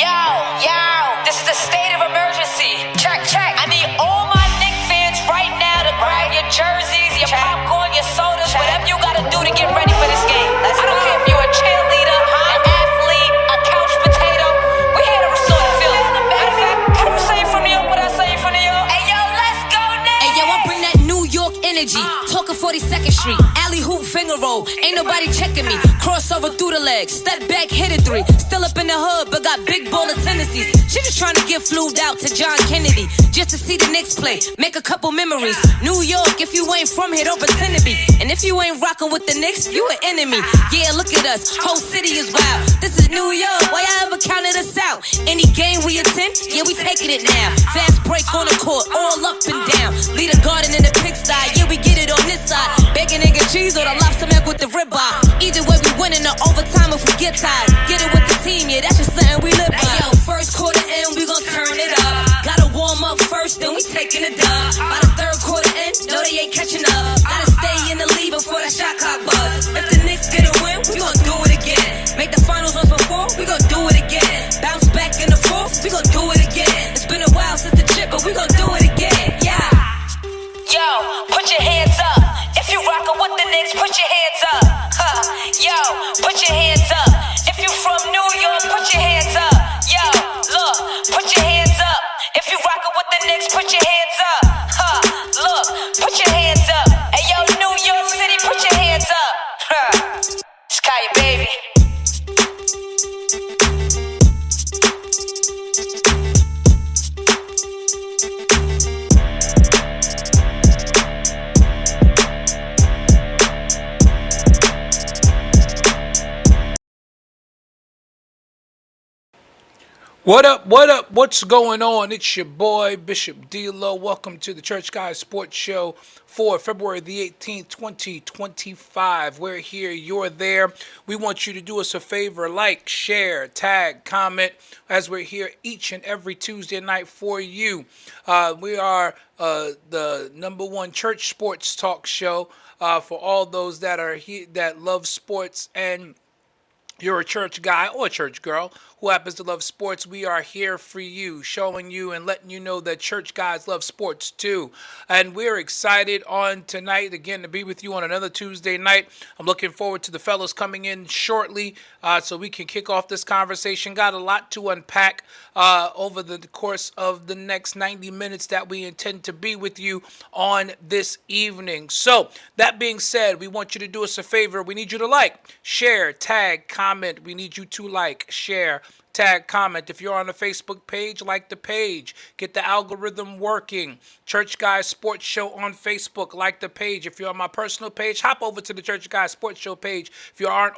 Yo, this is the state of emergency. Check. I need all my Knicks fans right now to grab your jerseys, your popcorn, your sodas, whatever you gotta do to get ready for this game. I don't care if you're a cheerleader, an athlete, a couch potato. We're here to restore the field. Matter of fact, can you say it from New York what I say from New York? Hey, yo, let's go now. Hey, yo, I bring that New York energy. Talking 42nd Street. Alley hoop finger roll. Ain't nobody checking me. Crossover through the legs. Step back, hit a three. Still up in the hood, but got big baller tendencies. She just trying to get flued out to John Kennedy. Just to see the Knicks play. Make a couple memories. New York, if you ain't from here, don't pretend to be. And if you ain't rocking with the Knicks, you an enemy. Yeah, look at us. Whole city is wild. This is New York. Why y'all ever counted us out? Any game we attend, yeah, we taking it now. Fast break on the court, all up and down. Lead a garden in the pigsty. Yeah, we get it on this side. Bacon, egg, and cheese or the lobster mac with the ribeye. Either way, we winning the overtime if we get tired. Get it with the team, yeah, that's just something we live by. Hey, yo, first quarter in, we gon' turn it up. Gotta warm up first, then we taking it dub. By the third quarter in, no, they ain't catching up. Gotta stay in the lead before that shot clock buzz. If the Knicks get a win, we gon' do it again. Make the finals once before, we gon' do it again. Bounce back in the fourth, we gon' do it again. It's been a while since the chip, but we gon' do it again, yeah. Yo, put your hands up. If you rockin' with the Knicks, put your hands up. Yo, put your hands up. If you from New York, put your hands up. Yo, look, put your hands up. If you rockin' with the Knicks, put your hands up. Look, put your hands up. Hey, yo, New York City, put your hands up. Sky, baby. What up? What's going on? It's your boy, Bishop D-Lo. Welcome to the Church Guys Sports Show for February the 18th, 2025. We're here, you're there. We want you to do us a favor, like, share, tag, comment, as we're here each and every Tuesday night for you. We are the number one church sports talk show for all those that are here that love sports, and you're a church guy or a church girl who happens to love sports. We are here for you, showing you and letting you know that church guys love sports too. And we're excited on tonight, again, to be with you on another Tuesday night. I'm looking forward to the fellas coming in shortly so we can kick off this conversation. Got a lot to unpack over the course of the next 90 minutes that we intend to be with you on this evening. So that being said, we want you to do us a favor. We need you to like, share, tag, comment. We need you to like, share, tag, comment. If you're on the Facebook page, like the page. Get the algorithm working. Church Guys Sports Show on Facebook, like the page. If you're on my personal page, hop over to the Church Guys Sports Show page. If you haven't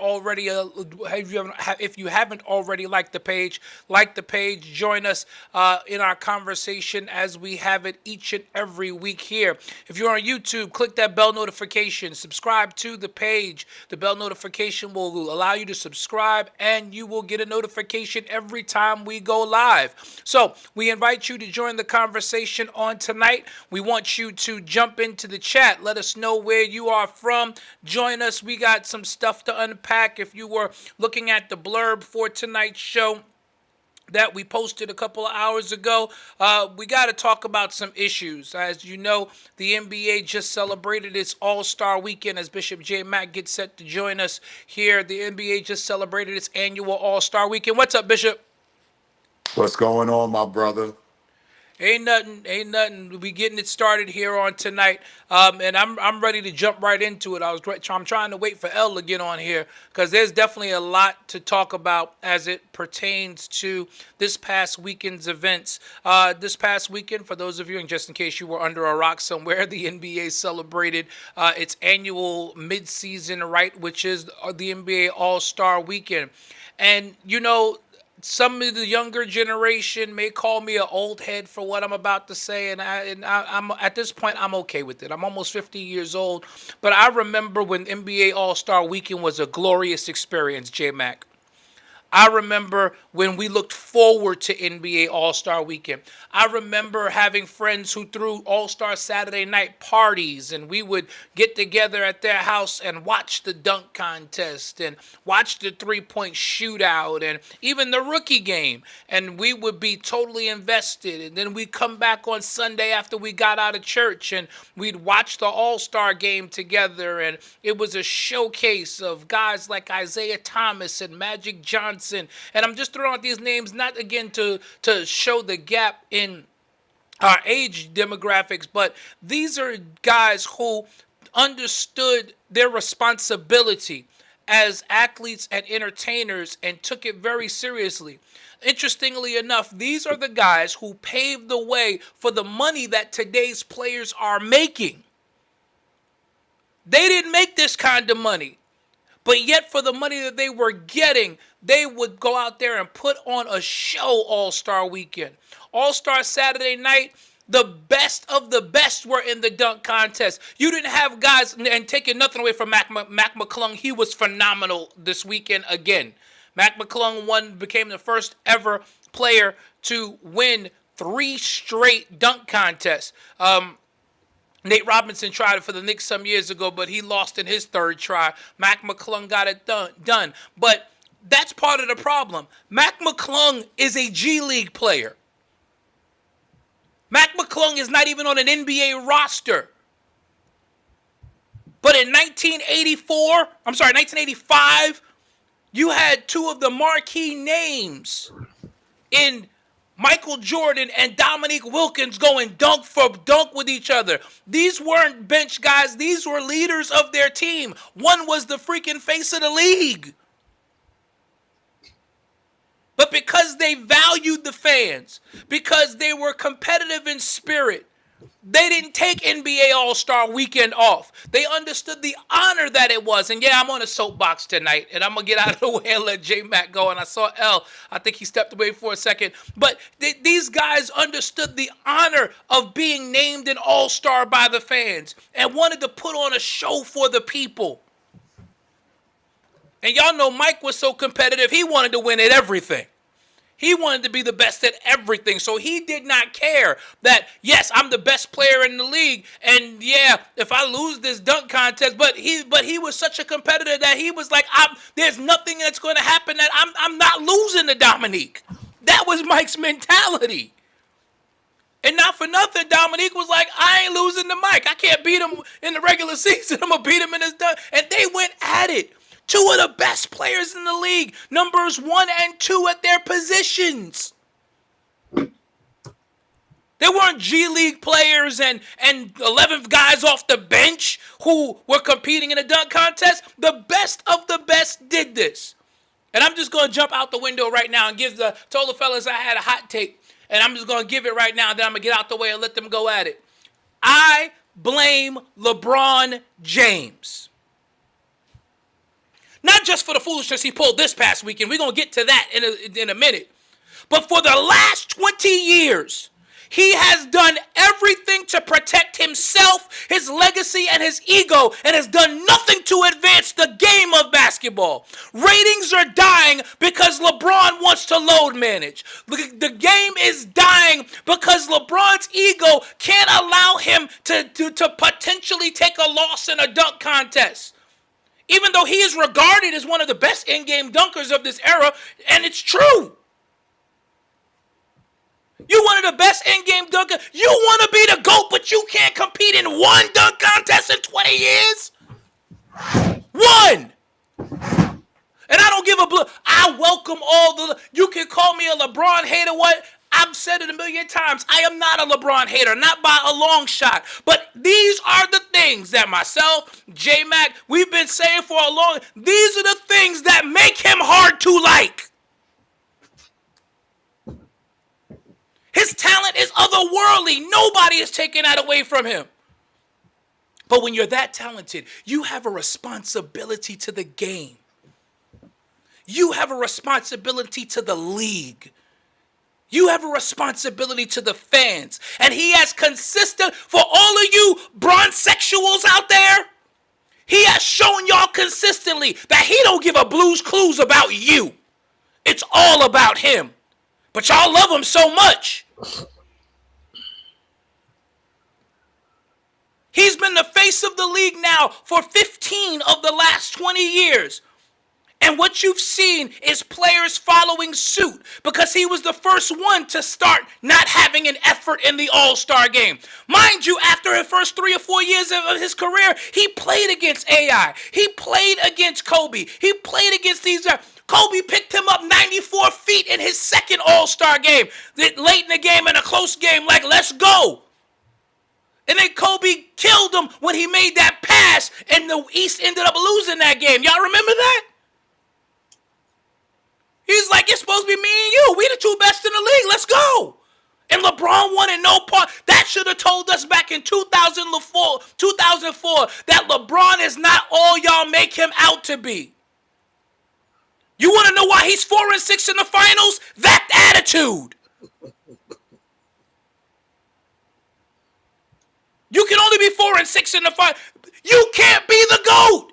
already liked the page, like the page. Join us in our conversation as we have it each and every week here. If you're on YouTube, click that bell notification. Subscribe to the page. The bell notification will allow you to subscribe, and you will get a notification every time we go live. So we invite you to join the conversation on tonight. We want you to jump into the chat. Let us know where you are from. Join us. We got some stuff to unpack. If you were looking at the blurb for tonight's show that we posted a couple of hours ago, we got to talk about some issues. As you know, the NBA just celebrated its All-Star Weekend as Bishop J. Mack gets set to join us here. The NBA just celebrated its annual All-Star Weekend. What's up, Bishop? What's going on, my brother? Ain't nothing. We getting it started here on tonight, and I'm ready to jump right into it. I'm trying to wait for Elle to get on here because there's definitely a lot to talk about as it pertains to this past weekend's events. This past weekend, for those of you, and just in case you were under a rock somewhere, the NBA celebrated its annual midseason right, which is the NBA All-Star Weekend, and you know, some of the younger generation may call me an old head for what I'm about to say, and I'm at this point I'm okay with it. I'm almost 50 years old, but I remember when NBA All-Star Weekend was a glorious experience, J-Mac. I remember when we looked forward to NBA All-Star Weekend. I remember having friends who threw All-Star Saturday night parties, and we would get together at their house and watch the dunk contest and watch the three-point shootout and even the rookie game. And we would be totally invested. And then we'd come back on Sunday after we got out of church, and we'd watch the All-Star game together. And it was a showcase of guys like Isaiah Thomas and Magic Johnson. And I'm just throwing out these names not again to show the gap in our age demographics, but these are guys who understood their responsibility as athletes and entertainers and took it very seriously. Interestingly enough, these are the guys who paved the way for the money that today's players are making. They didn't make this kind of money. But yet for the money that they were getting, they would go out there and put on a show All-Star Weekend. All-Star Saturday night, the best of the best were in the dunk contest. You didn't have guys, and taking nothing away from Mac McClung, he was phenomenal this weekend again. Mac McClung became the first ever player to win 3 straight dunk contests. Nate Robinson tried it for the Knicks some years ago, but he lost in his 3rd try. Mac McClung got it done. But that's part of the problem. Mac McClung is a G League player. Mac McClung is not even on an NBA roster. But in 1985, you had 2 of the marquee names in Michael Jordan and Dominique Wilkins going dunk for dunk with each other. These weren't bench guys. These were leaders of their team. One was the freaking face of the league. But because they valued the fans, because they were competitive in spirit, they didn't take NBA All-Star Weekend off. They understood the honor that it was. And yeah, I'm on a soapbox tonight, and I'm going to get out of the way and let J-Mac go. And I saw L. I think he stepped away for a second. But these guys understood the honor of being named an All-Star by the fans and wanted to put on a show for the people. And y'all know Mike was so competitive, he wanted to win at everything. He wanted to be the best at everything. So he did not care that, yes, I'm the best player in the league. And yeah, if I lose this dunk contest, but he was such a competitor that he was like, there's nothing that's going to happen that I'm not losing to Dominique. That was Mike's mentality. And not for nothing, Dominique was like, I ain't losing to Mike. I can't beat him in the regular season. I'm going to beat him in his dunk. And they went at it. 2 of the best players in the league, numbers 1 and 2 at their positions. They weren't G League players and 11 guys off the bench who were competing in a dunk contest. The best of the best did this. And I'm just going to jump out the window right now and told the fellas I had a hot take. And I'm just going to give it right now. And then I'm going to get out the way and let them go at it. I blame LeBron James. Not just for the foolishness he pulled this past weekend. We're going to get to that in a minute. But for the last 20 years, he has done everything to protect himself, his legacy, and his ego, and has done nothing to advance the game of basketball. Ratings are dying because LeBron wants to load manage. The game is dying because LeBron's ego can't allow him to potentially take a loss in a dunk contest. Even though he is regarded as one of the best in-game dunkers of this era, and it's true. You one of the best in-game dunkers. You want to be the GOAT, but you can't compete in one dunk contest in 20 years? One! And I don't give a blue. I welcome all the. You can call me a LeBron hater. What? I've said it a million times. I am not a LeBron hater, not by a long shot. But these are the things that myself, J-Mac, we've been saying for a long. These are the things that make him hard to like. His talent is otherworldly. Nobody is taking that away from him. But when you're that talented, you have a responsibility to the game. You have a responsibility to the league. You have a responsibility to the fans. And he has consistent, for all of you bronzexuals out there, he has shown y'all consistently that he don't give a blues clues about you. It's all about him. But y'all love him so much. He's been the face of the league now for 15 of the last 20 years. And what you've seen is players following suit because he was the first one to start not having an effort in the All-Star game. Mind you, after his first 3 or 4 years of his career, he played against AI. He played against Kobe. He played against these guys. Kobe picked him up 94 feet in his second All-Star game. Late in the game, in a close game, like, let's go. And then Kobe killed him when he made that pass, and the East ended up losing that game. Y'all remember that? He's like, it's supposed to be me and you. We the two best in the league. Let's go. And LeBron wanted no part. That should have told us back in 2004 that LeBron is not all y'all make him out to be. You want to know why he's 4-6 in the finals? That attitude. You can only be 4-6 in the finals. You can't be the GOAT.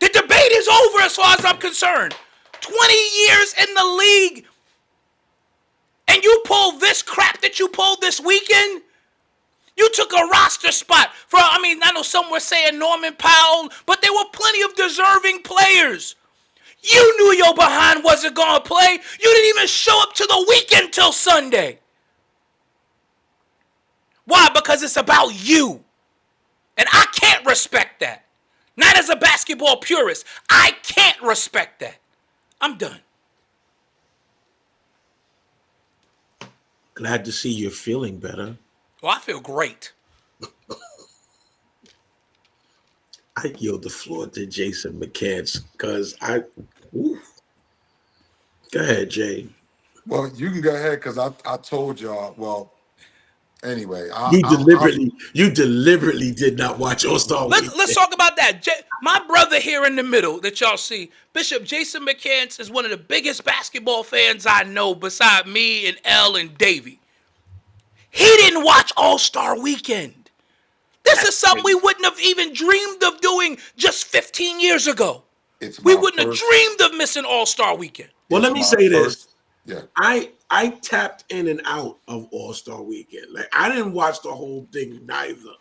The debate is over as far as I'm concerned. 20 years in the league, and you pull this crap that you pulled this weekend? You took a roster spot for, I know some were saying Norman Powell, but there were plenty of deserving players. You knew your behind wasn't going to play. You didn't even show up to the weekend till Sunday. Why? Because it's about you. And I can't respect that. Not as a basketball purist. I can't respect that. I'm done. Glad to see you're feeling better. Well, I feel great. I yield the floor to Jason McCants because Go ahead, Jay. Well, you can go ahead because I told y'all. Well, anyway, you deliberately did not watch All-Star Weekend. Let's talk about that. My brother here in the middle that y'all see, Bishop Jason McCants, is one of the biggest basketball fans I know beside me and L and Davey. He didn't watch All-Star Weekend. This is something we wouldn't have even dreamed of doing just 15 years ago. We wouldn't have dreamed of missing All-Star Weekend. Well, let me say this. Yeah. I tapped in and out of All-Star Weekend. Like, I didn't watch the whole thing neither.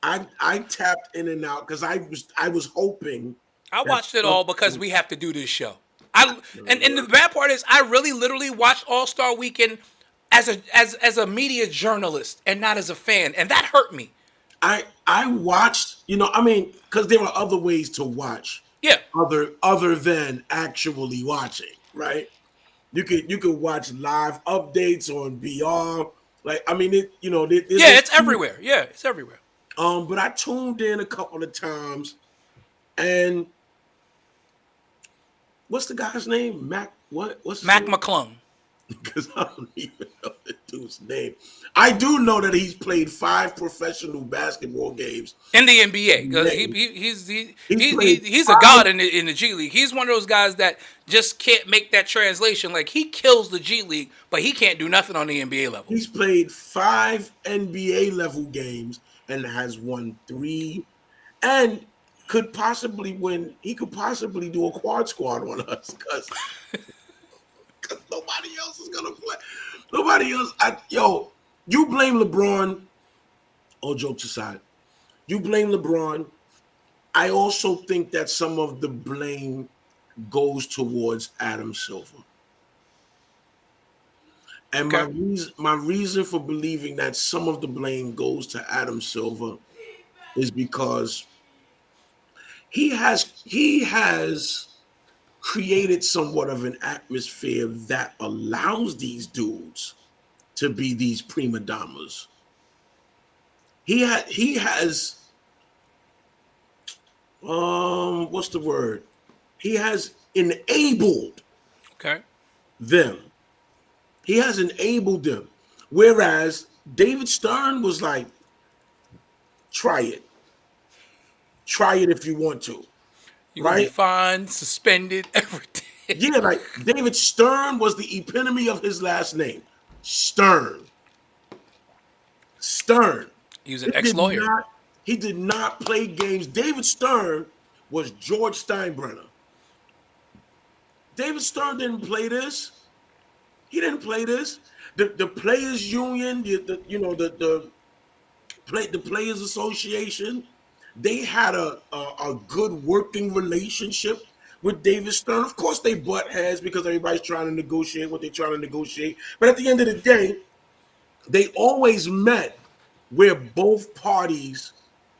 I tapped in and out because I was hoping. I watched it all because we have to do this show. And the bad part is I really literally watched All-Star Weekend as a media journalist and not as a fan, and that hurt me. I watched, because there are other ways to watch. Yeah. Other than actually watching, right? You could watch live updates on BR. It's everywhere. Yeah, it's everywhere. But I tuned in a couple of times, and what's the guy's name? What's Mac McClung? Because I don't even know the dude's name. I do know that he's played 5 professional basketball games in the NBA. He's a god in the G League. He's one of those guys that just can't make that translation. Like, he kills the G League, but he can't do nothing on the NBA level. He's played 5 NBA level games and has won 3, and could possibly win. He could possibly do a quad squad on us because nobody else is gonna play. Nobody else. You blame LeBron. All jokes aside, you blame LeBron. I also think that some of the blame goes towards Adam Silver. And my reason for believing that some of the blame goes to Adam Silver is because he has created somewhat of an atmosphere that allows these dudes to be these prima donnas. He has what's the word? He has enabled them. He has enabled them. Whereas David Stern was like, try it. Try it if you want to. You're going to be fined, suspended, everything. Yeah, like David Stern was the epitome of his last name. Stern. He was an ex-lawyer. He did not play games. David Stern was George Steinbrenner. David Stern didn't play this. He didn't play this. The players union, the players association, they had a good working relationship with David Stern. Of course, they butt heads because everybody's trying to negotiate what they're trying to negotiate. But at the end of the day, they always met where both parties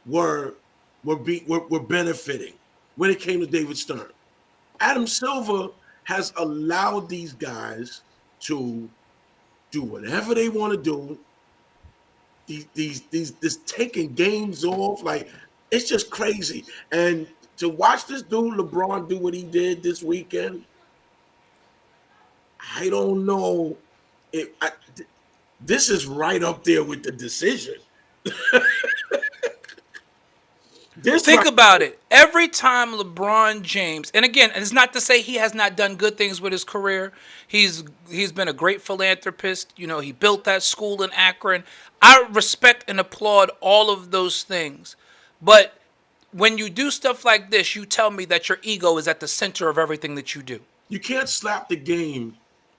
were benefiting when it came to David Stern. Adam Silver has allowed these guys to do whatever they want to do. This taking games off, like it's just crazy. And to watch this dude LeBron do what he did this weekend, I don't know. This is right up there with the decision. Think about it. Every time LeBron James, and again, it's not to say he has not done good things with his career. He's been a great philanthropist. You know, he built that school in Akron. I respect and applaud all of those things. But when you do stuff like this, you tell me that your ego is at the center of everything that you do. You can't slap the game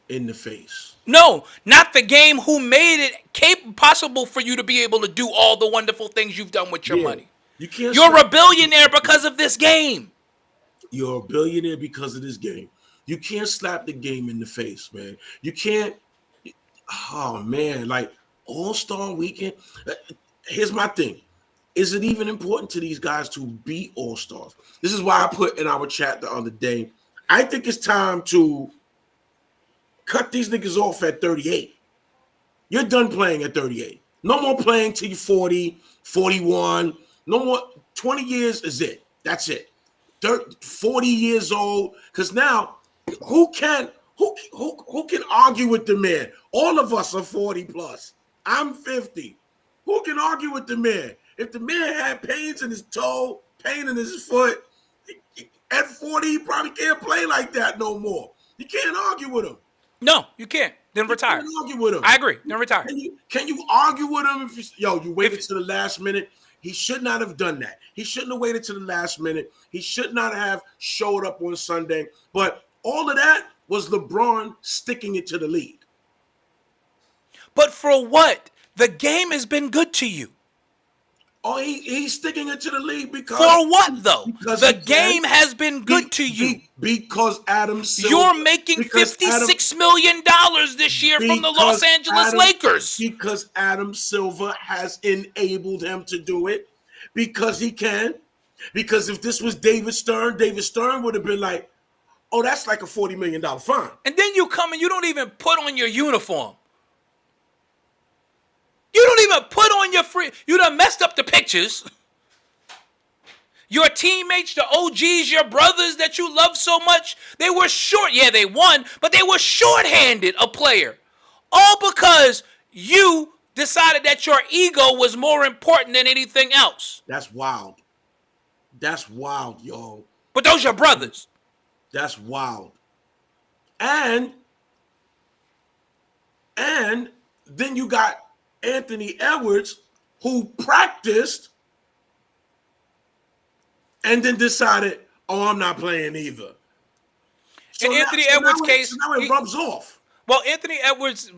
in the face. No, not the game who made it possible for you to be able to do all the wonderful things you've done with your money. You're a billionaire because of this game. You're a billionaire because of this game. You can't slap the game in the face, man. You can't. Oh, man. Like, All-Star Weekend. Here's my thing. Is it even important to these guys to be All-Stars? This is why I put in our chat the other day. I think it's time to cut these niggas off at 38. You're done playing at 38. No more playing till you're 40, 41. No more. 20 years is it. That's it. 40 years old. Because now, who can argue with the man? All of us are 40 plus. I'm 50. Who can argue with the man? If the man had pains in his toe, pain in his foot, at 40, he probably can't play like that no more. You can't argue with him. No, you can't. Then retire. You can't argue with him. I agree. Then retire. Can you argue with him if you waited to the last minute? He should not have done that. He shouldn't have waited to the last minute. He should not have showed up on Sunday. But all of that was LeBron sticking it to the league. But for what? The game has been good to you. Oh, he's sticking it to the league because... For what, though? The game has been good to you. Because Adam Silver... You're making $56 million this year from the Los Angeles Lakers. Because Adam Silver has enabled him to do it. Because he can. Because if this was David Stern would have been like, oh, that's like a $40 million fine. And then you come and you don't even put on your uniform. You don't even put on your you done messed up the pictures. Your teammates, the OGs, your brothers that you love so much, they were short. Yeah, they won, but they were shorthanded a player. All because you decided that your ego was more important than anything else. That's wild. That's wild, y'all. But those are your brothers. That's wild. And then you got Anthony Edwards, who practiced and then decided, oh, I'm not playing either. In Anthony Edwards' case, now it rubs off. Well, Anthony Edwards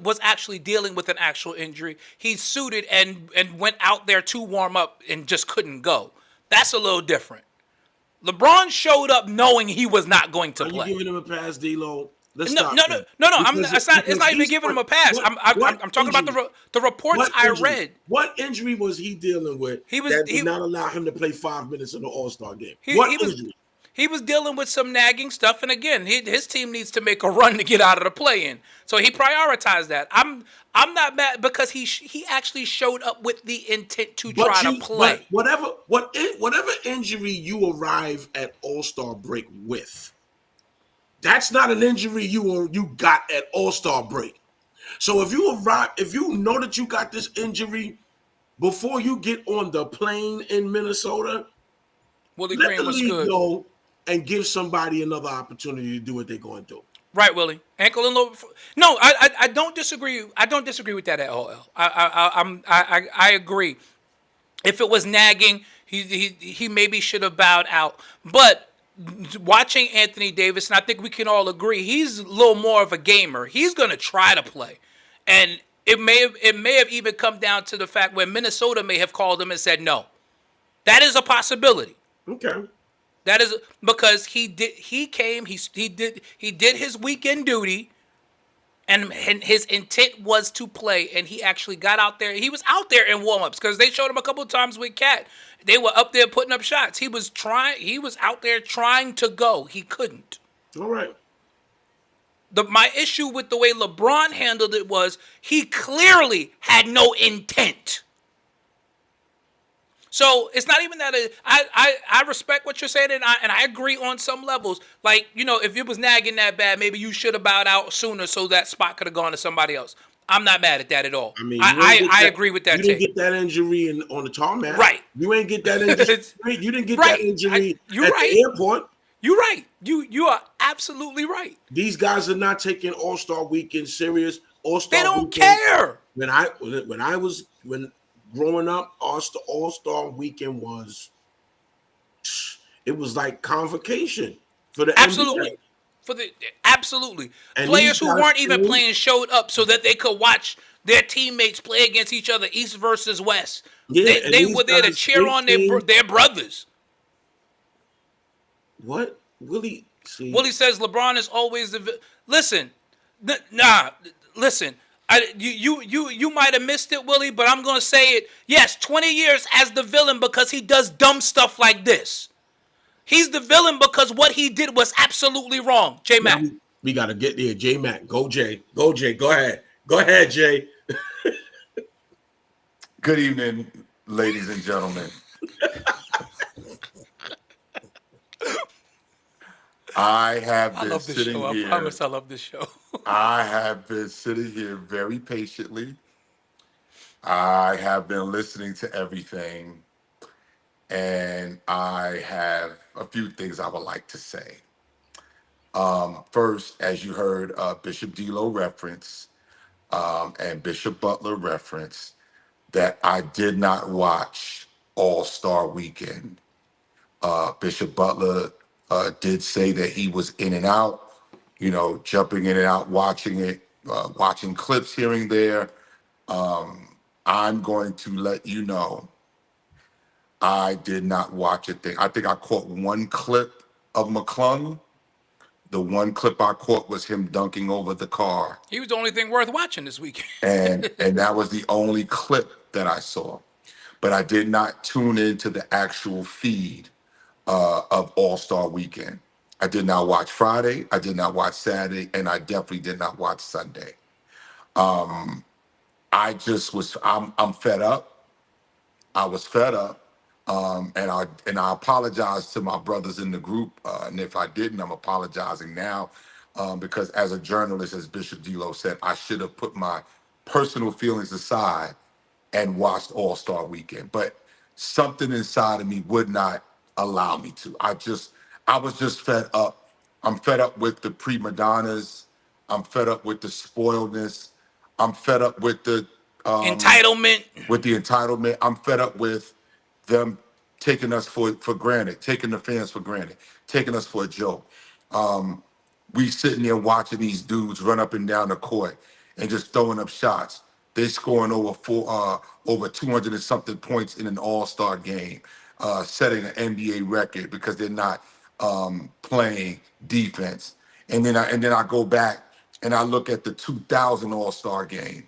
was actually dealing with an actual injury. He suited and went out there to warm up and just couldn't go. That's a little different. LeBron showed up knowing he was not going to play. Are you giving him a pass, D-Lo? No. It's not even giving him a pass. I'm talking about the reports I read. What injury was he dealing with that did not allow him to play 5 minutes in the All-Star game? Injury? He was dealing with some nagging stuff, and again, his team needs to make a run to get out of the play-in. So he prioritized that. I'm not mad because he actually showed up with the intent to try to play. Whatever injury you arrive at All-Star break with, that's not an injury you got at All-Star break. So if you know that you got this injury before you get on the plane in Minnesota, Willie let Green the was league good. go and give somebody another opportunity to do what they're going to do. Right, Willie. Ankle and lower. No, I don't disagree. I don't disagree with that at all. I agree. If it was nagging, he maybe should have bowed out. But watching Anthony Davis, and I think we can all agree he's a little more of a gamer. He's going to try to play, and it may have even come down to the fact where Minnesota may have called him and said no. That is a possibility. Okay. That is because he did his weekend duty, and his intent was to play, and he actually got out there. He was out there in warmups because they showed him a couple of times with Cat. They were up there putting up shots. He was out there trying to go. He couldn't. All right. My issue with the way LeBron handled it was he clearly had no intent. So it's not even that I respect what you're saying, and I agree on some levels. Like, if it was nagging that bad, maybe you should have bowed out sooner so that spot could have gone to somebody else. I'm not mad at that at all. I mean, I agree with that. You didn't get that injury on the tarmac, right? You ain't get that injury. You didn't get that injury at the airport. You're right. You are absolutely right. These guys are not taking All-Star Weekend serious. They don't care. When growing up, All-Star Weekend was like convocation for the absolutely NBA. Absolutely. And players who weren't even playing showed up so that they could watch their teammates play against each other, East versus West. Yeah, they were there to cheer on their brothers. What? Willie says LeBron is always the listen. Listen. You might have missed it, Willie, but I'm gonna say it. Yes, 20 years as the villain because he does dumb stuff like this. He's the villain because what he did was absolutely wrong. J Mac. We gotta get there. J Mac. Go Jay. Go Jay. Go ahead. Go ahead, Jay. Good evening, ladies and gentlemen. I love this show. I promise I love this show. I have been sitting here very patiently. I have been listening to everything. And I have a few things I would like to say. First, as you heard Bishop D'Lo reference and Bishop Butler reference, that I did not watch All-Star Weekend. Bishop Butler did say that he was in and out, jumping in and out, watching it, watching clips here and there. I'm going to let you know I did not watch a thing. I think I caught one clip of McClung. The one clip I caught was him dunking over the car. He was the only thing worth watching this weekend. and that was the only clip that I saw. But I did not tune into the actual feed of All-Star Weekend. I did not watch Friday. I did not watch Saturday. And I definitely did not watch Sunday. I'm fed up. I was fed up. And I apologize to my brothers in the group. And if I didn't, I'm apologizing now. Because as a journalist, as Bishop D'Lo said, I should have put my personal feelings aside and watched All-Star Weekend. But something inside of me would not allow me to. I was just fed up. I'm fed up with the prima donnas. I'm fed up with the spoiledness. I'm fed up with the entitlement. With the entitlement. I'm fed up with them taking us for granted, taking the fans for granted, taking us for a joke. We sitting there watching these dudes run up and down the court and just throwing up shots. They scoring over 200 and something points in an All-Star game, setting an NBA record because they're not playing defense. And then I go back and I look at the 2000 All-Star game,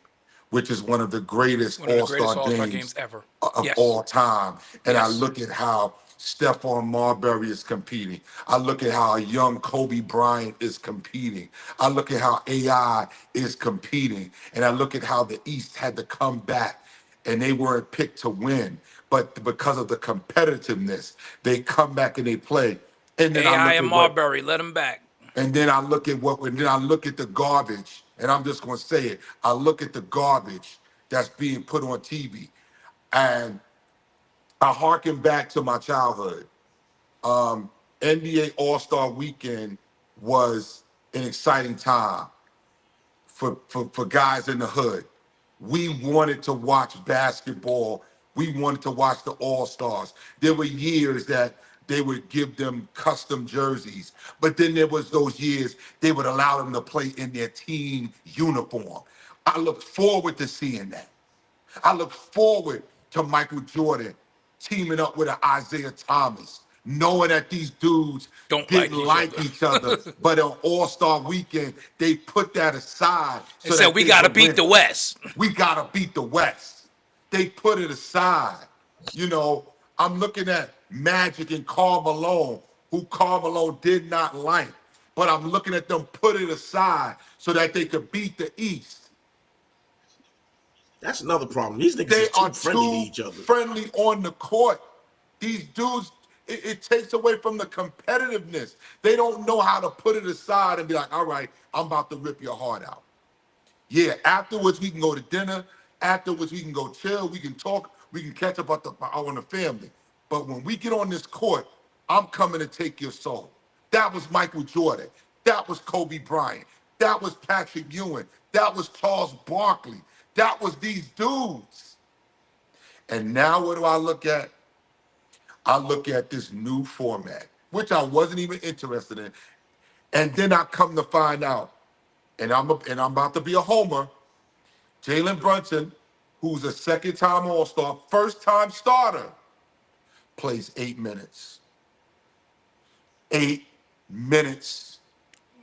which is one of the greatest All-Star games ever of all time. And I look at how Stephon Marbury is competing. I look at how a young Kobe Bryant is competing. I look at how AI is competing. And I look at how the East had to come back and they weren't picked to win. But because of the competitiveness, they come back and they play. And then AI and Marbury, let them back. And then I look at the garbage, and I'm just going to say it. I look at the garbage that's being put on TV, and I harken back to my childhood. NBA All-Star Weekend was an exciting time for guys in the hood. We wanted to watch basketball. We wanted to watch the All-Stars. There were years that they would give them custom jerseys. But then there was those years they would allow them to play in their team uniform. I looked forward to seeing that. I look forward to Michael Jordan teaming up with an Isaiah Thomas, knowing that these dudes Don't like didn't each like other. each other, but on All-Star weekend, they put that aside They so said that we they got to could beat win. the West. We gotta beat the West. They put it aside. You know, I'm looking at Magic and Karl Malone, who Karl Malone did not like, but I'm looking at them put it aside so that they could beat the East. That's another problem. These niggas They is too are friendly to too each other. friendly on the court. These dudes, it takes away from the competitiveness. They don't know how to put it aside and be like, all right, I'm about to rip your heart out. Yeah, afterwards we can go to dinner. Afterwards we can go chill. We can talk. We can catch up on the family. But when we get on this court, I'm coming to take your soul. That was Michael Jordan. That was Kobe Bryant. That was Patrick Ewing. That was Charles Barkley. That was these dudes. And now what do I look at? I look at this new format, which I wasn't even interested in. And then I come to find out, and I'm about to be a homer, Jalen Brunson, who's a second-time All-Star, first-time starter, plays 8 minutes. 8 minutes.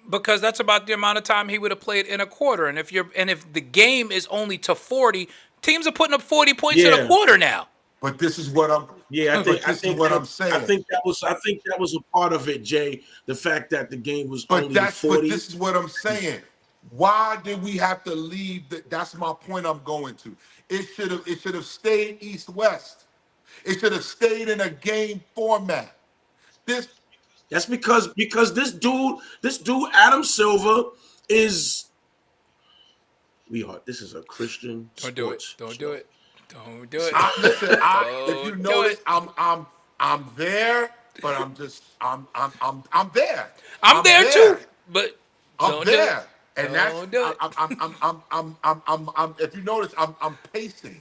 Because that's about the amount of time he would have played in a quarter. And if the game is only to 40, teams are putting up 40 points in a Yeah. quarter now. But this is what I'm. Yeah, But this is what I'm saying. I think that was a part of it, Jay. The fact that the game was But only But 40. this is what I'm saying. Why did we have to leave? That's my point. I'm going to. It should have stayed East-West. It should have stayed in a game format. This. That's because this dude Adam Silver is. This is a Christian. Don't do it. sports Don't show. do it. Don't do it. Listen, if Don't you do notice, it. I'm there, but I'm there. I'm there too. But I'm don't do there, it. and Don't do it. I'm. If you notice, I'm pacing.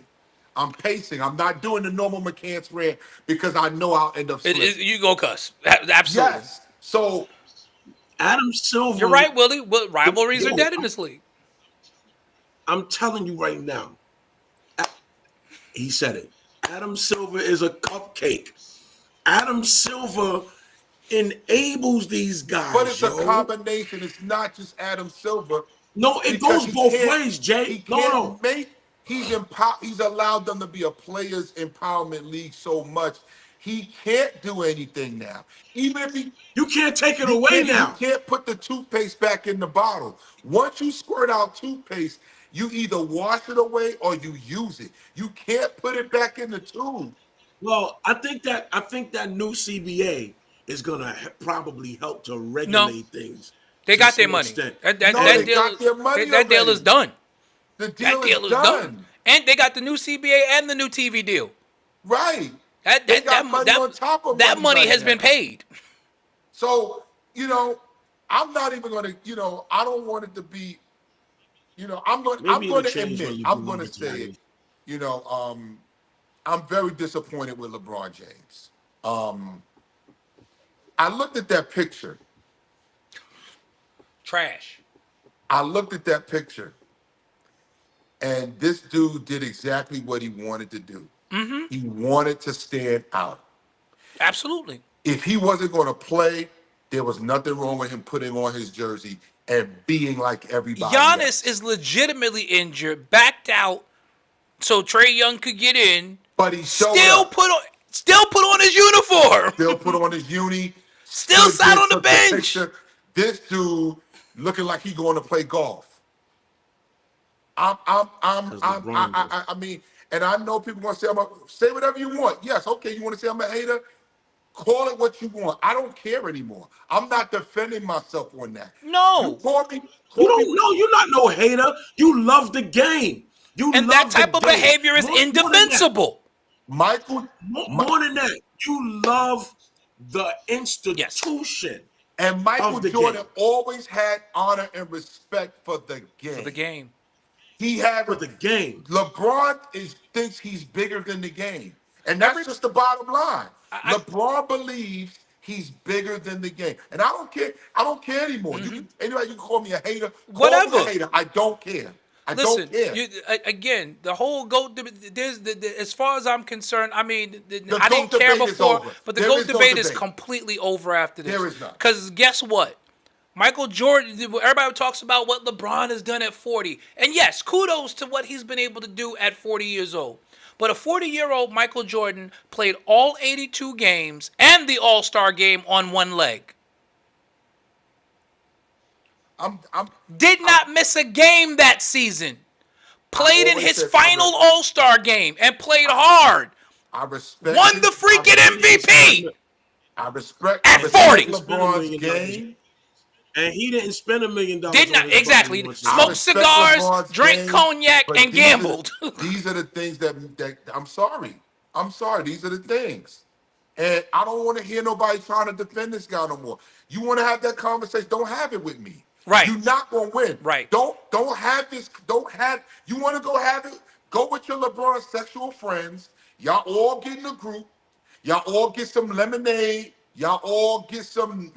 I'm pacing. I'm not doing the normal McCants rant because I know I'll end up slipping. You go cuss. Absolutely. Yes. So Adam Silver. You're right, Willie. Rivalries Yo, are dead in this league. I'm telling you right now. He said it. Adam Silver is a cupcake. Adam Silver enables these guys. but it's a yo. combination. It's not just Adam Silver. No, it because goes he both can't- ways, Jay. He No, can't no. make. He's allowed them to be a players empowerment league so much. He can't do anything now. Even if he You can't take it you away can't, now. you can't put the toothpaste back in the bottle. Once you squirt out toothpaste, you either wash it away or you use it. You can't put it back in the tube. Well, I think that new CBA is gonna probably help to regulate things. They to got their some money. extent. That No, they got their money that deal is already. done. The deal, That deal is done. And they got the new CBA and the new TV deal. Right. That They got money on top of that money right has been now. paid. So, I'm not even gonna, I don't want it to be, I'm Maybe going it'll to change when admit, you I'm do going to it, say Jerry. it, I'm very disappointed with LeBron James. I looked at that picture. Trash. I looked at that picture, and this dude did exactly what he wanted to do. Mm-hmm. He wanted to stand out. Absolutely. If he wasn't going to play, there was nothing wrong with him putting on his jersey and being like everybody Giannis else. is legitimately injured, backed out, so Trae Young could get in. But he showed Still up. put on his uniform. Still put on his uni. Still stood sat there, on the took bench. picture. This dude looking like he going to play golf. I mean, and I know people want to say whatever you want. Yes, okay, you want to say I'm a hater? Call it what you want. I don't care anymore. I'm not defending myself on that. No. You call me. You don't know. You're not no hater. You love the game. And that type of behavior is indefensible. Michael. More than that, you love the institution. And Michael of the Jordan game. always had honor and respect for the game. For the game. He had For the game. LeBron thinks he's bigger than the game. And that's Every just the bottom line. I, LeBron believes he's bigger than the game. And I don't care. I don't care anymore. You can anybody you can call me a hater. Call me a whatever. hater. I don't care. I don't Listen, care. again, the whole goat. There's as far as I'm concerned. I mean, The I didn't GOAT care debate is before, over. but the There goat is no debate is debate. completely over after this. There is none. Because guess what? Michael Jordan. Everybody talks about what LeBron has done at 40, and yes, kudos to what he's been able to do at 40 years old. But a 40-year-old Michael Jordan played all 82 games and the All-Star game on one leg. I'm Did not miss a game that season. Played in always his said final correct. All-Star game and played hard. I respect Won the freaking MVP. I respect At I respect 40. LeBron's game. And he didn't spend $1 million. Did not on his exactly body once I smoked respect cigars, LeBron's drank game, cognac, but and gambled. These are the things that I'm sorry. I'm sorry. These are the things. And I don't want to hear nobody trying to defend this guy no more. You want to have that conversation? Don't have it with me. Right. You're not gonna win. Right. Don't have this. Don't have. You want to go have it? Go with your LeBron sexual friends. Y'all all get in a group. Y'all all get some lemonade. Y'all all get some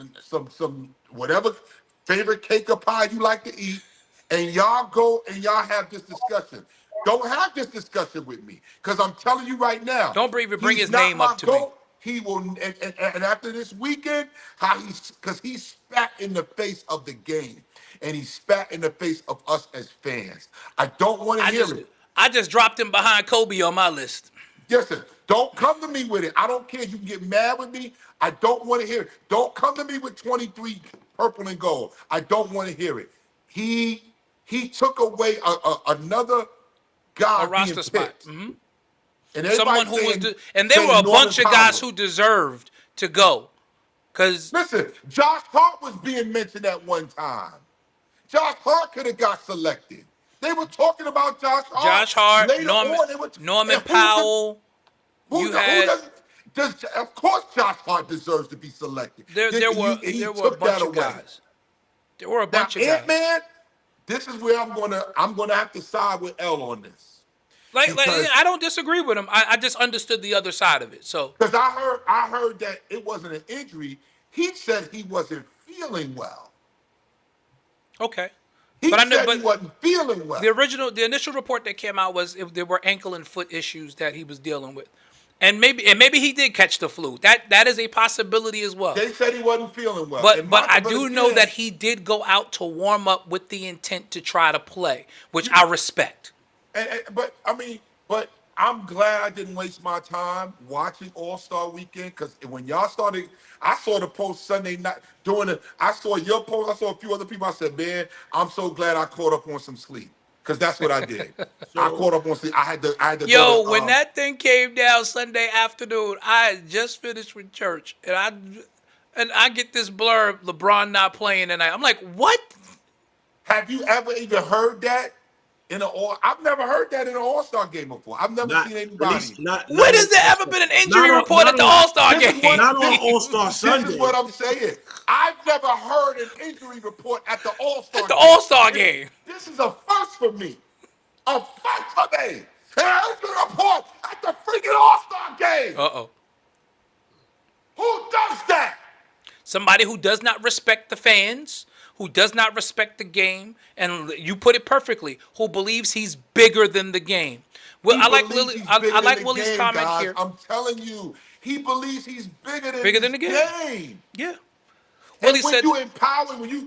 whatever favorite cake or pie you like to eat, and y'all go and y'all have this discussion. Don't have this discussion with me, because I'm telling you right now. Don't even bring he's his not name my up to me. GOAT. He will, and after this weekend, because he spat in the face of the game, and he spat in the face of us as fans. I don't want to hear it. I just dropped him behind Kobe on my list. Listen, don't come to me with it. I don't care. You can get mad with me. I don't want to hear it. Don't come to me with 23 purple and gold. I don't want to hear it. He took away another guy A roster being spot. picked. Mhm. And Someone who was, saying, and there were a Norman bunch of guys Powell. who deserved to go. Cause Listen, Josh Hart was being mentioned at one time. Josh Hart could have got selected. They were talking about Josh Hart. Josh Hart, Later Norman, on, they were, Norman and Powell. You had of course Josh Hart deserves to be selected. there were He a took bunch that of away. guys. There were a Now, bunch of guys. Ant-Man, this is where I'm gonna have to side with L on this. Like because- I don't disagree with him. I just understood the other side of it. So Because I heard that it wasn't an injury. He said he wasn't feeling well. okay. He But I know- said but he wasn't feeling well. The initial report that came out was there were ankle and foot issues that he was dealing with, and maybe he did catch the flu. That is a possibility as well. They said he wasn't feeling well. But And I but do again, know that he did go out to warm up with the intent to try to play, which I respect. But I'm glad I didn't waste my time watching All-Star Weekend, because when y'all started, I saw the post Sunday night I saw your post, I saw a few other people. I said, man, I'm so glad I caught up on some sleep, because that's what I did. I caught up on sleep. I had to Yo, go to, when that thing came down Sunday afternoon, I had just finished with church, and I get this blurb, LeBron not playing tonight. I'm like, what? have you ever even heard that I've never heard that in an All-Star game before. I've never Not, seen at anybody. least not. When not has on there ever All-Star. been an injury Not on- report not at the on- All-Star This is game? what Not on All-Star This Sunday. is what I'm saying. I've never heard an injury report at the All-Star At the All-Star game. This is a first for me. A first for me. And there's a report at the freaking All-Star game. Uh-oh. Who does that? Somebody who does not respect the fans, who does not respect the game, and you put it perfectly, who believes he's bigger than the game. Well, He I like believes Willie. he's I bigger like than the Willie's game, comment guys. here. I'm telling you, he believes he's bigger than Bigger than the game. Yeah. And Willie when said, you empower,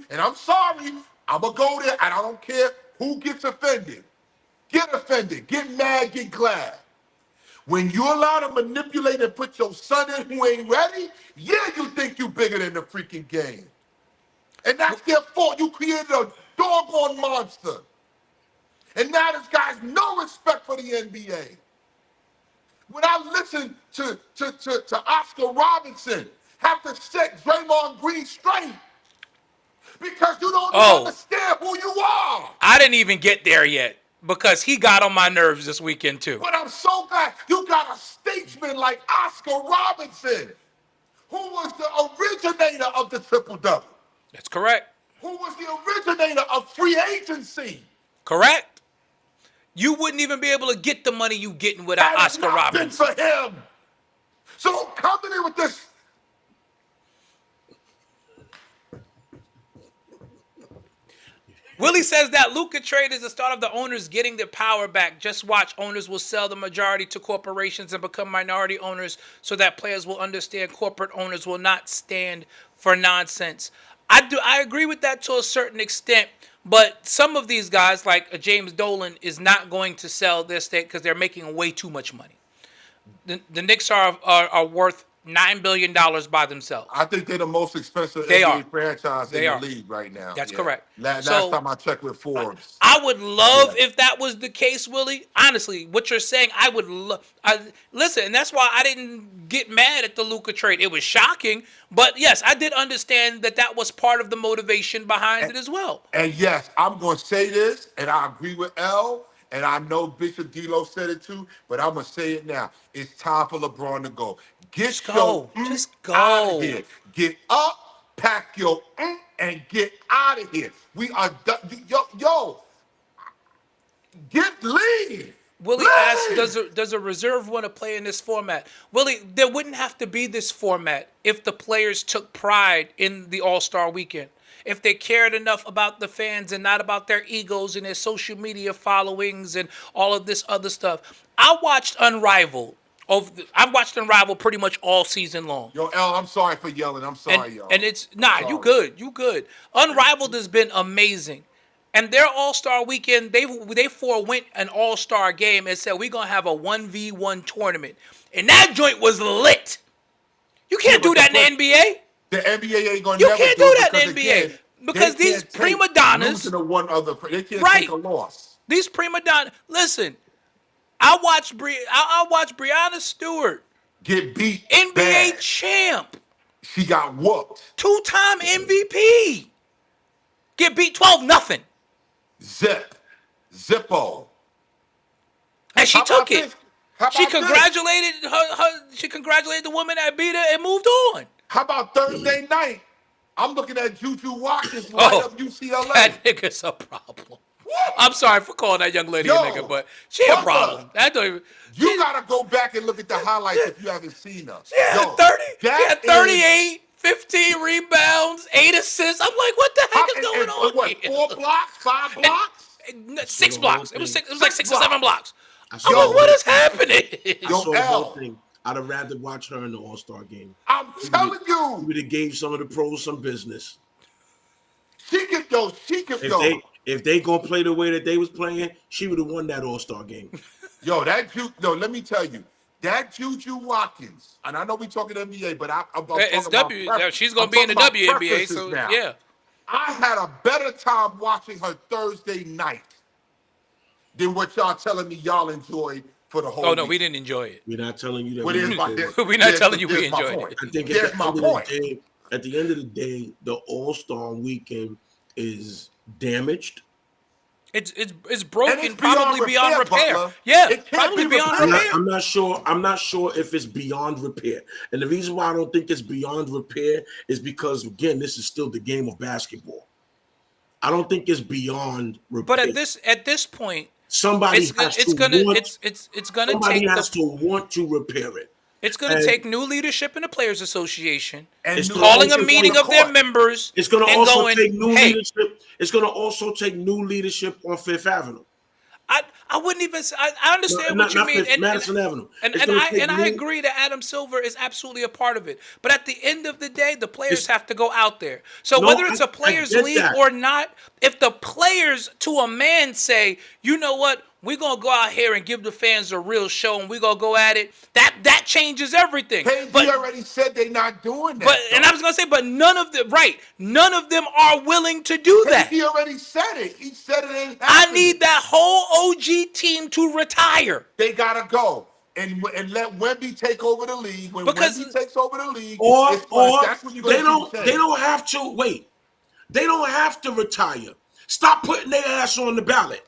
and I'm sorry, I'm going to go there, and I don't care who gets offended. Get offended, get mad, get glad. When you're allowed to manipulate and put your son in who ain't ready, yeah, you think you bigger than the freaking game. And that's their fault. You created a doggone monster. And now this guy's no respect for the NBA. When I listen to Oscar Robinson have to set Draymond Green straight because you don't even understand who you are. I didn't even get there yet because he got on my nerves this weekend too. But I'm so glad you got a statesman like Oscar Robinson, who was the originator of the triple-double. That's correct. Who was the originator of free agency. Correct. You wouldn't even be able to get the money you getting without Had it Oscar not been Robinson. for him, So don't come to me with this. Willie says that Luka trade is the start of the owners getting their power back. Just watch. Owners will sell the majority to corporations and become minority owners so that players will understand corporate owners will not stand for nonsense. I agree with that to a certain extent, but some of these guys, like a James Dolan, is not going to sell their stake because they're making way too much money. The Knicks are worth $9 billion by themselves. I think they're the most expensive They NBA are. franchise They in are. the league right now. That's correct. Last So- time I checked with Forbes. I would love if that was the case, Willie. Honestly, what you're saying, I would love. Listen, and that's why I didn't get mad at the Luka trade. It was shocking, but yes, I did understand that was part of the motivation behind it as well. And yes, I'm going to say this, and I agree with L, and I know Bishop D'Lo said it too, but I'm going to say it now. It's time for LeBron to go. Get go. your Just out go. of here. Get up, pack your and get out of here. We are done. Yo, leave. Willie Leave. asked, does a reserve want to play in this format? Willie, there wouldn't have to be this format if the players took pride in the All-Star weekend. If they cared enough about the fans and not about their egos and their social media followings and all of this other stuff. I watched Unrivaled. I've watched Unrivaled pretty much all season long. Yo, L, I'm sorry for yelling. I'm sorry, y'all. And it's Sorry. you good. Unrivaled has been amazing. And their All-Star weekend, they forewent an All-Star game and said, we're going to have a 1v1 tournament. And that joint was lit. You can't do that in the NBA. The NBA ain't going to You never can't do do it that in because NBA. Because they these can't take prima donnas, losing to one other. They can't Right. take a loss. these prima donnas, listen, I watched Breonna Stewart, Get beat NBA bad. champ, She got whooped. 2-time MVP, get beat 12-0. Zippo. And she How took about it. this? How She about this? congratulated she congratulated the woman that beat her and moved on. How about Thursday night? I'm looking at Juju Watkins light up UCLA. That nigga's a problem. I'm sorry for calling that young lady Yo, a nigga, but she a Bubba, problem. That don't even, You gotta go back and look at the highlights if you haven't seen her. she had Yo, 30. She that had is- 38, 15 rebounds, 8 assists. I'm like, what the heck is going on what, here? 4 blocks, 5 blocks? 6 blocks. It was like 6 or blocks. 7 blocks. I I'm saw like, what it. is happening? I Yo, saw the whole L. thing. I'd have rather watch her in the All-Star game. I'm telling We you, would have gave some of the pros some business. she could go. If they gonna play the way that they was playing, she would have won that All-Star game. Yo, let me tell you, that Juju Watkins, and I know we talking NBA, but I'm It's talking about she's going I'm to be in the talking about WNBA, preferences so now. yeah. I had a better time watching her Thursday night than what y'all telling me y'all enjoyed for the whole Oh, no, week. we didn't enjoy it. We're not telling you that. Well, we there's my- did. there's- We're not telling you we there's my enjoyed point. it. I think There's at my the, point. at the end of the day, the All-Star weekend is damaged. It's broken, And it's probably beyond repair. Butler. Yeah, It can't probably be beyond repaired. repair. I'm not sure if it's beyond repair. And the reason why I don't think it's beyond repair is because, again, this is still the game of basketball. I don't think it's beyond repair. But at this point, somebody it's gonna somebody take has to want to repair it. it's gonna and- take new leadership in the Players Association, And It's new calling a ownership on meeting the of their court. members. It's going to and also going, take new hey, leadership. It's going to also take new leadership on Fifth Avenue. I wouldn't even. I understand No, what you not mean, Fifth, Madison Avenue. And, It's and gonna I take and I new- agree that Adam Silver is absolutely a part of it. But at the end of the day, the players have to go out there. So No, whether it's I a players' get league that. or not, if the players to a man say, you know what, we're gonna go out here and give the fans a real show, and we're gonna go at it, that changes everything. KD already said they're not doing that. But and I was gonna say, but none of them are willing to do that. He already said it. He said it ain't I happening. need that whole OG team to retire. They gotta go and let Wemby take over the league. When Because- Wemby takes over the league, Or that's when you're gonna they don't see the they change. don't have to wait. They don't have to retire. Stop putting their ass on the ballot.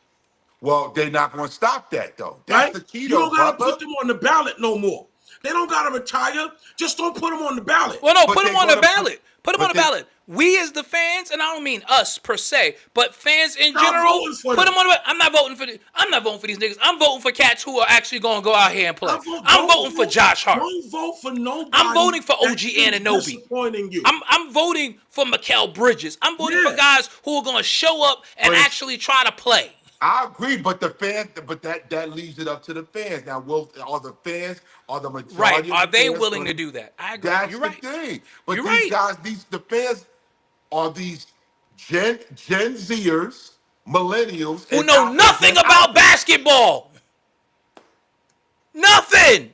Well, they're not going to stop that though. That's Right? the key. You though, don't gotta brother. put them on the ballot no more. They don't gotta retire. Just don't put them on the ballot. Well, no, But put them they're on the gonna put- ballot. Put them but on the they- ballot. we as the fans, and I don't mean us per se, but fans in Stop general, voting for put them. them on the. I'm not voting for these niggas. I'm voting for cats who are actually going to go out here and play. I'm voting for Josh Hart. Don't vote for nobody. I'm voting for OG that's Anunoby. disappointing you. I'm voting for Mikal Bridges. I'm voting for Yeah. guys who are going to show up and But it's- actually try to play. I agree, but that leaves it up to the fans. Now, are the majority Right? of Are the they fans willing gonna- to do that? I agree. That's You're the right. thing. But You're these right. guys, the fans are these Gen Zers, millennials Who and know alphas nothing and about alphas. basketball. Nothing.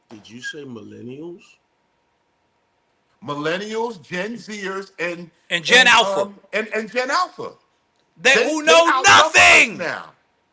Did you say millennials? Millennials, Gen Zers, And Gen Alpha. and Gen Alpha. Who know outnumber nothing. us now.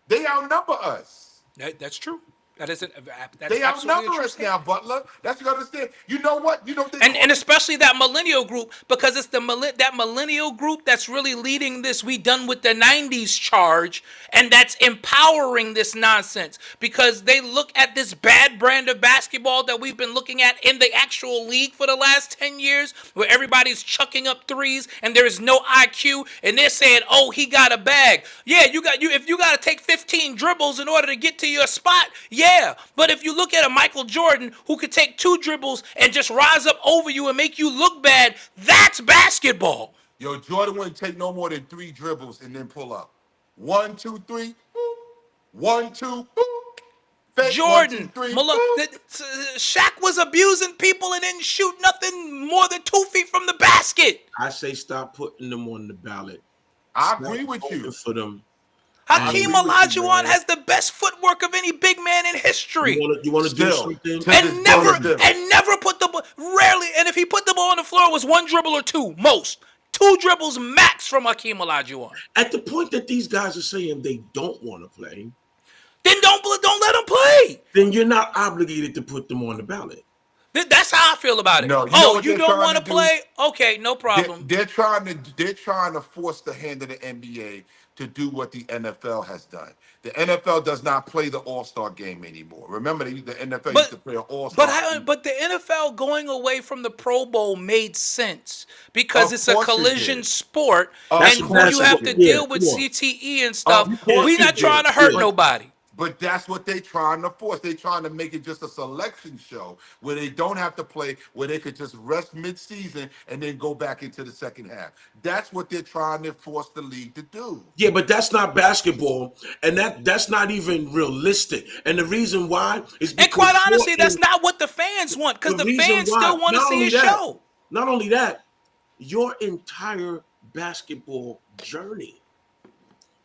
They outnumber us. That's true. That's They absolutely a outnumber true us statement. now, Butler. That's what you understand. You know what? And especially that millennial group, because it's that millennial group that's really leading this "we done with the '90s" charge, and that's empowering this nonsense, because they look at this bad brand of basketball that we've been looking at in the actual league for the last 10 years, where everybody's chucking up threes and there is no IQ, and they're saying, "Oh, he got a bag." Yeah, if you got to take 15 dribbles in order to get to your spot, yeah. But if you look at a Michael Jordan who could take 2 dribbles and just rise up over you and make you look bad, that's basketball. Yo, Jordan wouldn't take no more than 3 dribbles and then pull up. 1, 2, 3. Boop. 1, 2. Boop. Fake, Jordan, 1, 2, 3. Malone, Boop. Shaq was abusing people and didn't shoot nothing more than 2 feet from the basket. I say stop putting them on the ballot. I Stop agree with voting you. for them. Hakeem agree with you, Olajuwon man. has the best footwork of any big man in history. You want to do Still. something? To And this never day, still. and never put the rarely, and if he put the ball on the floor, it was 1 dribble or 2 most. 2 dribbles max from Hakeem Olajuwon. At the point that these guys are saying they don't want to play, Then don't let him play. then you're not obligated to put them on the ballot. That's how I feel about it. No, you know what You they're don't trying want to to do? play? Okay, no problem. They're trying to force the hand of the NBA to do what the NFL has done. The NFL does not play the All-Star game anymore. Remember, the NFL used to play an All-Star. But the NFL going away from the Pro Bowl made sense because Of it's a course it collision did. sport, Of and course you it have did. to deal Yeah, with come on. CTE and stuff. Of course We're it not did. trying to hurt Yeah. nobody. But that's what they're trying to force. They're trying to make it just a selection show where they don't have to play, where they could just rest mid-season and then go back into the second half. That's what they're trying to force the league to do. Yeah, but that's not basketball, and that's not even realistic. And the reason why is because And quite honestly, you're that's in- not what the fans want, because the reason fans why- still want to not see only a that- show. Not only that, your entire basketball journey,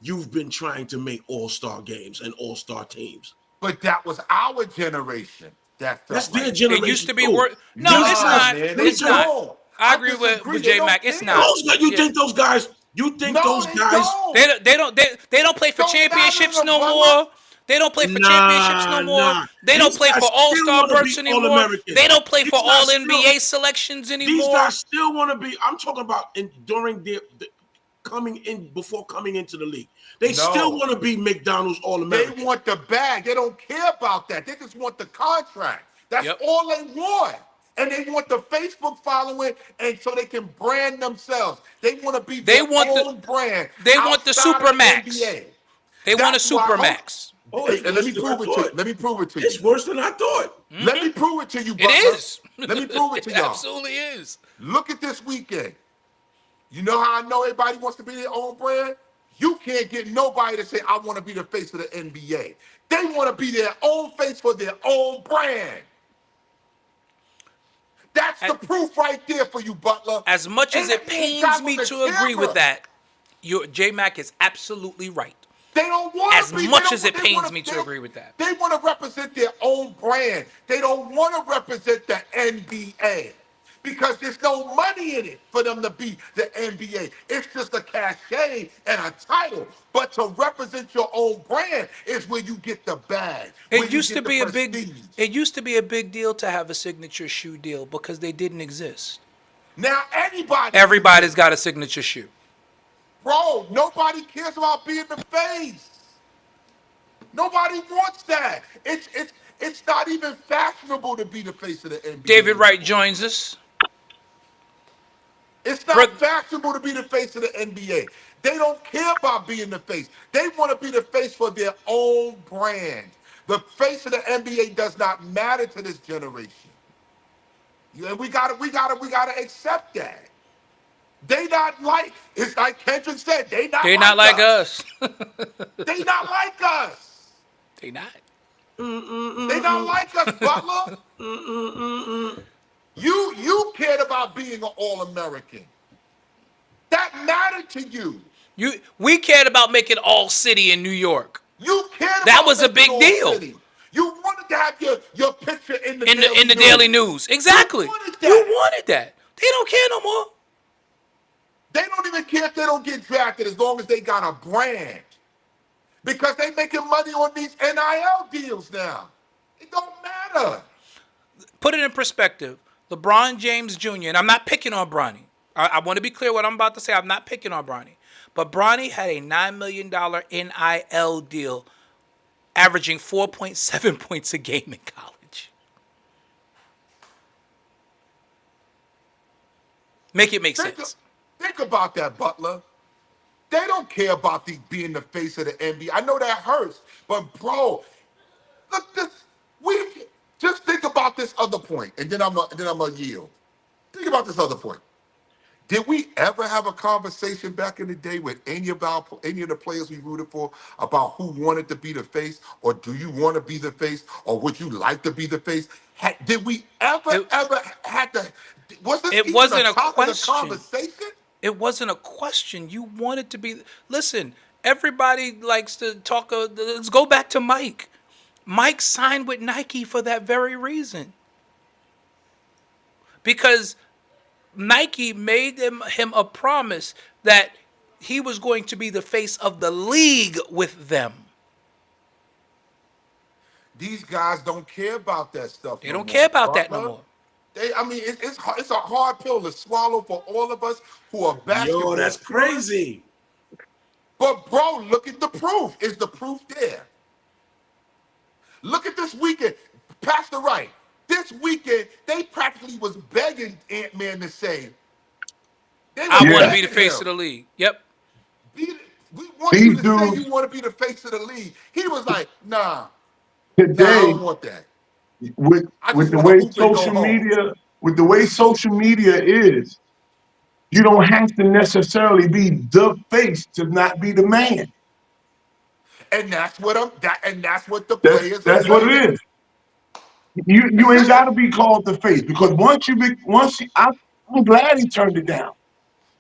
you've been trying to make all-star games and all-star teams. But that was our generation. That felt That's their like generation. It used to be too. worth. No, Nah, it's not. man, It's they not. don't. I I agree disagree. with They J don't Mac. It's care. not. Those guys, you Yeah. think those guys? You think No, those they guys? don't. They don't play for Don't championships matter, no brother. more. They don't play for Nah, championships no more. nah. They don't These play guys for still all-star wanna berths be anymore. All-Americans. They don't play These for guys all still- NBA selections These anymore. guys still want to be. I'm talking about during the coming in before coming into the league. They No. still want to be McDonald's They All-American. want the bag. They don't care about that. They just want the contract. That's Yep. all they want. And they want the Facebook following, and so they can brand themselves. They want to be They their want the- own brand. they want the outside of Supermax. NBA. They want a That's why- supermax. Oh, Hey, it's and let me worse than prove I it to thought. you. Let me prove it to It's you. worse than I thought. Let me prove it to you, It Butler. is. Let me prove it to It y'all. absolutely is. Look at this weekend. You know how I know everybody wants to be their own brand? You can't get nobody to say, I want to be the face of the NBA. They want to be their own face for their own brand. That's the proof right there for you, Butler. As much as And it that man pains got me on the to agree with camera. that, J Mac is absolutely right. They don't want As to be. much they as it don't- pains wanna- me to they- agree with that. They want to represent their own brand. They don't want to represent the NBA because there's no money in it for them to be the NBA. It's just a cachet and a title. But to represent your own brand is where you get the bag. where It you used to get the be a big. prestige. It used to be a big deal to have a signature shoe deal because they didn't exist. Now anybody, Everybody's got a signature shoe. bro, nobody cares about being the face. Nobody wants that. It's not even fashionable to be the face of the NBA. David Wright joins us. It's not fashionable to be the face of the NBA. They don't care about being the face. They want to be the face for their own brand. The face of the NBA does not matter to this generation. Yeah, we gotta accept that. They not like, it's like Kendrick said, They not like us. They not like us. They not. They not like us, Butler. You cared about being an All-American. That mattered to you. We cared about making All City in New York. You cared That about was a making big All deal. City. You wanted to have your picture in the Daily News. Exactly. You wanted that. You wanted that. They don't care no more. They don't even care if they don't get drafted as long as they got a brand. Because they making money on these NIL deals now. It don't matter. Put it in perspective. LeBron James Jr., and I'm not picking on Bronny. I want to be clear what I'm about to say. I'm not picking on Bronny. But Bronny had a $9 million NIL deal averaging 4.7 points a game in college. Make it make sense. Think about that, Butler. They don't care about being the face of the NBA. I know that hurts, but bro, look this. We just think about this other point, and then I'm gonna yield. Think about this other point. Did we ever have a conversation back in the day with any of the players we rooted for about who wanted to be the face, or do you want to be the face, or would you like to be the face? Did we ever had to? Was this It even wasn't a a topic of question. conversation? It wasn't a question. You wanted to be. Listen, everybody likes to talk. Let's go back to Mike. Mike signed with Nike for that very reason. Because Nike made him a promise that he was going to be the face of the league with them. These guys don't care about that stuff. They don't care about that no more. It's a hard pill to swallow for all of us who are basketball. Yo, that's crazy. But bro, look at the proof. Is the proof there? Look at this weekend. Pastor Wright, this weekend, they practically was begging Ant-Man to say, I want to be the face of the league. Yep. We want you to say you want to be the face of the league. He was like, nah, I don't want that. With the way social media is, you don't have to necessarily be the face to not be the man. And that's what the players. That's what it is. You ain't got to be called the face, because I'm glad he turned it down,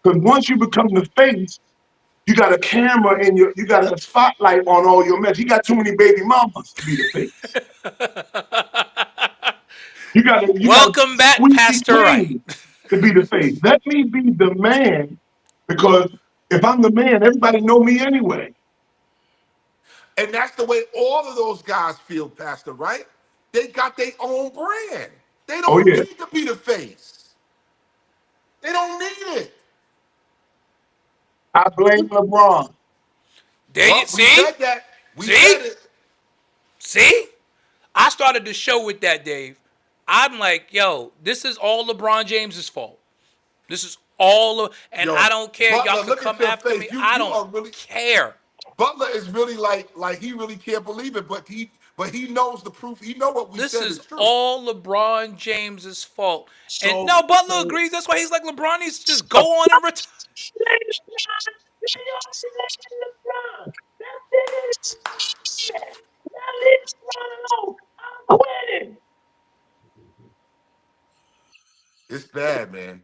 because once you become the face, you got a camera and you got a spotlight on all your mess. You got too many baby mamas to be the face. Welcome back, Pastor Wright. To be the face. Let me be the man, because if I'm the man, everybody know me anyway. And that's the way all of those guys feel, Pastor, right? They got their own brand. They don't need to be the face. They don't need it. I blame LeBron. We said that. We said it. See? I started the show with that, Dave. I'm like, yo, this is all LeBron James's fault. This is all and I don't care. Butler, y'all can come after me. I don't care. Butler is really like he really can't believe it, but he knows the proof. He know what we said is true. This is all LeBron James's fault. And no, Butler agrees. That's why he's like, LeBron needs to just go on and retire. It's bad, man.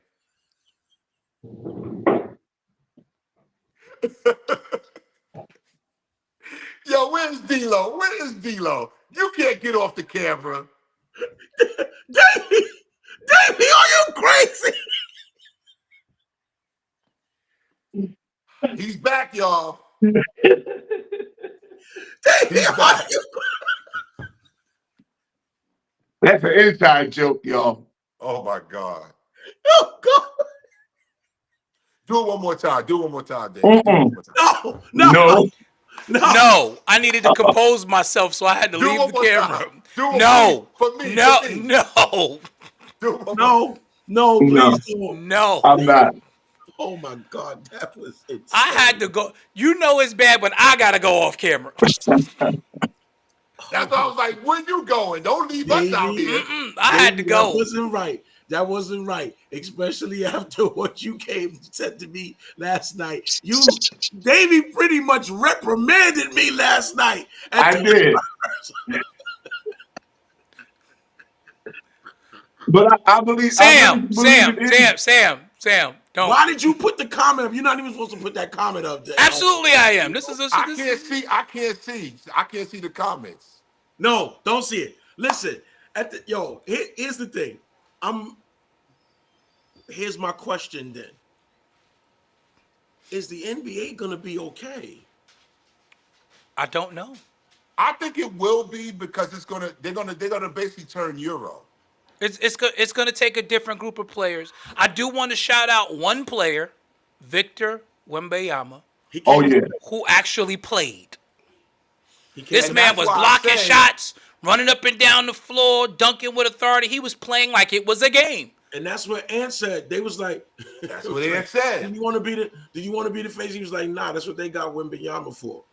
Yo, where's D-Lo? Where is D-Lo? You can't get off the camera. Davey, are you crazy? He's back, y'all. Davey, He's back. That's an inside joke, y'all. Oh my God. Oh God. Do it one more time. Do it one more time, Dave. No, I needed to compose myself, so I had to leave the camera. No, please don't. I'm not. Oh my God, that was I insane. had to go. You know it's bad when I gotta go off camera. That's why I was like, "Where you going? Don't leave us out Davey, here." I had to That go. wasn't right. That wasn't right, especially after what you came and said to me last night. Davey, pretty much reprimanded me last night. I did. But I really believe it is. Sam. Don't. Why did you put the comment up? You're not even supposed to put that comment up there. Absolutely, I am. This is I can't see. I can't see the comments. No, don't see it. Listen, here's the thing. Here's my question then. Is the NBA gonna be okay? I don't know. I think it will be because they're gonna basically turn Euro. It's going to take a different group of players. I do want to shout out one player, Victor Wembanyama, Oh yeah. who actually played. This This man was blocking shots, running up and down the floor, dunking with authority. He was playing like it was a game. And that's what Ant said. They was like, That's what Ant said. Do you want to be the face? He was like, nah, that's what they got Wembanyama for.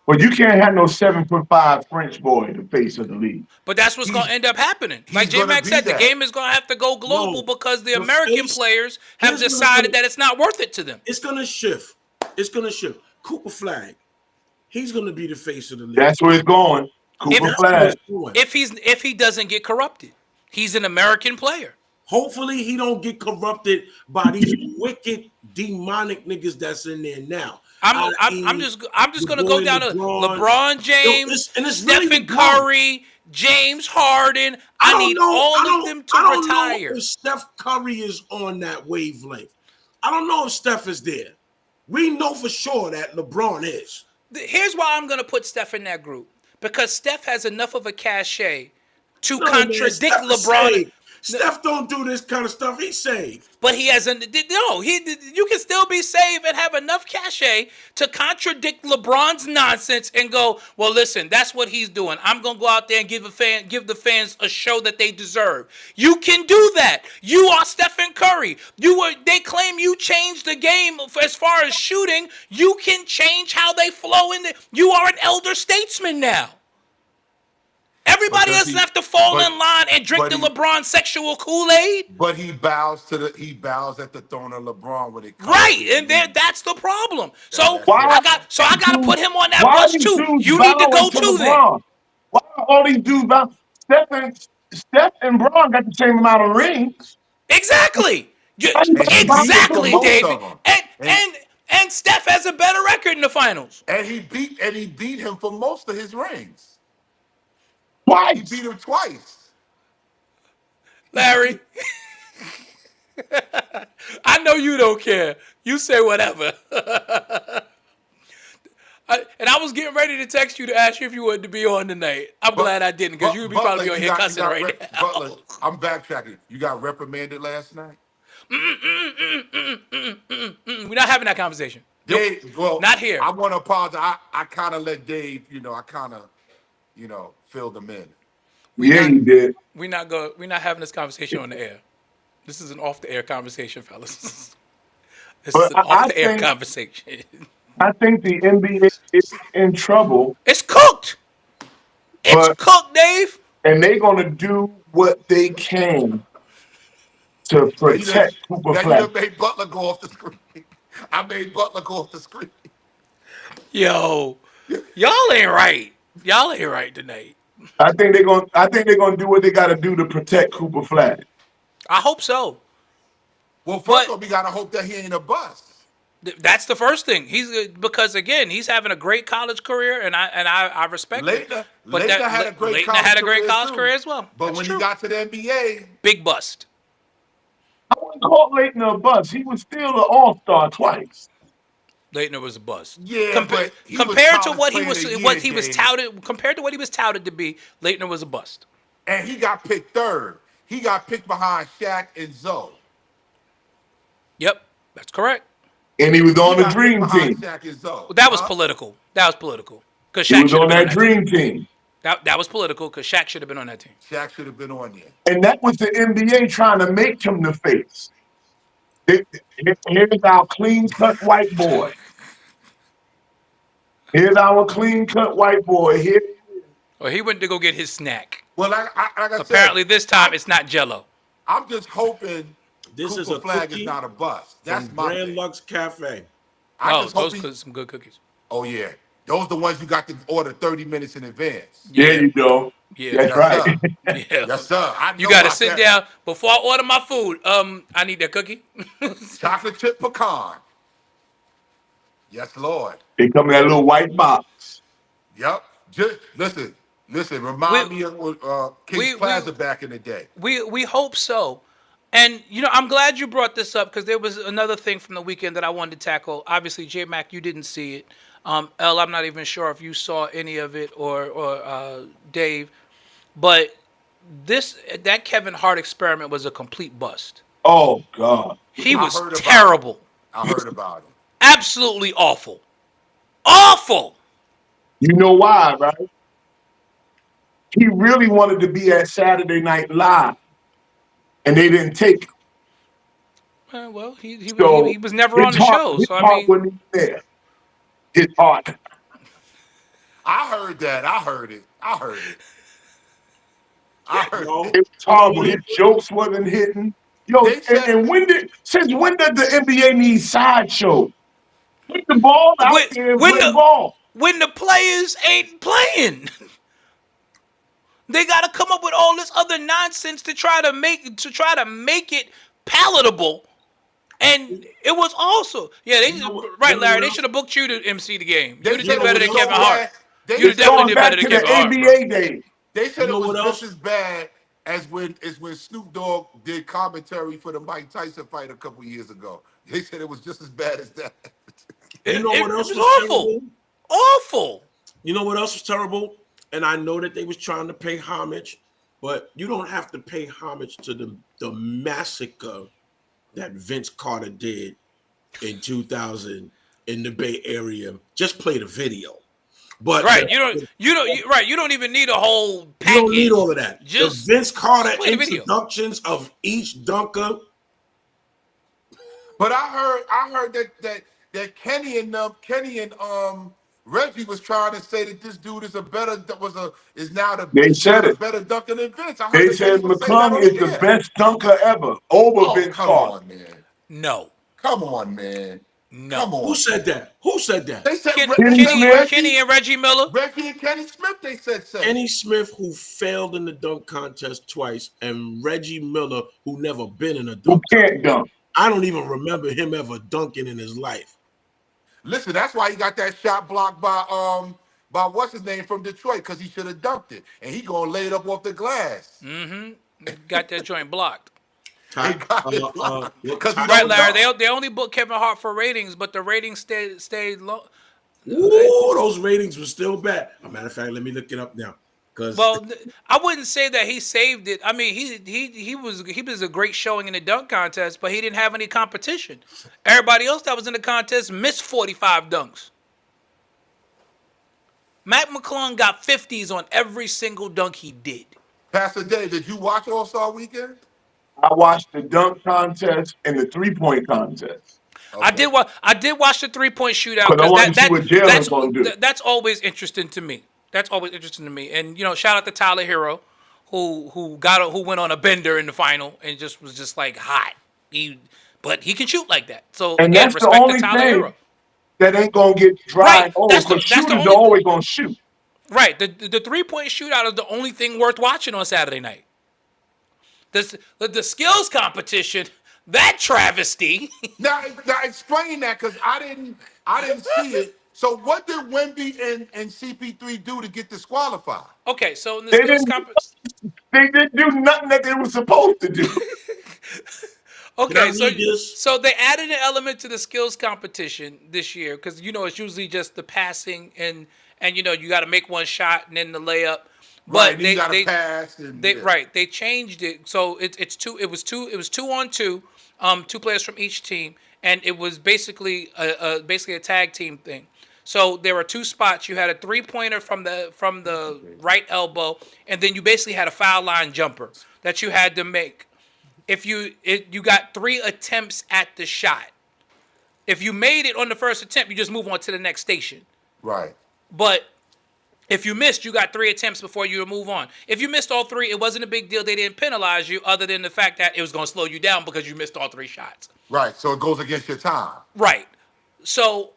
But you can't have no 7'5" French boy, the face of the league. But that's what's going to end up happening. Like J Mac said, the game is going to have to go global because the American players have decided that it's not worth it to them. It's going to shift. Cooper Flag, he's going to be the face of the league. That's where it's going. Cooper Flag. If he doesn't get corrupted, he's an American player. Hopefully he don't get corrupted by these wicked demonic niggas that's in there now. I'm just gonna go down to LeBron James, Stephen Curry, James Harden. I need all of them to retire. I don't know if Steph Curry is on that wavelength. I don't know if Steph is there. We know for sure that LeBron is. Here's why I'm gonna put Steph in that group. Because Steph has enough of a cachet to contradict LeBron. Steph don't do this kind of stuff. He's saved. But he hasn't. No, you can still be saved and have enough cachet to contradict LeBron's nonsense and go, well, listen, that's what he's doing. I'm gonna go out there and give the fans a show that they deserve. You can do that. You are Stephen Curry. They claim you changed the game as far as shooting. You can change how they flow in. You are an elder statesman now. Everybody doesn't have to fall in line and drink the LeBron sexual Kool-Aid. But he bows at the throne of LeBron when it comes. Right, and that's the problem. So I got to put him on that bus too. You need to go too then. Why are all these dudes bow? Steph and Braun got the same amount of rings. Exactly. Exactly, David. And Steph has a better record in the finals. And he beat him for most of his rings. Twice. He beat him twice. Larry, I know you don't care. You say whatever. And I was getting ready to text you to ask you if you wanted to be on tonight. I'm glad I didn't because you would be probably on here cussing right now. Butler, I'm backtracking. You got reprimanded last night? We're not having that conversation. Dave, well, not here. I want to apologize. I kind of let Dave, filled them in. You did. We're not having this conversation on the air. This is an off the air conversation, fellas. This is an off the air conversation. I think the NBA is in trouble. It's cooked. It's cooked, Dave. And they're gonna do what they can to protect Cooper Flag. You made Butler go off the screen. I made Butler go off the screen. Yo, y'all ain't right. Y'all ain't right tonight. I think they're gonna do what they gotta do to protect Cooper Flag. I hope so. Well, first of all, we gotta hope that he ain't a bust. That's the first thing. Because again, he's having a great college career, and I respect it. But Leitner had a great college career as well. But when he got to the NBA, big bust. I wouldn't call Leitner a bust. He was still an all-star twice. Leitner was a bust. Yeah, compared to what he was touted to be, Leitner was a bust. And he got picked third. He got picked behind Shaq and Zoe. Yep, that's correct. And he was on the dream team. That was political. Because Shaq was on that dream team. That was political because Shaq should have been on that team. Shaq should have been on there. And that was the NBA trying to make him the face. Here's our clean cut white boy. Here's our clean cut white boy. Here, Or he went to go get his snack. Well, like I said, Apparently, this time it's not Jello. I'm just hoping This is Cooper a Flag cookie is not a bust. That's from my Grand thing. Lux Cafe. I Oh, just hope those are some good cookies. Oh yeah, those the ones you got to order 30 minutes in advance. Yeah. there you go. Yeah. That's Yes, right. sir. Yeah. Yes, sir. I You know got to about sit that. down before I order my food. I need that cookie. Chocolate chip pecan. Yes, Lord. They come in that little white box. Yep. Just listen. Remind We- me of we- King's Plaza back in the day. We hope so. And I'm glad you brought this up because there was another thing from the weekend that I wanted to tackle. Obviously, J Mac, you didn't see it. L, I'm not even sure if you saw any of it or Dave, but that Kevin Hart experiment was a complete bust. Oh God. He I was heard about it. terrible, I heard about it. absolutely awful, awful. You know why, right? He really wanted to be at Saturday Night Live, and they didn't take him. Well, he So was never on his the heart, show, his so I heart mean, wasn't even there. His heart. I heard that. I heard it. I heard No, it. It was horrible. His jokes wasn't hitting. Yo, They said- and since when did the NBA need sideshow? Put the ball out When- there and when play the- ball. when the players ain't playing. They got to come up with all this other nonsense to try to make it palatable. And it was also You know what- right, you know Larry. what They else? should have booked you to MC the game. They You'd have said did it better was than so Kevin Hart. bad. They You'd have said- definitely Going did back better to than the Kevin Hart. ABA days. They said You know it was what just else? as bad as when Snoop Dogg did commentary for the Mike Tyson fight a couple years ago. They said it was just as bad as that. You know It what else was was awful. terrible? Awful. You know what else was terrible? And I know that they was trying to pay homage, but you don't have to pay homage to the massacre that Vince Carter did in 2000 in the Bay Area. Just play the video. But Right. You don't even need a whole you package. don't need all of that. Just the Vince Carter play the video. introductions of each dunker. But I heard that Kenny and Reggie was trying to say that this dude is now They said it. better dunker than Vince. I heard They that said Kenny was saying that McClung on is the air. best dunker ever over Oh, Vince come Carter. on, man. no. Come on, man. No. Come on. Who said that? Who said that? They said Kenny and Reggie Miller. Reggie and Kenny Smith. They said. Kenny Smith, who failed in the dunk contest twice, and Reggie Miller, who never been in a Who dunk. can't dunk? I don't even remember him ever dunking in his life. Listen, that's why he got that shot blocked by what's his name from Detroit, because he should have dunked it, and he gonna lay it up off the glass. Got that joint blocked. Ty- got it blocked. Because he Ty- Right, don't Larry. dunk. They only booked Kevin Hart for ratings, but the ratings stayed low. Ooh, those ratings were still bad. As a matter of fact, let me look it up now. Because Well, I wouldn't say that he saved it. I mean, he was a great showing in the dunk contest, but he didn't have any competition. Everybody else that was in the contest missed 45 dunks. Matt McClung got 50s on every single dunk he did. Pastor Dave, did you watch All Star Weekend? I watched the dunk contest and the 3-point contest. Okay. I did watch the 3-point shootout 'Cause I wanted to see what Jalen's gonna do. that's always interesting to me. That's always interesting to me. And shout out to Tyler Hero, who went on a bender in the final and was just like hot. But he can shoot like that. So And again, that's the respect only to Tyler thing Hero. that ain't gonna get dried Right. over That's the- because that's the shooters only- are always gonna shoot. Right. The 3-point shootout is the only thing worth watching on Saturday night. The skills competition, that travesty. Now explain that, because I didn't see it. So what did Wemby and CP3 do to get disqualified? Okay, so in the They skills didn't- competition. They didn't do nothing that they were supposed to do. Can I Okay, read this? so they added an element to the skills competition this year because it's usually just the passing and you got to make one shot and then the layup. Right, But and you got to pass. And, yeah. Right, they changed it so it's two. It was 2-on-2, 2 players from each team, and it was basically a tag team thing. So there were two spots. You had a 3-pointer from the right elbow, and then you basically had a foul line jumper that you had to make. If you got 3 attempts at the shot. If you made it on the first attempt, you just move on to the next station. Right. But if you missed, you got 3 attempts before you move on. If you missed all 3, it wasn't a big deal. They didn't penalize you other than the fact that it was going to slow you down because you missed all 3 shots. Right. So it goes against your time. Right. So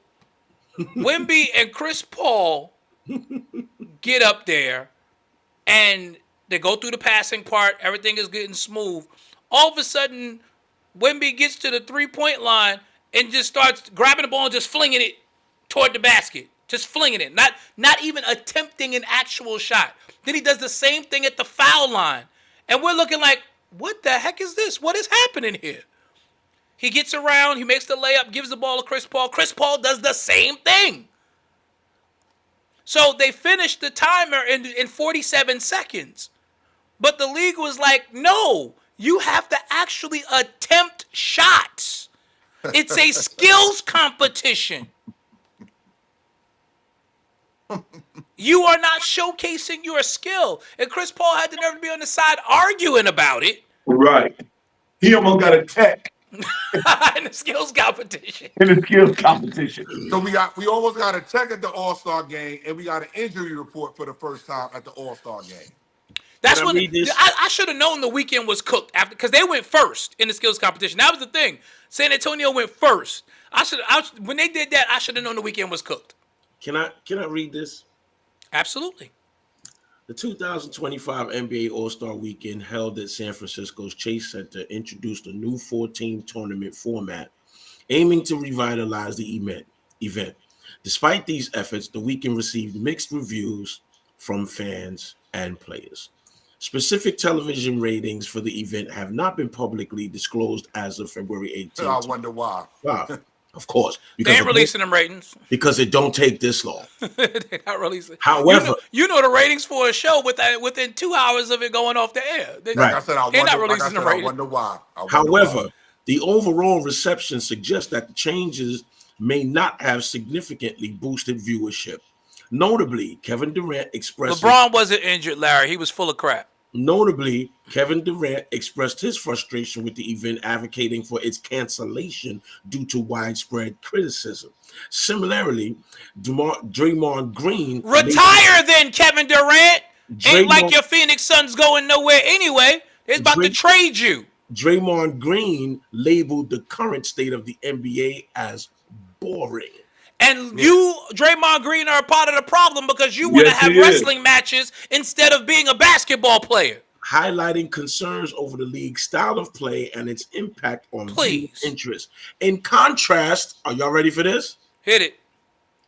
Wemby and Chris Paul get up there and they go through the passing part. Everything is getting smooth. All of a sudden, Wemby gets to the 3-point line and just starts grabbing the ball and just flinging it toward the basket. Just flinging it. Not even attempting an actual shot. Then he does the same thing at the foul line. And we're looking like, what the heck is this? What is happening here? He gets around, he makes the layup, gives the ball to Chris Paul. Chris Paul does the same thing. So they finished the timer in 47 seconds. But the league was like, no, you have to actually attempt shots. It's a skills competition. You are not showcasing your skill. And Chris Paul had the nerve to be on the side arguing about it. Right. He almost got a tech in the skills competition. in the skills competition. So we almost got a check at the All-Star game, and we got an injury report for the first time at the All-Star game. That's when I should have known the weekend was cooked after because they went first in the skills competition. That was the thing. San Antonio went first. When they did that, I should have known the weekend was cooked. Can I read this? Absolutely. The 2025 NBA All-Star Weekend held at San Francisco's Chase Center introduced a new 4-team tournament format aiming to revitalize the event. Despite these efforts, the weekend received mixed reviews from fans and players. Specific television ratings for the event have not been publicly disclosed as of February 18th. I wonder why. Of course. They ain't releasing them ratings. Because it don't take this long. They're not releasing. However, you know the ratings for a show within 2 hours of it going off the air. Like I said, I wonder why. However, the overall reception suggests that the changes may not have significantly boosted viewership. Notably, Kevin Durant expressed... LeBron wasn't injured, Larry. He was full of crap. Notably, Kevin Durant expressed his frustration with the event, advocating for its cancellation due to widespread criticism. Similarly, Draymond Green... Retire then, Kevin Durant! Ain't like your Phoenix Suns going nowhere anyway. They're about to trade you. Draymond Green labeled the current state of the NBA as boring. And you, Draymond Green, are a part of the problem because you want to have wrestling matches instead of being a basketball player. Highlighting concerns over the league's style of play and its impact on viewer interest. In contrast, are y'all ready for this? Hit it.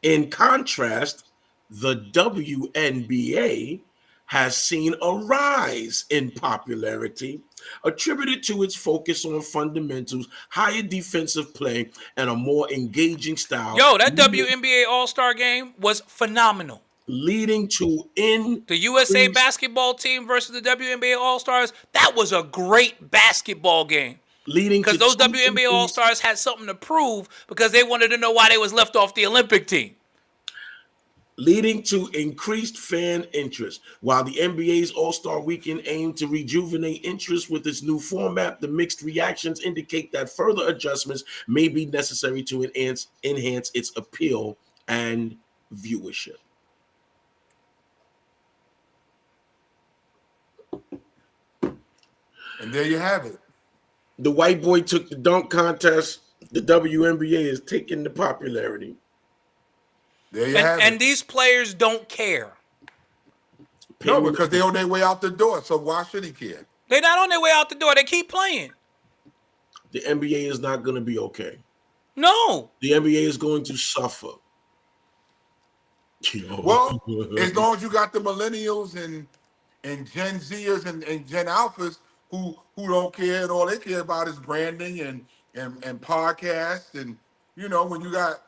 In contrast, the WNBA has seen a rise in popularity, attributed to its focus on fundamentals, higher defensive play, and a more engaging style. Yo, that WNBA All-Star game was phenomenal. Leading to the USA basketball team versus the WNBA All-Stars. That was a great basketball game. Because those WNBA All-Stars had something to prove because they wanted to know why they was left off the Olympic team. Leading to increased fan interest. While the NBA's All-Star Weekend aimed to rejuvenate interest with its new format, the mixed reactions indicate that further adjustments may be necessary to enhance its appeal and viewership. And there you have it. The white boy took the dunk contest. The WNBA is taking the popularity. There you have it. And these players don't care. No, because they're on their way out the door. So why should he care? They're not on their way out the door. They keep playing. The NBA is not going to be okay. No. The NBA is going to suffer. Well, as long as you got the millennials and Gen Zers and Gen Alphas who don't care and all they care about is branding and podcasts and, when you got,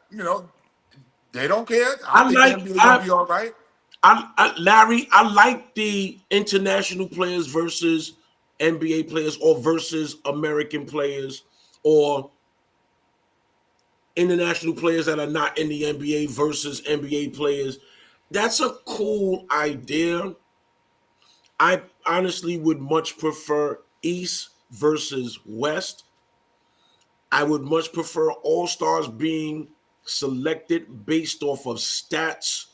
they don't care. I think the NBA will be all right. Larry, I like the international players versus NBA players or versus American players or international players that are not in the NBA versus NBA players. That's a cool idea. I honestly would much prefer East versus West. I would much prefer All Stars being selected based off of stats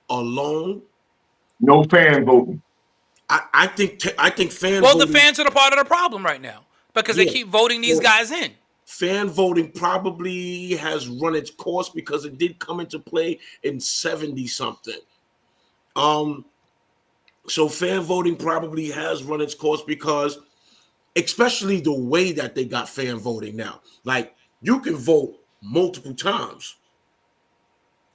alone. No fan voting. I think fan Well, the voting, fans are the part of the problem right now because they yeah, keep voting these guys in. fan voting probably has run its course because it did come into play in 70 something. So fan voting probably has run its course because, especially the way that they got fan voting now, like you can vote multiple times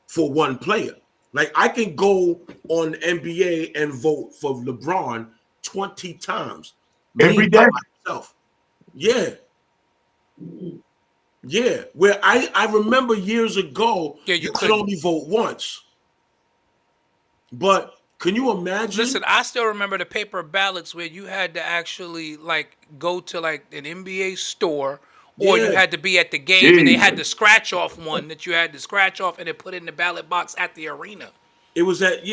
for one player. Like I can go on NBA and vote for LeBron 20 times. Every Me day. by myself. Yeah. Yeah. Where I remember years ago, Yeah, you could couldn't. only vote once. But can you imagine? Listen, I still remember the paper ballots where you had to actually like go to like an NBA store, or you Yeah. had to be at the game and they had Jesus. to scratch off one that you had to scratch off and then put in the ballot box at the arena. It was at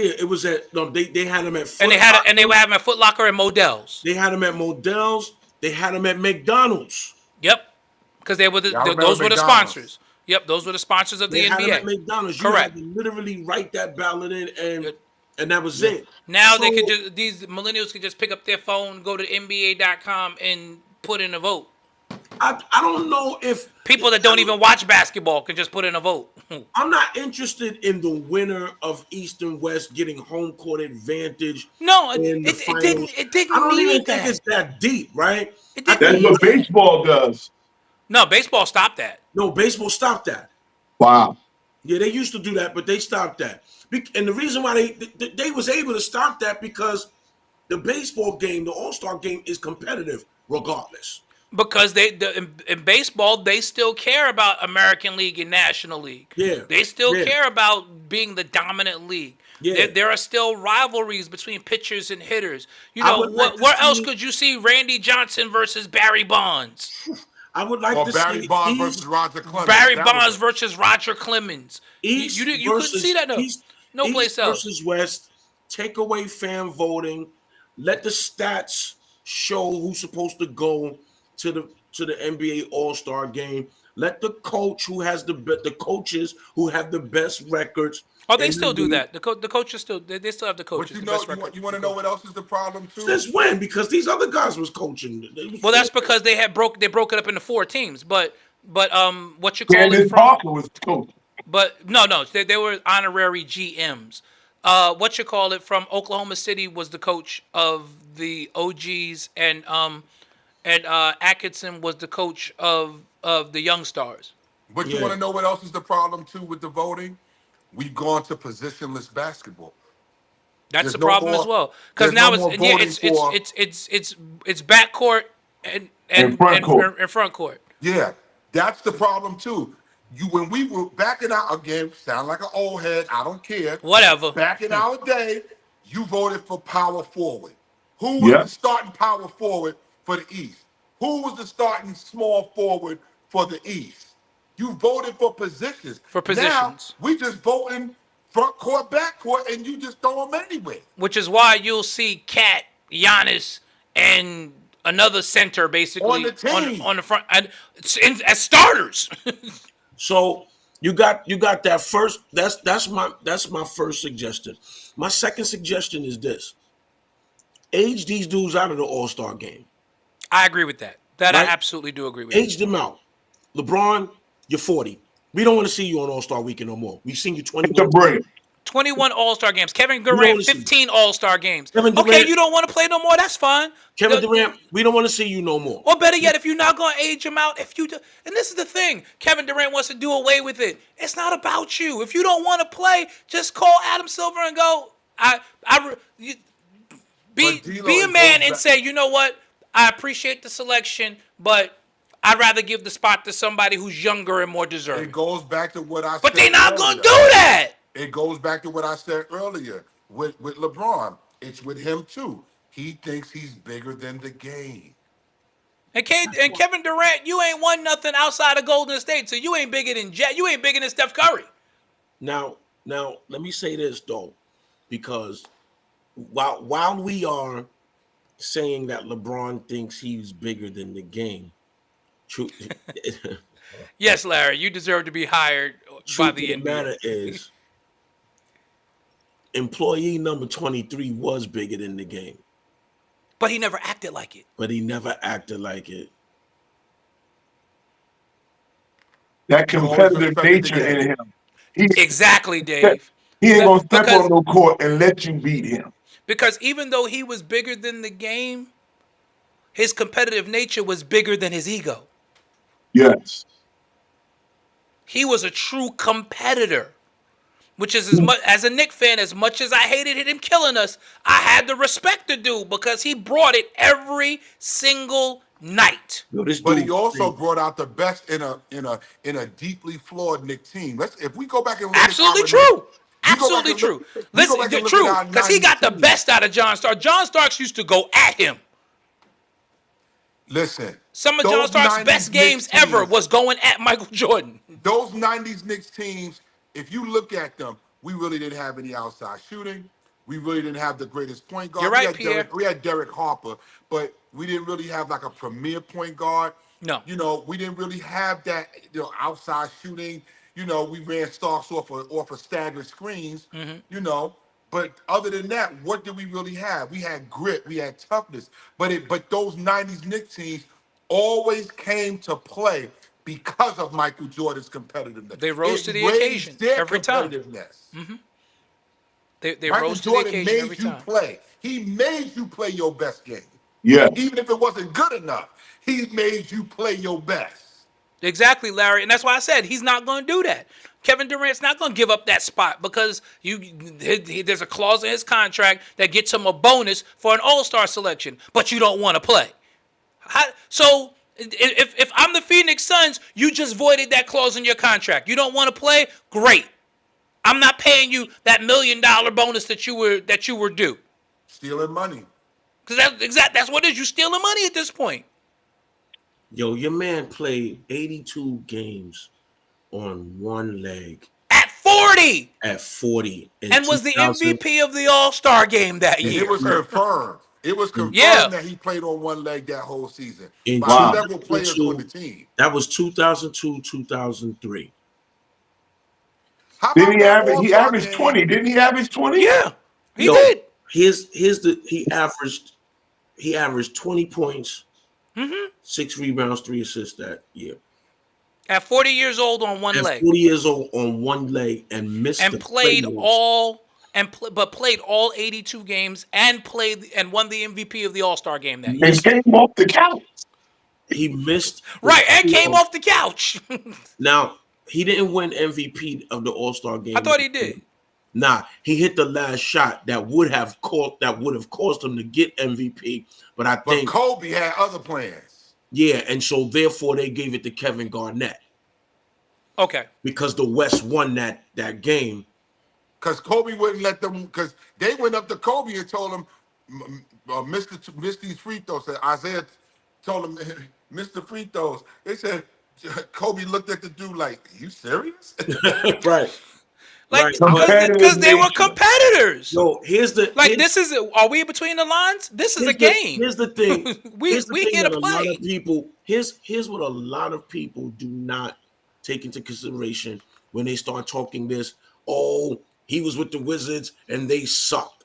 no, they had them at Foot And they had Locker. and they would have them at Foot Locker and Modell's. They had them at Modell's. They had them at McDonald's. Yep, because they were Y'all remember those were the McDonald's? sponsors. Yep, those were the sponsors of the They had them at NBA. McDonald's. You Correct. had to literally write that ballot in, Good. and that was it. Now So, they could just these millennials could just pick up their phone, go to NBA.com, and put in a vote. I don't know if People that don't even watch basketball can just put in a vote. I'm not interested in the winner of East and West getting home court advantage. No, in the it finals. didn't. It didn't I don't need even that. think it's that deep, right? It I didn't think- That's what baseball does. No, baseball stopped that. no, baseball stopped that. Wow. Yeah, they used to do that, but they stopped that. And the reason why they was able to stop that because the baseball game, the All-Star game, is competitive regardless. Because in baseball they still care about American League and National League. Yeah, They still yeah. care about being the dominant league. Yeah. There are still rivalries between pitchers and hitters. You I know, would like to where else see- could you see Randy Johnson versus Barry Bonds? I would like Or to Barry see Bonds East- versus Roger Clemens. Barry That was Bonds a- versus Roger Clemens. East You couldn't versus- see that no East place else. versus West. Take away fan voting. Let the stats show who's supposed to go to the NBA All-Star game. Let the coach who has the coaches who have the best records. Oh, they and still do the- that. The coaches still they still have the But coaches. you the know, best record. you want to know what else is the problem too? Since when? Because these other guys was coaching. Well, that's because they broke it up into 4 teams. But what you call it Candace from? Parker was coach. But no, they were honorary GMs. What you call it from Oklahoma City was the coach of the OGs, and Atkinson was the coach of the Young Stars. But you Yeah. want to know what else is the problem too with the voting? We've gone to positionless basketball. That's There's the no problem more- as well. Because there's now no more voting for- it's backcourt and front court. and front court. Yeah, that's the problem too. When we were back in our again, sound like an old head. I don't care. Whatever. Back in our day, you voted for power forward. Who was Yeah. the starting power forward for the East? Who was the starting small forward for the East? You voted for positions. For positions. Now, we just voting front court, back court, and you just throw them anywhere. Which is why you'll see Cat, Giannis, and another center basically On the team. on the front as starters. So you got that first. That's my first suggestion. My second suggestion is this: age these dudes out of the All-Star game. I agree with that. That Right? I absolutely do agree with. Age them out. LeBron, you're 40. We don't want to see you on All-Star Weekend no more. We've seen you It's a 21. break. 21 All-Star games. Kevin don't Durant, wanna see- 15 All-Star games. Kevin Okay, Durant- you don't want to play no more. That's fine. Kevin The- Durant, we don't want to see you no more. Or better yet, if you're not going to age him out, if you do, and this is the thing, Kevin Durant wants to do away with it. It's not about you. If you don't want to play, just call Adam Silver and go. Be But D'Lo, be a it man goes and back- say, you know what? I appreciate the selection, but I'd rather give the spot to somebody who's younger and more It deserving. goes back to what I said. But they're not going to earlier. do that. It goes back to what I said earlier with LeBron. It's with him too. He thinks he's bigger than the game. And Kevin Durant, you ain't won nothing outside of Golden State, so you ain't bigger than Jet. You ain't bigger than Steph Curry. Now, let me say this though, because while we are saying that LeBron thinks he's bigger than the game, truth, Yes, Larry, you deserve to be hired by truth the of the matter NBA. is, employee number 23 was bigger than the game, But he never acted like it. but he never acted like it. That You always competitive respected the nature in game. him. He, Exactly, Dave. he ain't gonna step Because on no court and let you beat him. because even though he was bigger than the game, his competitive nature was bigger than his ego. Yes. He was a true competitor, which is as much as a Knicks fan, as much as I hated him killing us, I had the respect to do because he brought it every single night. Yo, this But dude, he also brought out the best in a deeply flawed Knicks team. If we go back and look Absolutely at true. we go back Absolutely and true. look, we go Listen, back and look true, at our because he 90s got the team. best out of John Starks. John Starks used to go at him. Listen, Some of John those Starks' 90s best games Knicks ever teams- was going at Michael Jordan. those 90s Knicks teams, if you look at them, we really didn't have any outside shooting. We really didn't have the greatest point guard. You're right, Pierre. We had Derek Harper, but we didn't really have like a premier point guard. No. You know, we didn't really have that, outside shooting. You know, we ran Starks off of staggered screens, you know. But other than that, what did we really have? We had grit, we had toughness. But those 90s Knicks teams always came to play because of Michael Jordan's competitiveness. They rose It to the raised occasion their every time. competitiveness. They Michael rose to the Jordan occasion made every you time. play. He made you play your best game. Yes. Even if it wasn't good enough, he made you play your best. Exactly, Larry, and that's why I said he's not going to do that. Kevin Durant's not going to give up that spot because there's a clause in his contract that gets him a bonus for an All-Star selection, but you don't want to play. So if I'm the Phoenix Suns, you just voided that clause in your contract. You don't want to play? Great. I'm not paying you that $1 million bonus that you were due. Stealing money. Because that's what it is. You're stealing money at this point. yo, your man played 82 games on one leg At 40. at 40 And was the 2000 MVP of the All-Star game that And year. it was confirmed. It was confirmed Yeah. that he played on one leg that whole season in by Wow. several players on the team. That was 2002, 2003. How Didn't he that average? He All-Star averaged game? 20. Didn't he average 20? Yeah, he Yo, did. He averaged 20 points, Mm-hmm. 6 rebounds, 3 assists that year. At 40 years old on one At leg. 40 years old on one leg and missed And the played playoffs. played all 82 games and won the MVP of the All-Star game that year. And came off the couch. He missed the Right, and came playoffs. off the couch. Now, he didn't win MVP of the All-Star game. I thought he did. Nah, he hit the last shot that would have caused him to get MVP. But I But think Kobe had other plans. yeah, and so therefore they gave it to Kevin Garnett Okay. because the West won that game. Because Kobe wouldn't let them, because they went up to Kobe and told him, miss these free throws. Said Isaiah told him, Mr. Free throws. They said, Kobe looked at the dude like, you serious? Right. Like, Right. because they were nature. competitors. Yo, Are we between the lines? This is a game. Here's the thing. we Here's the thing here to that a lot play. of people. Here's what a lot of people do not take into consideration when they start talking this. Oh, he was with the Wizards and they sucked.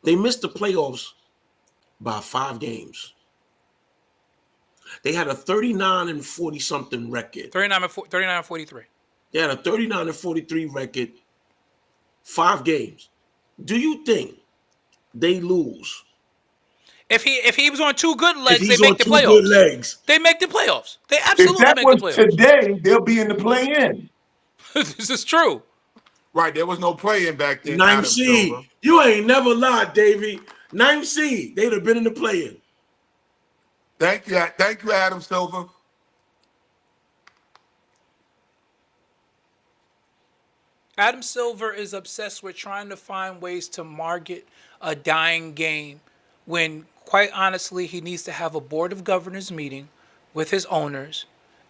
They missed the playoffs by 5 games. They had a 39 and 40 something record. 39 and 43. They had a 39 and 43 record. 5 games. Do you think they lose? If he was on 2 good legs, If they he's make on the 2 playoffs. good legs. They make the playoffs. They If absolutely that make was the playoffs. today, they'll be in the play-in. This is true. Right, there was no playing back then. Ninth Adam seed. Silver. You ain't never lied, Davey. 9th seed. They'd have been in the play-in. Thank you, Adam Silver. Adam Silver is obsessed with trying to find ways to market a dying game when quite honestly, he needs to have a board of governors meeting with his owners,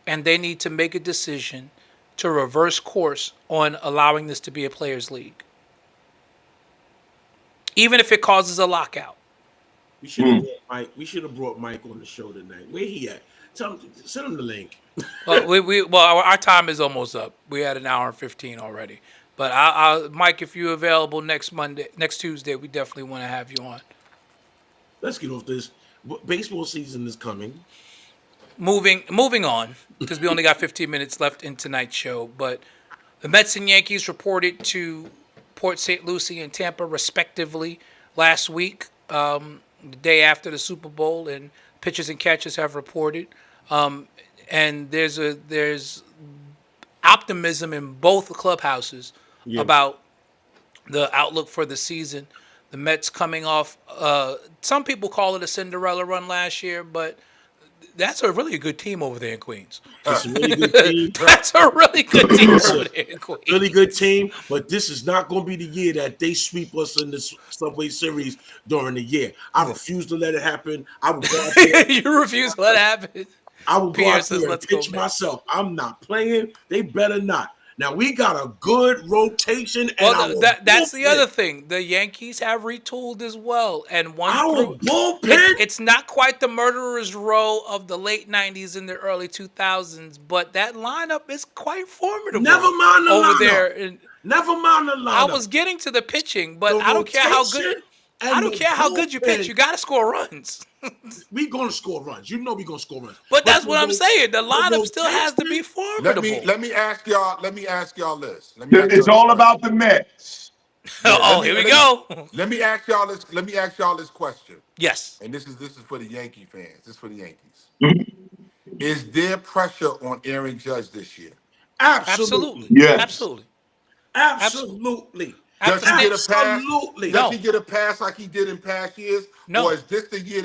and they need to make a decision to reverse course on allowing this to be a players' league, even if it causes a lockout. We should have brought Mike. We should have brought Mike on the show tonight. Where he at? Send him the link. Our time is almost up. We had an hour and 15 already. But Mike, if you're available next Tuesday, we definitely want to have you on. Let's get off this. Baseball season is coming. Moving on, because we only got 15 minutes left in tonight's show. But the Mets and Yankees reported to Port St. Lucie and Tampa, respectively, last week, the day after the Super Bowl, and pitchers and catchers have reported. And there's optimism in both clubhouses about the outlook for the season. The Mets coming off, some people call it a Cinderella run last year, but that's a really good team over there in Queens. It's a really good team. That's a really good team over there in Queens. Really good team, but this is not going to be the year that they sweep us in the Subway Series during the year. I refuse to let it happen. I would go out there. You refuse to let it happen. I would go out there and let's go, pitch man. myself. I'm not playing. They better not. Now, we got a good rotation. Well, that's the other thing. The Yankees have retooled as well. And bullpen. It's not quite the murderer's row of the late 90s and the early 2000s, but that lineup is quite formidable. Never mind the over lineup. there. Never mind the lineup. I was getting to the pitching, but I don't care how good. I don't care how good you pitch. You got to score runs. We gonna score runs. You know we gonna score runs. But that's what I'm saying. The lineup still has to be formidable. Let me ask y'all this. It's all about the Mets. Here we go. Let me ask y'all this question. Yes. And this is for the Yankee fans. This is for the Yankees. Is there pressure on Aaron Judge this year? Absolutely. Yes. Absolutely. Does he get a pass? Absolutely. Does he get a pass like he did in past years? No. Or is this the year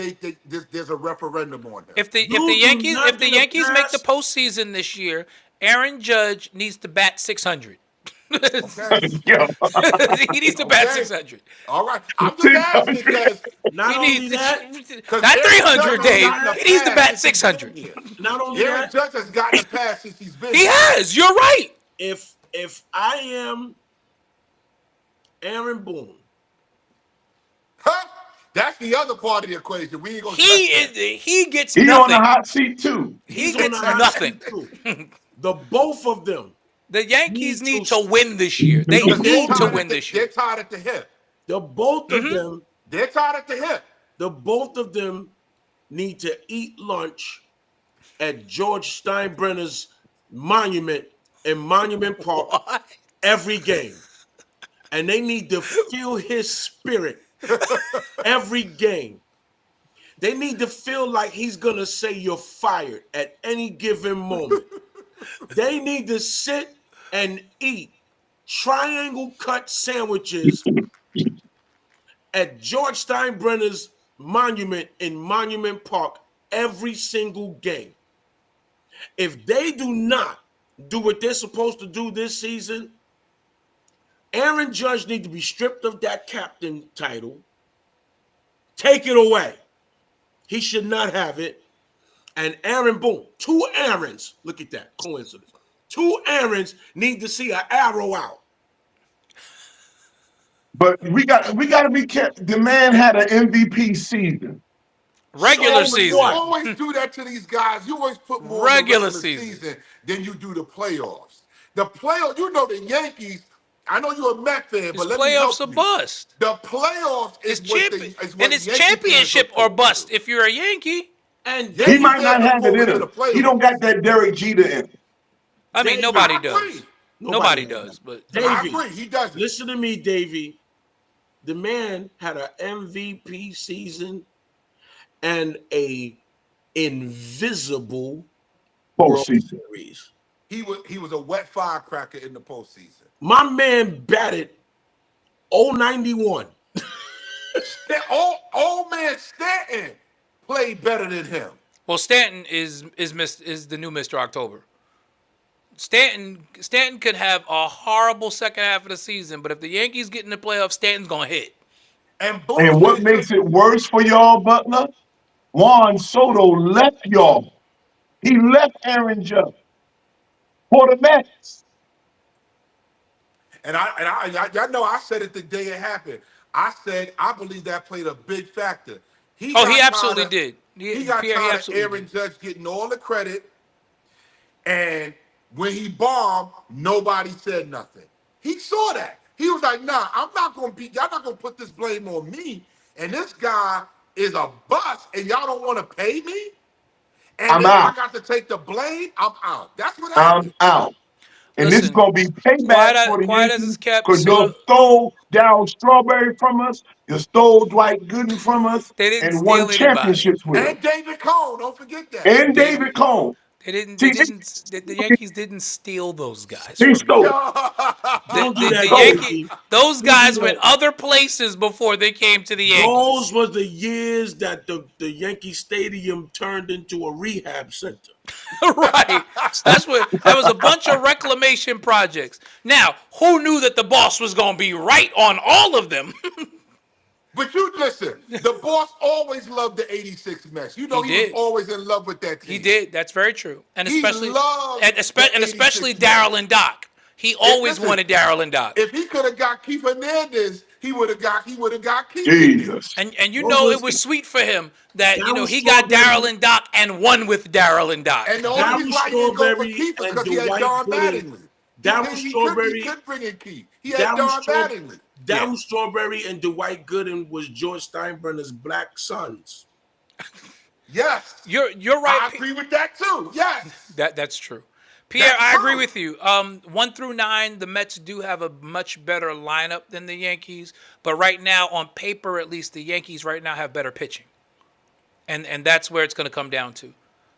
there's a referendum on him? If the Yankees make the postseason this year, Aaron Judge needs to bat 600. Okay. He needs to bat 600. All right. I'm just asking because Not only that, not 300, Dave. He needs to bat 600. not only Aaron that, Judge has gotten a pass since he's been He here. has. You're right. if I am Aaron Boone, Huh? That's the other part of the equation. We ain't gonna He gets He's on the nothing. hot seat too. He he's on gets the hot nothing. seat too. The both of them. The Yankees need to win this year. They because need to win this They're year. tied at the hip. The both of them. They're tied at the hip. The both of them need to eat lunch at George Steinbrenner's monument in Monument Park every game. And they need to feel his spirit every game. They need to feel like he's going to say you're fired at any given moment. They need to sit and eat triangle cut sandwiches at George Steinbrenner's monument in Monument Park every single game. If they do not do what they're supposed to do this season, Aaron Judge needs to be stripped of that captain title. Take it away. He should not have it. And Aaron Boone, 2 Aarons, look at that coincidence. 2 Aarons need to see an arrow out. But we got to be careful. The man had an MVP season. Regular So season. You always do that to these guys. You always put more Regular in the regular season. season than you do the playoffs. The playoffs, you know, the Yankees. I know you're a Met fan, His but let me help playoffs are you. bust. The playoffs is It's what it's Yankee championship fans are or bust supposed to do. if you're a Yankee. And He might fans not are have it in forward to him. the playoffs. He don't got that Derek Jeter in him. I mean, Dave, nobody I does. agree. Nobody does. But I Davey, agree. He doesn't. listen to me, Davey. The man had an MVP season and a invisible World Postseason. Series. He was a wet firecracker in the postseason. My man batted 091. Old man Stanton played better than him. well, Stanton is the new Mr. October. Stanton could have a horrible second half of the season, but if the Yankees get in the playoffs, Stanton's gonna hit. And And what bullshit. makes it worse for y'all, Butler? Juan Soto left y'all. He left Aaron Judge for the Mets. Y'all know I said it the day it happened. I said I believe that played a big factor. He Oh, he got tired absolutely of did. Pierre, he He got tired of absolutely Aaron did. Judge getting all the credit, and when he bombed, nobody said nothing. He saw that. He was like, "Nah, I'm not gonna be. Y'all not gonna put this blame on me. And this guy is a bust, and y'all don't want to pay me. And I'm then I out. got to take the blame. I'm out. That's what I'm happened. out. And this is Listen, going to be payback for the quiet as Yankees it's kept. because you So stole Darryl Strawberry from us. You stole Dwight Gooden from us they didn't and won steal anybody. championships with us. And David Cone, don't forget that. And David Cone. They didn't. They See, didn't. The Yankees didn't steal those guys he from you. stole it. Yo. Don't do He that, stole it. Yankee. Those Don't do guys went that. other places before they came to the Yankees. Those was the years that the Yankee Stadium turned into a rehab center. Right. That was a bunch of reclamation projects. Now, who knew that the boss was going to be right on all of them? But you listen, the boss always loved the 86 Mets. You know He he was did. always in love with that team. He did. That's very true. And He loved the especially 86 Darryl Mets. and Doc. He always Listen, wanted Darryl and Doc. if he could have got Keith Hernandez, he would have got Keith in there. Jesus. And you Those know it was was sweet for him that Darryl he got Darryl Strawberry, and Doc and won with Darryl and Doc. And the only Darryl reason why he didn't go for Strawberry Keith is and because he had Dwight Don Gooden. Mattingly. Darryl He Strawberry, could bring in Keith. He had Darryl, Don Straw, Mattingly. Yeah. Darryl Strawberry and Dwight Gooden was George Steinbrenner's black sons. Yes. You're right. I agree with that too. Yes. That's true. Pierre, That's I agree true. with you. 1 through 9, the Mets do have a much better lineup than the Yankees, but right now, on paper at least, the Yankees right now have better pitching, and that's where it's going to come down to.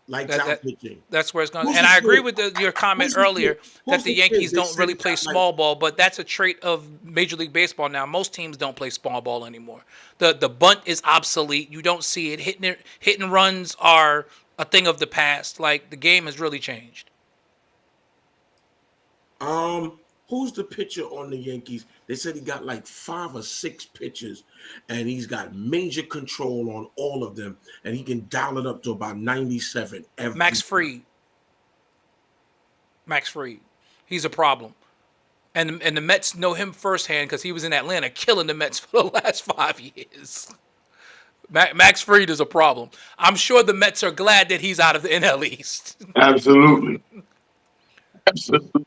Lights out pitching. That's where it's going. Who's And the I agree kid? with your comment Who's the earlier kid? that Who's the the kid? Yankees They don't said really he play got, small ball, but that's a trait of Major League Baseball now. Most teams don't play small ball anymore. The bunt is obsolete. You don't see it. Hit and runs are a thing of the past. Like the game has really changed. Who's the pitcher on the Yankees? They said he got like 5 or 6 pitches, and he's got major control on all of them, and he can dial it up to about 97 every. Max Fried. Max Fried. He's a problem. And the Mets know him firsthand because he was in Atlanta killing the Mets for the last 5 years. Max Fried is a problem. I'm sure the Mets are glad that he's out of the NL East. Absolutely. Absolutely.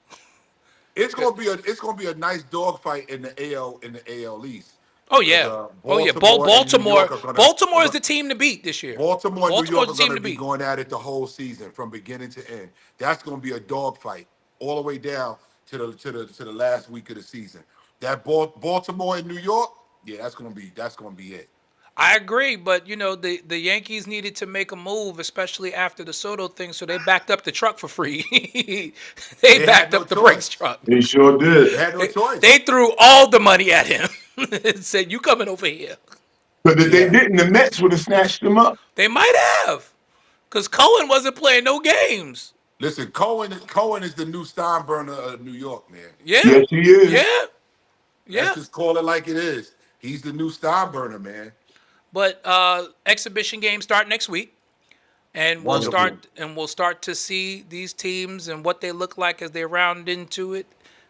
It's gonna be a nice dogfight in the AL East. Oh yeah. Baltimore and New York are Baltimore is the team to beat this year. Baltimore and New Baltimore's York are the team going to to be beat. going at it the whole season from beginning to end. That's going to be a dogfight all the way down to the last week of the season. That Baltimore and New York, yeah, that's going to be it. I agree, but the Yankees needed to make a move, especially after the Soto thing, so they backed up the truck for free. they backed no up the choice. Brinks truck. They sure They did. had no choice. They threw all the money at him and said, "You coming over here?" But if they didn't, the Mets would have snatched them up. They might have, because Cohen wasn't playing no games. Listen, Cohen is the new Steinbrenner of New York, man. Yeah, Yes, he is. yeah. Let's just call it like it is. He's the new Steinbrenner, man. But exhibition games start next week, and Wonderful. we'll start to see these teams and what they look like as they round into it.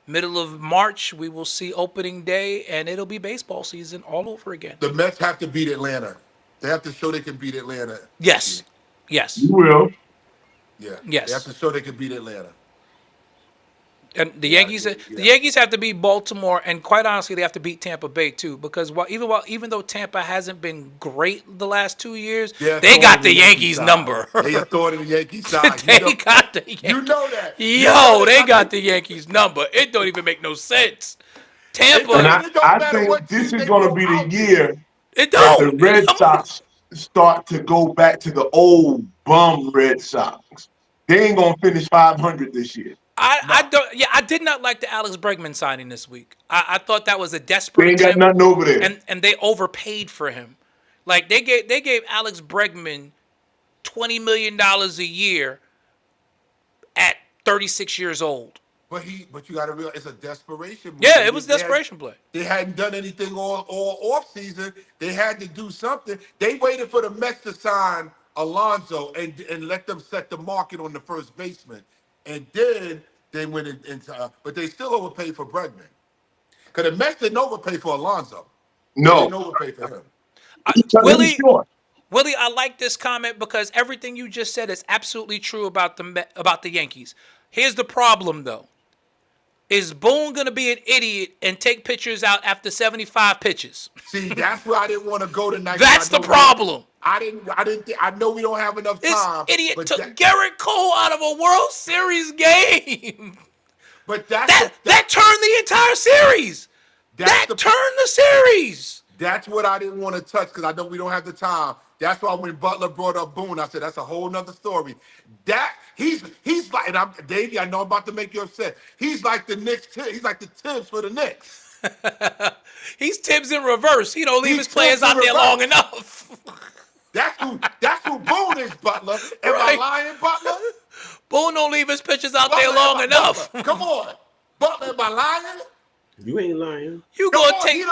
Middle of March, we will see opening day, and it'll be baseball season all over again. The Mets have to beat Atlanta. They have to show they can beat Atlanta. Yes, yes, You will. Yeah. Yes. They have to show they can beat Atlanta. and the Yankees. yeah. The Yankees have to beat Baltimore, and quite honestly, they have to beat Tampa Bay too. Because even though Tampa hasn't been great the last 2 years, they got the Yankees side. number. They are throwing the Yankee side. They got the Yankees. You know that. Yo, they got the Yankees number. It don't even make no sense. Tampa, And It don't I matter think what this team is they going to throw be the out there. year it that don't. the Red Sox start to go back to the old bum Red Sox. They ain't going to finish 500 this year. I don't. Yeah, I did not like the Alex Bregman signing this week. I thought that was a They desperate ain't got attempt, nothing over there. and they overpaid for him. Like they gave Alex Bregman $20 million a year at 36 years old. But you got to realize it's a desperation move. Yeah, it was desperation play. They hadn't done anything all off season. They had to do something. They waited for the Mets to sign Alonso and let them set the market on the first baseman, and then they went into. But they still overpaid for Bregman because the Mets didn't overpay for Alonso. They didn't No, overpay for him. Willie, short. Willie, I like this comment because everything you just said is absolutely true about the Yankees. Here's the problem, though. Is Boone going to be an idiot and take pitchers out after 75 pitches? See, that's where I didn't want to go tonight. That's the problem. I didn't. I know we don't have enough This time. idiot but took Garrett Cole out of a World Series game. But That turned the entire series. That turned the series. That's what I didn't want to touch because I know we don't have the time. That's why when Butler brought up Boone, I said that's a whole nother story. That he's like, and I'm Davey, I know I'm about to make you upset. He's like the Knicks. He's like the Tibbs for the Knicks. He's Tibbs in reverse. He don't leave his players out there long enough. That's who Boone is, Butler. Am I lying, Butler? Boone don't leave his pitchers out there long enough. Butler, come on, Butler, am I lying? You ain't lying. You gonna take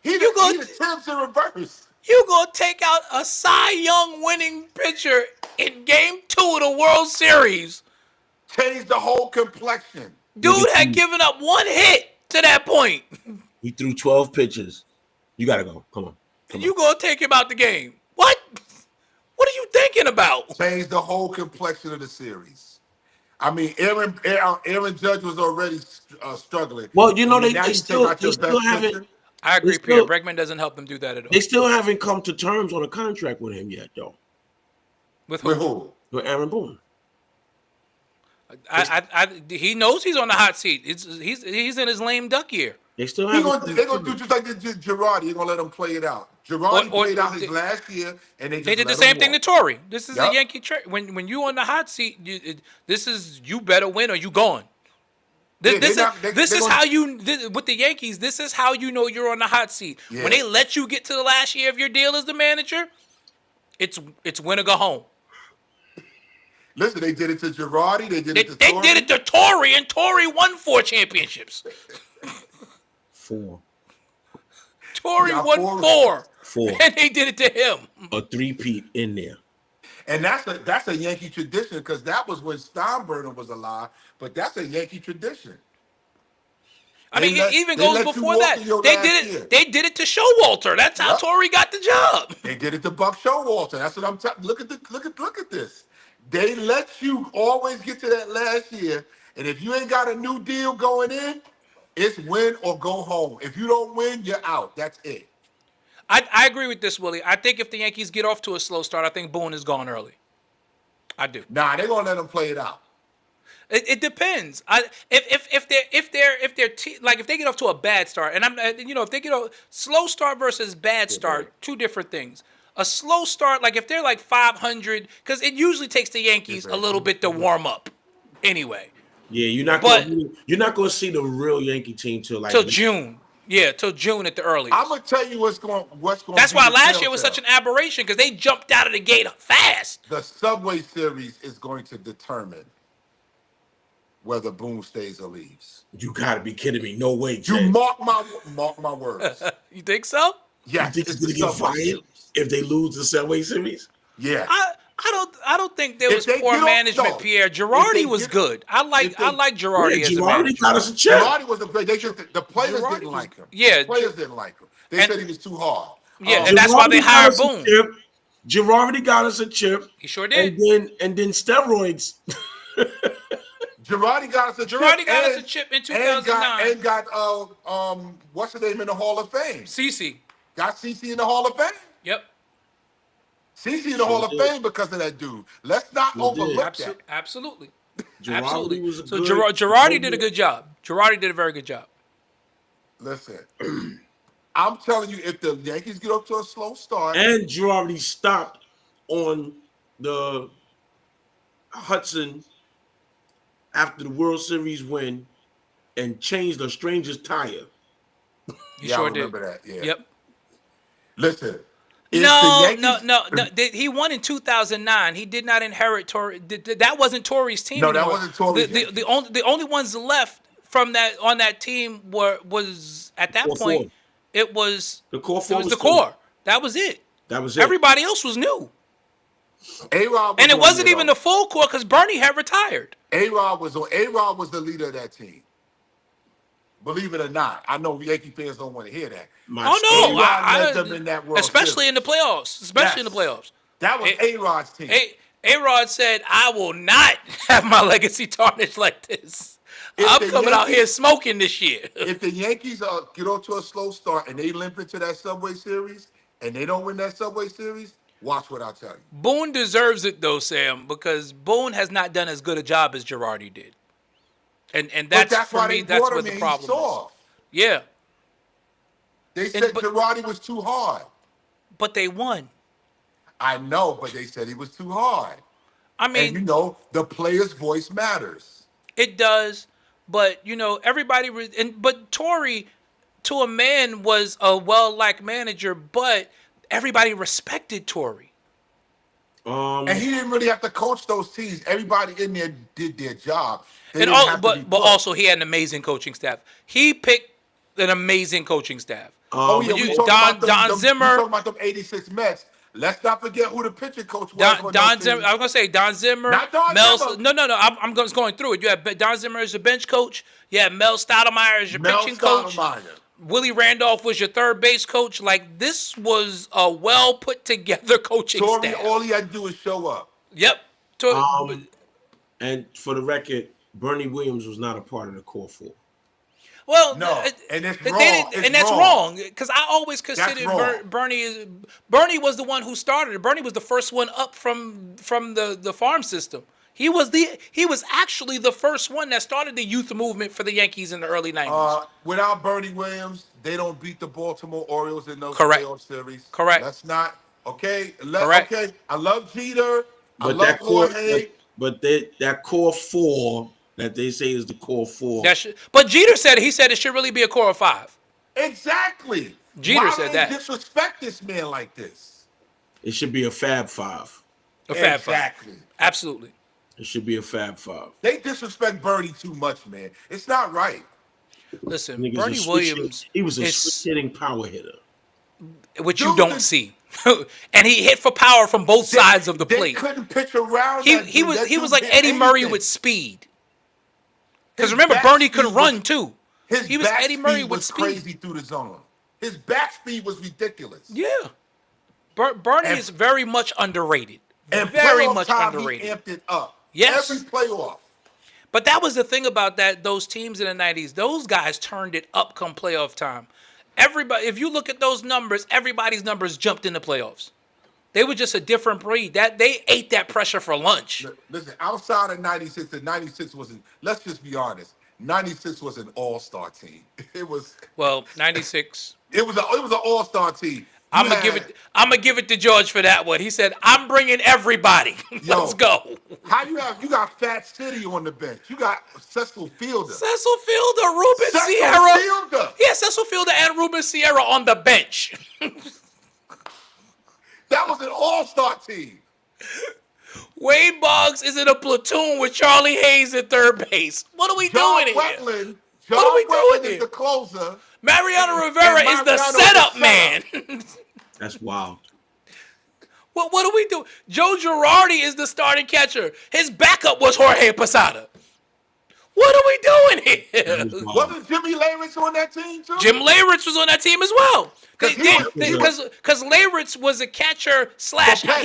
he the Tibbs in reverse. You gonna take out a Cy Young winning pitcher in Game 2 of the World Series? Changed the whole complexion. Dude had given up one hit to that point. He threw 12 pitches. You gotta go. Come on. You gonna take him out the game? What? What are you thinking about? Changed the whole complexion of the series. I mean, Aaron Judge was already struggling. Well, you know, I mean, they still haven't. pitcher. I agree, Pierre. Bregman doesn't help them do that at all. They still haven't come to terms on a contract with him yet, though. With who? With Aaron Boone. He knows he's on the hot seat. He's in his lame duck year. They still They're haven't. gonna do just like Girardi. They're gonna let him play it out. Girardi played out his last year, and they did the same thing to Torrey. This is a Yankee trade. When you on the hot seat, this is you better win or you gone. This is how you with the Yankees. This is how you know you're on the hot seat. Yeah. When they let you get to the last year of your deal as the manager, it's win or go home. Listen, they did it to Girardi. They did it to They Torrey. did it to Torrey, and Torrey won 4 championships. 4. Torrey won 4. And they did it to him. A 3-peat in there. And that's a Yankee tradition because that was when Steinbrenner was alive. But that's a Yankee tradition. I mean, it even goes before that. They did it to Showalter. That's how Torrey got the job. They did it to Buck Showalter. That's what I'm telling. Look at this. They let you always get to that last year, and if you ain't got a new deal going in, it's win or go home. If you don't win, you're out. That's it. I agree with this, Willie. I think if the Yankees get off to a slow start, I think Boone is gone early. I do. Nah, they're gonna let them play it out. It depends. If they get off to a bad start, and if they get a slow start versus bad start, two different things. A slow start, like if they're like 500, because it usually takes the Yankees a little bit to warm up. Anyway. Yeah, you're not going to see the real Yankee team till June. Yeah, till June at the earliest. I'm gonna tell you what's going. That's why last year was such an aberration because they jumped out of the gate fast. The Subway Series is going to determine whether Boone stays or leaves. You gotta be kidding me! No way, Jay. You mark my words. You think so? Yeah. You think he's gonna get fired if they lose the Subway Series? Yeah. I don't think there was poor management, Pierre. Girardi was good. I like Girardi as a manager. Girardi got us a check. Girardi was the players didn't like him. Yeah. The players didn't like him. They said he was too hard. Yeah, and that's why they hired Boone. Girardi got us a chip. He sure did. And then steroids. Girardi got us a chip in 2009. And got what's the name in the Hall of Fame? CeCe. Got CeCe in the Hall of Fame. Yep. CeCe in the Hall of Fame because of that dude. Let's not overlook that. Absolutely. Girardi was so Girardi did a good job. Girardi did a very good job. Listen, I'm telling you, if the Yankees get up to a slow start, and Girardi stopped on the Hudson after the World Series win and changed a stranger's tire. He sure I remember did. That. Yeah. Yep. Listen, No, Yankees, He won in 2009. He did not inherit Torre. That wasn't Torre's team No, that anymore. wasn't Torre's The Yankees. only ones left from that on that team was at that Core point. four. It was The core it four was was the still- core. That was it. That was it. Everybody else was new, A-Rod and it on wasn't there, even though. the full core because Bernie had retired. A-Rod was on. A-Rod was the leader of that team. Believe it or not, I know Yankee fans don't want to hear that. My Oh no, story- A-Rod led them in that World especially Series. in the playoffs. Especially in the Yes. playoffs. That was A-Rod's team. A-Rod said, "I will not have my legacy tarnished like this. If I'm the coming out Yankees- here smoking this year." If the Yankees get off to a slow start and they limp into that Subway Series and they don't win that Subway Series, watch what I tell you. Boone deserves it though, Sam, because Boone has not done as good a job as Girardi did, and But that's for why me. they That's brought what him the in. problem He's is. soft. Yeah, They said but- Girardi was too hard. but they won. I know, but they said he was too hard. I mean, And you know, the player's voice matters. it does, but everybody. But Torre, to a man, was a well-liked manager, but everybody respected Torre. And he didn't really have to coach those teams. Everybody in there did their job. They And didn't all, have to be but pushed. also he had an amazing coaching staff. He picked an amazing coaching staff. Oh yeah, you- we talking Don- about them, Don them- Zimmer- We talking about them '86 Mets. Let's not forget who the pitching coach was. Don, on Don those Zimmer. teams. I was gonna say Don Zimmer. Not Don Mel. Zimmer. No. I'm going through it. You had Don Zimmer as your bench coach. You had Mel Stoudemire as your Mel pitching coach. Stoudemire. Willie Randolph was your third base coach. Like, this was a well put together coaching Torre, staff. all he had to do is show up. Yep. And for the record, Bernie Williams was not a part of the core four. Well, No, and it's they wrong. didn't- It's and that's wrong. wrong because I always considered wrong. Bernie was the one who started it. Bernie was the first one up from the farm system. He was actually the first one that started the youth movement for the Yankees in the early 90s. Without Bernie Williams, they don't beat the Baltimore Orioles in those Correct. playoff series. Correct. Let's not. Okay. Correct. Okay. I love Jeter. I But love that core, Jorge. that core four that they say is the core four. But Jeter said it should really be a core of 5. Exactly. Jeter Why said would that. they disrespect this man like this? It should be a Fab Five. A Fab Five. Exactly. Absolutely. It should be a Fab Five. They disrespect Bernie too much, man. It's not right. Listen, Nigga's Bernie a switch Williams hit- He was a is switch hitting power hitter. what you Dude, don't they- see. And he hit for power from both sides of the They plate. couldn't pitch around. He that he dude. was That he dude was like did Eddie Murray anything. with speed. Because His remember, back Bernie could speed run was- too. His He was back Eddie Murray speed with was speed. crazy through the zone. His back speed was ridiculous. Yeah. Bernie And- is very much underrated. And Very playoff much time, underrated. He amped it up. Yes. Every playoff. But that was the thing about those teams in the 90s. Those guys turned it up come playoff time. Everybody, if you look at those numbers, everybody's numbers jumped in the playoffs. They were just a different breed. That they ate that pressure for lunch. Listen, outside of '96, the '96 wasn't. Let's just be honest. '96 was an all-star team. It was. Well, 96. It was an all-star team. I'm gonna give it to George for that one. He said, "I'm bringing everybody. Yo. Let's go." You got Fat City on the bench. You got Cecil Fielder. Cecil Fielder, Ruben Cecil Sierra. Fielder. Yeah, Cecil Fielder and Ruben Sierra on the bench. That was an all-star team. Wade Boggs is in a platoon with Charlie Hayes at third base. What are we John doing here? Wetland. What are we John Wetland doing is here? the closer. Mariano Rivera is the Mariano setup is the man. That's wild. What do we do? Joe Girardi is the starting catcher. His backup was Jorge Posada. What are we doing here? That was wild. Wasn't Jimmy Leyritz on that team too? Jim Leyritz was on that team as well. 'Cause he was- Because Leyritz was a catcher slash Okay.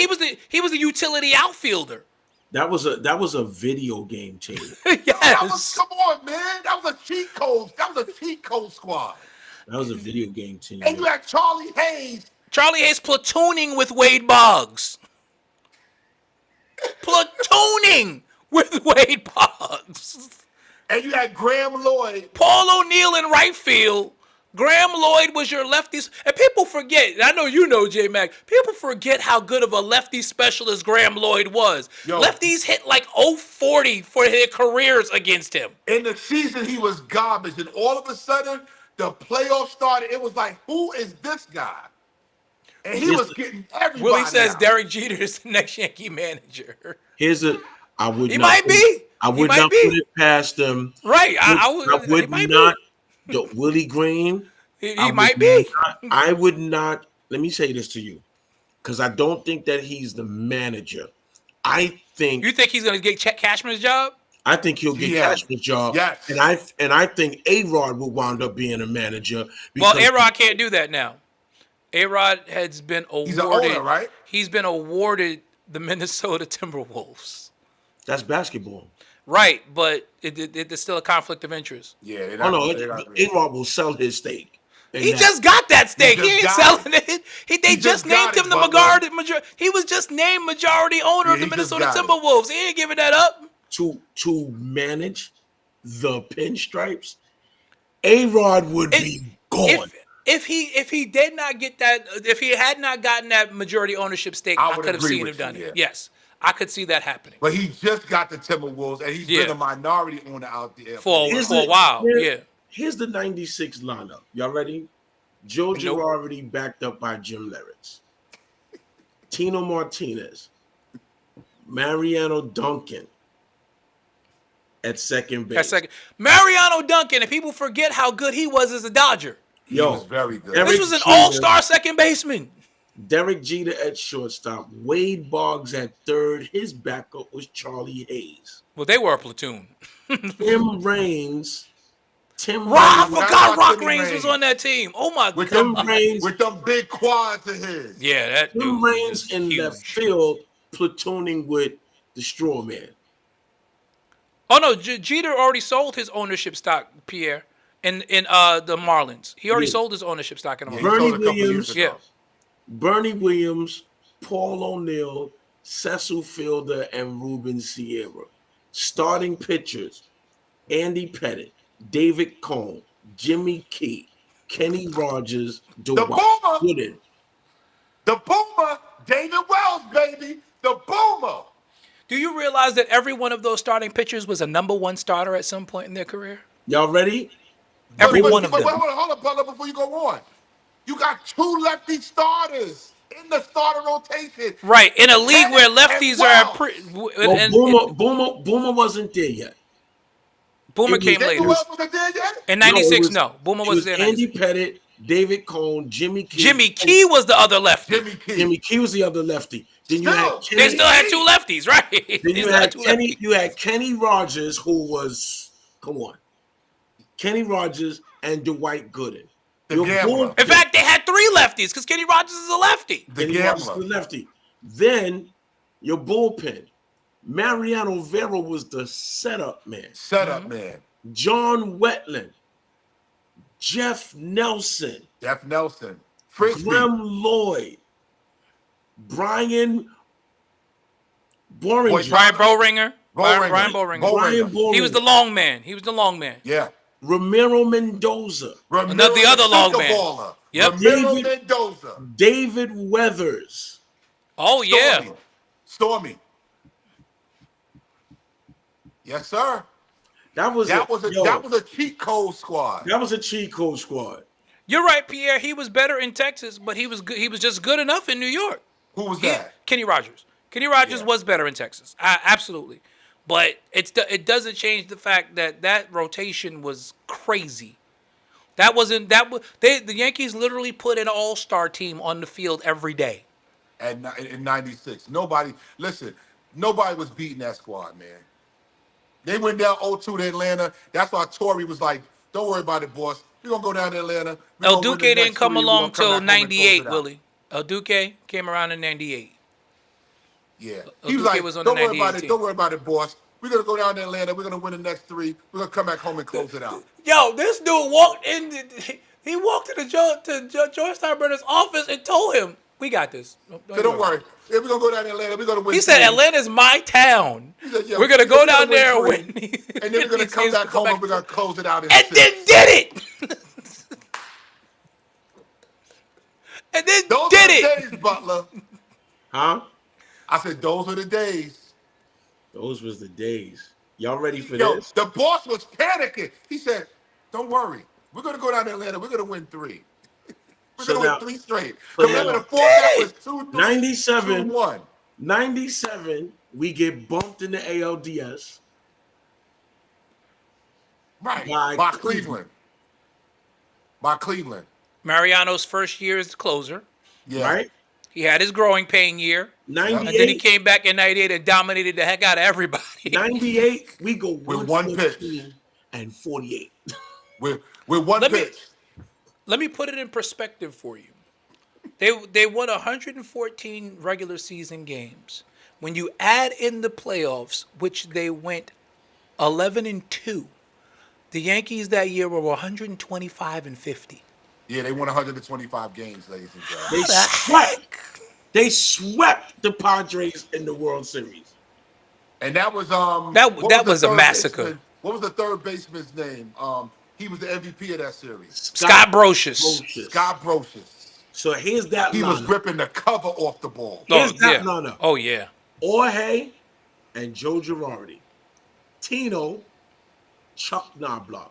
he was a utility outfielder. That was a video game team. Yes. Come on, man. That was a cheat code. That was a cheat code squad. That was a video game team. And you had Charlie Hayes. Charlie Hayes platooning with Wade Boggs. Platooning with Wade Boggs. And you had Graham Lloyd. Paul O'Neill in right field. Graham Lloyd was your lefty. And people forget, and I know you know, J-Mac, people forget how good of a lefty specialist Graham Lloyd was. Yo. Lefties hit like 040 for their careers against him. In the season, he was garbage. And all of a sudden, the playoffs started. It was like, who is this guy? and he Here's was the- getting everybody. Willie says out. Derek Jeter is the next Yankee manager. Here's a. I would He not. might be. I He would might not be. put it past them. Right. I I would. He would might not. be. The Willie Green. He I would might be. I would not. Let me say this to you, because I don't think that he's the manager. I think. You think he's going to get Cashman's job? I think he'll get Yeah. Cashman's job. Yes. And I think A-Rod will wind up being a manager. Well, because- A-Rod can't do that now. A-Rod has been awarded. He's an owner, right? He's been awarded the Minnesota Timberwolves. That's basketball. Right, but it's still a conflict of interest. Yeah, they're Oh not, no, they're not- A-Rod will sell his stake. in He that. just got that stake. He just ain't got selling it. They He just just got named him it, the Butler. majority. He was just named majority owner Yeah, of the he just Minnesota got it. Timberwolves. He ain't giving that up. to manage the pinstripes. A-Rod would be gone. If he did not get that, if he had not gotten that majority ownership stake, I I would could have agree seen with him done you, it. yeah. Yes, I could see that happening But he just got the Timberwolves, and he's been Yeah. a minority owner out there for Here's a the- while. here- Yeah. Here's the 96 lineup. Y'all ready? Joe Nope. Girardi backed up by Jim Leritz. Tino Martinez. Mariano Duncan at second base. That's second. Mariano Duncan, and people forget how good he was as a Dodger. He was very good. Eric This was an Jeter- all-star second baseman. Derek Jeter at shortstop. Wade Boggs at third. His backup was Charlie Hayes. Well, they were a platoon. Tim Raines. Rock, I Raines- forgot about Rock Timmy Raines was Raines. on that team. Oh my with god. them, Raines- with them big quads of his. Yeah, that dude Tim was Raines just in huge. left field platooning with the Straw Man. Oh no, Jeter already sold his ownership stock, Pierre, in the Marlins. He already Yeah. sold his ownership stock in the Yeah, Marlins. he Bernie sold a couple Williams. years Yeah. ago. Bernie Williams, Paul O'Neill, Cecil Fielder, and Ruben Sierra. Starting pitchers: Andy Pettit, David Cone, Jimmy Key, Kenny Rogers, Dwight Boomer. Gooden. The Boomer, David Wells, baby. The Boomer. Do you realize that every one of those starting pitchers was a number one starter at some point in their career? Y'all ready? Every But- one of but them. Hold on, Butler, before you go on. You got two lefty starters in the starter rotation. Right, in a league where And lefties Wells. Well, Boomer wasn't there yet. Boomer it was- came David later. Wells wasn't there yet? In No, it '96, was- no. Boomer It was was there. in Andy 96. Pettit, David Cone, Jimmy Key. Jimmy Key was the other lefty. Jimmy Key. Jimmy Key was the other lefty. Then you Still. had They Kenny, still had two lefties, right? then They you still had two Kenny. lefties. You had Kenny Rogers, who was Kenny Rogers and Dwight Gooden. The Your gambler. bull- In fact, they had three lefties because Kenny Rogers is a lefty. The Kenny Rogers gambler. was lefty. Then your bullpen. Mariano Vera was the setup man. Shut up, man. John Wetland, Jeff Nelson, Jeff Nelson. Frisbee. Graham Lloyd, Brian Boringer. Boy, Brian Bowringer. Brian Bowringer. Bowringer. Brian Boringer. He was the long man. He was the long man. Yeah. Ramiro Mendoza, Ramiro, the other long man. baller. Yep. Ramiro David- Mendoza. David Weathers. Oh yeah. Stormy. Yes, sir. That was That was a cheat code squad. that was a cheat code squad. You're right, Pierre. He was better in Texas, but he was good. He was just good enough in New York. Who was that? Kenny Rogers. Kenny Rogers Yeah. was better in Texas. Absolutely. But it doesn't change the fact that rotation was crazy. That wasn't the Yankees literally put an all-star team on the field every day. In '96. Nobody was beating that squad, man. They went down 0-2 to Atlanta. That's why Torrey was like, "Don't worry about it, boss. We're gonna go down to Atlanta. We're El gonna win Duque the didn't next come three. We're along gonna come till back home and close '98, it out." Willie. El Duque came around in '98. Yeah. El He was Duque like, was on the "Don't worry 98 about it. team. Don't worry about it, boss. We're gonna go down to Atlanta. We're gonna win the next three. We're gonna come back home and close it out." Yo, this dude walked in. He walked to George Steinbrenner's office and told him, "We got this. So don't worry. Yeah, we're gonna go down to Atlanta. We're gonna win. He said, three. "Atlanta's my town. He said, yeah, We're gonna we're go gonna down there and win win." And then we're gonna these come games back to come home and we're gonna close it out in and six. then did it. And then Those did are it. the days, Butler. Huh? I said, those are the days. Those was the days. Y'all ready for Yo, this? the boss was panicking. He said, "Don't worry. We're gonna go down to Atlanta. We're gonna win three. We're So gonna win now, 3 straight. so Remember now, the fourth that was 2-3, 97, 2-1. 97, we get bumped in the ALDS Right. by By Cleveland. Cleveland. By Cleveland. Mariano's first year as the closer. Yeah. Right? He had his growing pain year. And then he 98, came back in 98 and dominated the heck out of everybody. 98, we go With one pitch. 114 and 48. With one Let me- pitch. Let me put it in perspective for you. They won 114 regular season games. When you add in the playoffs, which they went 11-2, the Yankees that year were 125-50. Yeah, they won 125 games, ladies and gentlemen. They swept. They swept the Padres in the World Series. And that was That what was the a third massacre. baseman- What was the third baseman's name? He was the MVP of that series. Scott Brocious. Scott Brocious. So here's that He was lineup. ripping the cover off the ball. Here's that yeah. lineup. Oh yeah. Jorge and Joe Girardi. Tino, Chuck Knobloch.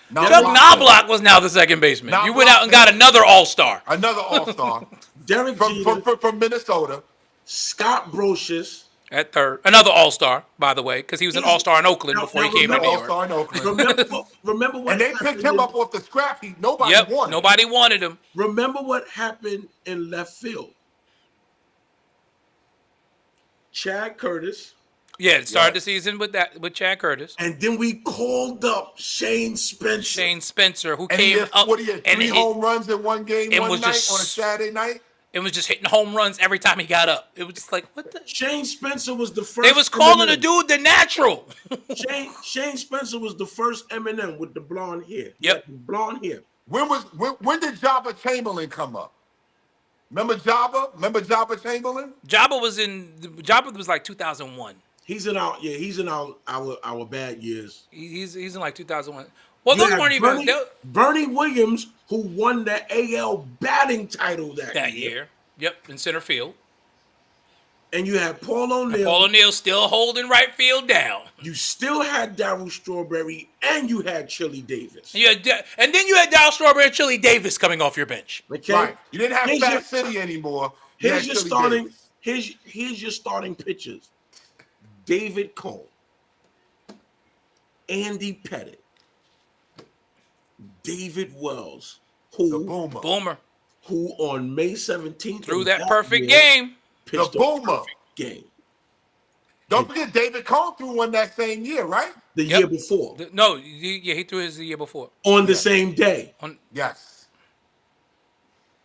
Now, Chuck Rock- Knobloch was now the second baseman. You went out and got another All-Star Another All-Star Derek Jeter, from Minnesota. Scott Brocious. at third. Another All-Star, by the way, because he was an All-Star in Oakland Now- before he now came to Another New York. All-Star in Oakland. Remember what And they happened picked him in- up off the scrap heap. Nobody Yep. won. Nobody wanted him. Remember what happened in left field. Chad Curtis, Yeah, it started Yes. the season with Chad Curtis. and then we called up Shane Spencer. Shane Spencer, who And he came had, up what, he had and 3 it, home runs in one game it one was night just- on a Saturday night. it was just hitting home runs every time he got up. It was just like, what the? Shane Spencer was the first. They was calling the Eminem. dude the natural. Shane Spencer was the first Eminem with the blonde hair. He Yep. had the blonde hair. When did Jabba Chamberlain come up? Remember Jabba? Remember Jabba Chamberlain? Jabba was like 2001. He's in our bad years. He's in like 2001. Well, You those had weren't even Bernie Williams, who won the AL batting title that year. Yep, in center field. And you had Paul O'Neill. Paul O'Neill still holding right field down. You still had Darryl Strawberry, and you had Chili Davis. And then you had Darryl Strawberry and Chili Davis coming off your bench. Okay? Right. You didn't have Here's Fat your- City anymore. You Here's had your Chili starting. Davis. Here's your starting pitchers: David Cone, Andy Pettit, David Wells, The who Boomer. Boomer on May 17th threw of that perfect year game. pitched The a Boomer. perfect game Don't forget David Cone threw one that same year, right? the Yep. year before No, he threw his the year before. on the same day. Yes.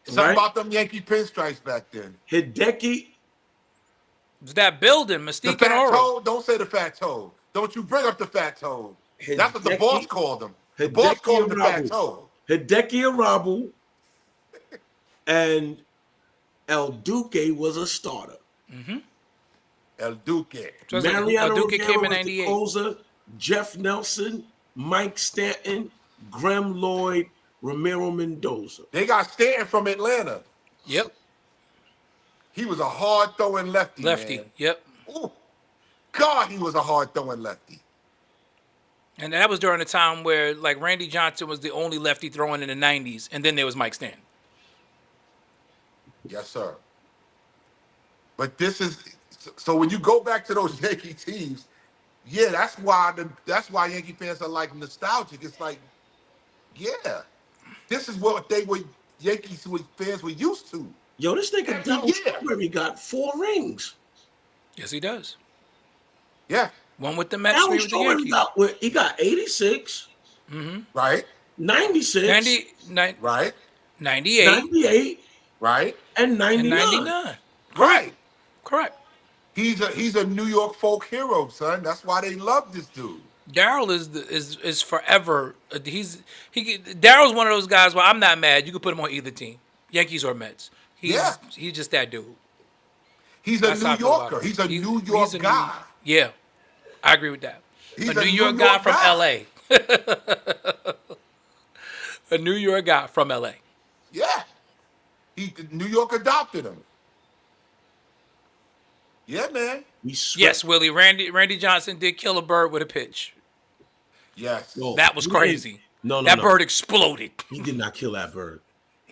Something Right? about them Yankee pinstripes back then. Hideki, It was that building, The Mystique and Fat Oro. Toad. Don't say the Fat Toad. Don't you bring up the Fat Toad. That's what the Hideki- boss called him. The boss Hideki called him the Fat Arabu. Toad. Hideki Arabu, and El Duque was a starter. El Duque. So it's like, Mariano Duque Rivera came in was the 98. closer. Jeff Nelson, Mike Stanton, Graham Lloyd, Ramiro Mendoza. They got Stanton from Atlanta. Yep, He was a hard throwing lefty. lefty. Man. Yep. Ooh. God, he was a hard throwing lefty. And that was during a time where like Randy Johnson was the only lefty throwing in the 90s, and then there was Mike Stanton. Yes, sir. But this is so when you go back to those Yankee teams, yeah, that's why Yankee fans are like nostalgic. It's like, yeah, this is what Yankees fans were used to. Yo, this nigga Every Darryl year. Strawberry got 4 rings. Yes, he does. Yeah, One with the Mets, Darryl three with the Strawberry Yankees. got 86, right, 96, right, 98, 98, right, and and 99. 99. right. Correct. He's a New York folk hero, son. That's why they love this dude. Darryl is forever. Darryl's one of those guys where I'm not mad. You could put him on either team, Yankees or Mets. He's just that dude. He's a That's how I New feel about Yorker. him. He's a New York he's a guy. Yeah, I agree with that. He's a New York guy from L.A. A New York guy from L.A. Yeah, New York adopted him. Yeah, man. We swept. Yes, Willie. Randy Johnson did kill a bird with a pitch. Yes. Yo, That was he crazy. didn't- No, That bird exploded. He did not kill that bird.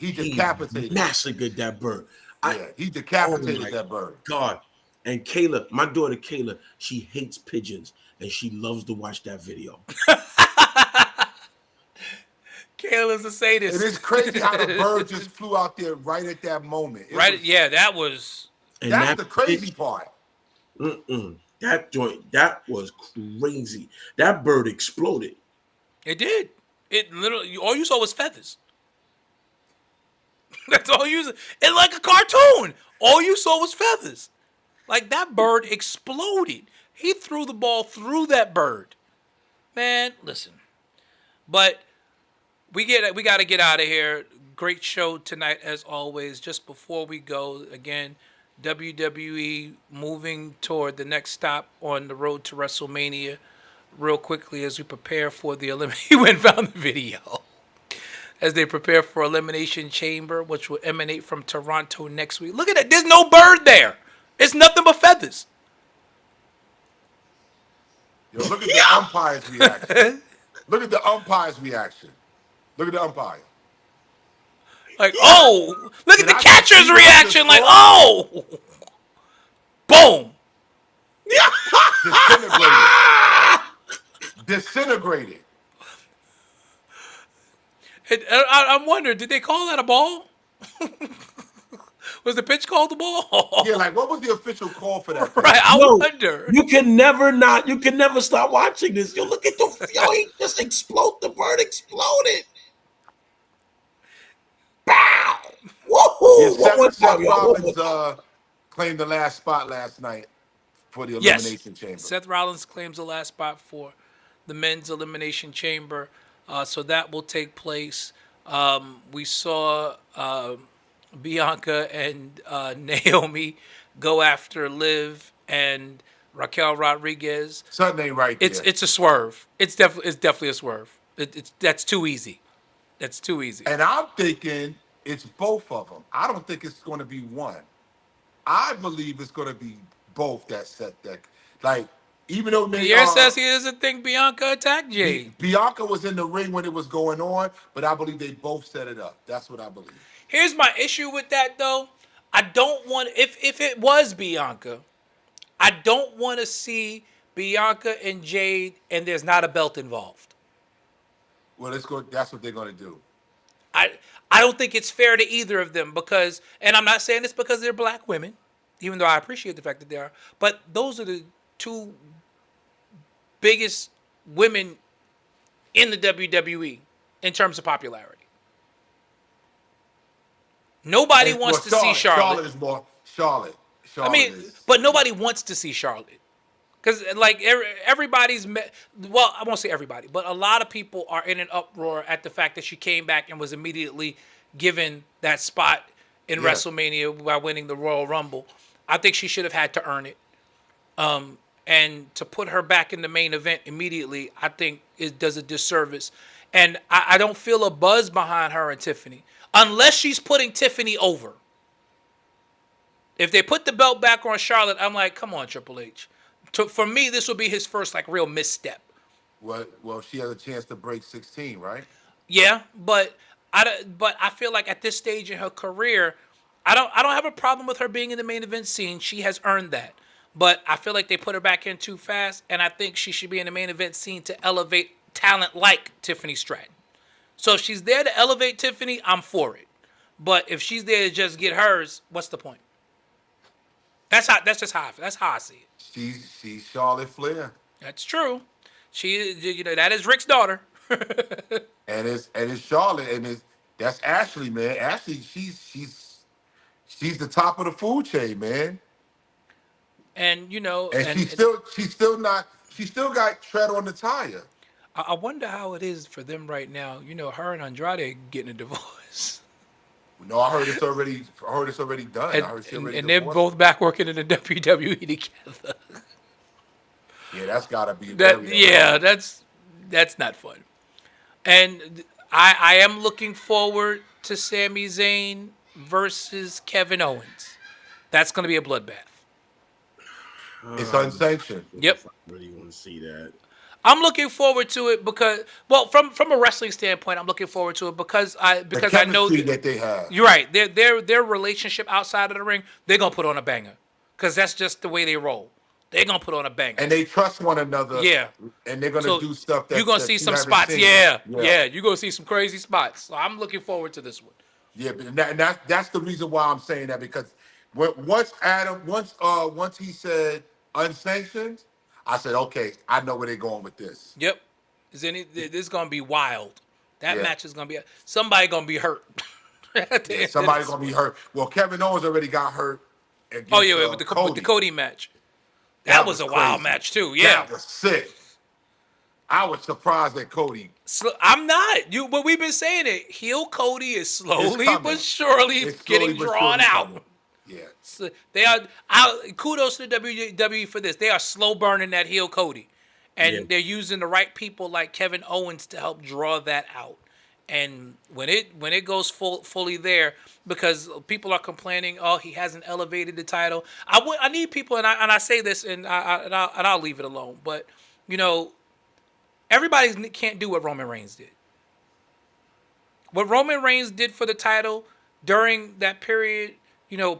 He He decapitated it. massacred that bird. Yeah, he Oh decapitated my that bird. God. And Kayla, my daughter Kayla, she hates pigeons and she loves to watch that video. Kayla's a sadist. And it's crazy how the bird just flew out there right at that moment. It Right? was Yeah, that was. And that's that the crazy pitch, part. that joint, that was crazy. That bird exploded. It did. It literally. All you saw was feathers. That's all you. And like a cartoon, all you saw was feathers. Like that bird exploded. He threw the ball through that bird. Man, listen. But we got to get out of here. Great show tonight as always. Just before we go, again, WWE moving toward the next stop on the road to WrestleMania. Real quickly as we prepare for the he went and found the video. As they prepare for Elimination Chamber, which will emanate from Toronto next week. Look at that. There's no bird there. It's nothing but feathers. Yo, look at the umpire's reaction. Look at the umpire's reaction. Look at the umpire. Like, oh, look at the I catcher's see what reaction. you Like, saw? oh, boom. Disintegrated. Disintegrated. And I'm wondering, did they call that a ball? Was the pitch called the ball? Yeah, like what was the official call for that? Thing? Right, I Yo, wonder. you can never stop watching this. Yo, look at he just the bird exploded. Bow! Woohoo! Yeah, Seth One more time. Rollins claimed the last spot last night for the Elimination Chamber. Seth Rollins claims the last spot for the men's Elimination Chamber. So that will take place. We saw Bianca and Naomi go after Liv and Raquel Rodriguez. Something ain't right there. It's a swerve. It's definitely a swerve. That's too easy. That's too easy. And I'm thinking it's both of them. I don't think it's going to be one. I believe it's going to be both that set that. Like, even though Pierre says he doesn't think Bianca attacked Jade. Bianca was in the ring when it was going on, but I believe they both set it up. That's what I believe. Here's my issue with that, though. I don't want if it was Bianca, I don't want to see Bianca and Jade and there's not a belt involved. Well, let's go. That's what they're going to do. I don't think it's fair to either of them because, and I'm not saying this because they're black women, even though I appreciate the fact that they are, but those are the two biggest women in the WWE in terms of popularity. Nobody wants to see Charlotte. Charlotte is more Charlotte. But nobody wants to see Charlotte. Because, like, everybody's... Well, I won't say everybody, but a lot of people are in an uproar at the fact that she came back and was immediately given that spot in WrestleMania by winning the Royal Rumble. I think she should have had to earn it. And to put her back in the main event immediately, I think it does a disservice. And I don't feel a buzz behind her and Tiffany. Unless she's putting Tiffany over. If they put the belt back on Charlotte, I'm like, come on, Triple H. For me, this will be his first real misstep. Well, she has a chance to break 16, right? Yeah, but I feel like at this stage in her career, I don't have a problem with her being in the main event scene. She has earned that. But I feel like they put her back in too fast, and I think she should be in the main event scene to elevate talent like Tiffany Stratton. So if she's there to elevate Tiffany, I'm for it. But if she's there to just get hers, what's the point? That's how I see it. She's Charlotte Flair. That's true. That is Rick's daughter. and it's Charlotte, and that's Ashley, man. Ashley, she's the top of the food chain, man. And she's still got tread on the tire. I wonder how it is for them right now. Her and Andrade getting a divorce. No, I heard it's already done. And, I heard she already and they're divorced. both back working in the WWE together. Yeah, that's gotta be that's not fun. And I am looking forward to Sami Zayn versus Kevin Owens. That's going to be a bloodbath. It's unsanctioned. Yep. I really want to see that. I'm looking forward to it because, well, from a wrestling standpoint, I'm looking forward to it because I know chemistry that they have. you're right. Their relationship outside of the ring, they're gonna put on a banger because that's just the way they roll. They're gonna put on a banger. And they trust one another. Yeah. And they're gonna So do stuff that you're gonna that see you some haven't spots. seen. Yeah. You're gonna see some crazy spots. So I'm looking forward to this one. Yeah, but that's the reason why I'm saying that, because once he said unsanctioned, I said, okay, I know where they're going with this. Yep. This is gonna be wild. That Yeah. match is gonna be somebody gonna be hurt. At the end of Somebody's this. gonna be hurt. Well, Kevin Owens already got hurt. Against, Oh yeah, with the Cody match. That was a wild crazy. match too. Yeah. That was sick. I was surprised at Cody. I'm not. But we've been saying it. Heel Cody is slowly coming. but surely It's getting slowly but drawn surely out. coming. Yeah. So they are. Kudos to the WWE for this. They are slow burning that heel Cody, and they're using the right people like Kevin Owens to help draw that out. And when it goes fully there, because people are complaining, oh, he hasn't elevated the title. I need people, and I say this, and I'll leave it alone. But everybody can't do what Roman Reigns did. What Roman Reigns did for the title during that period,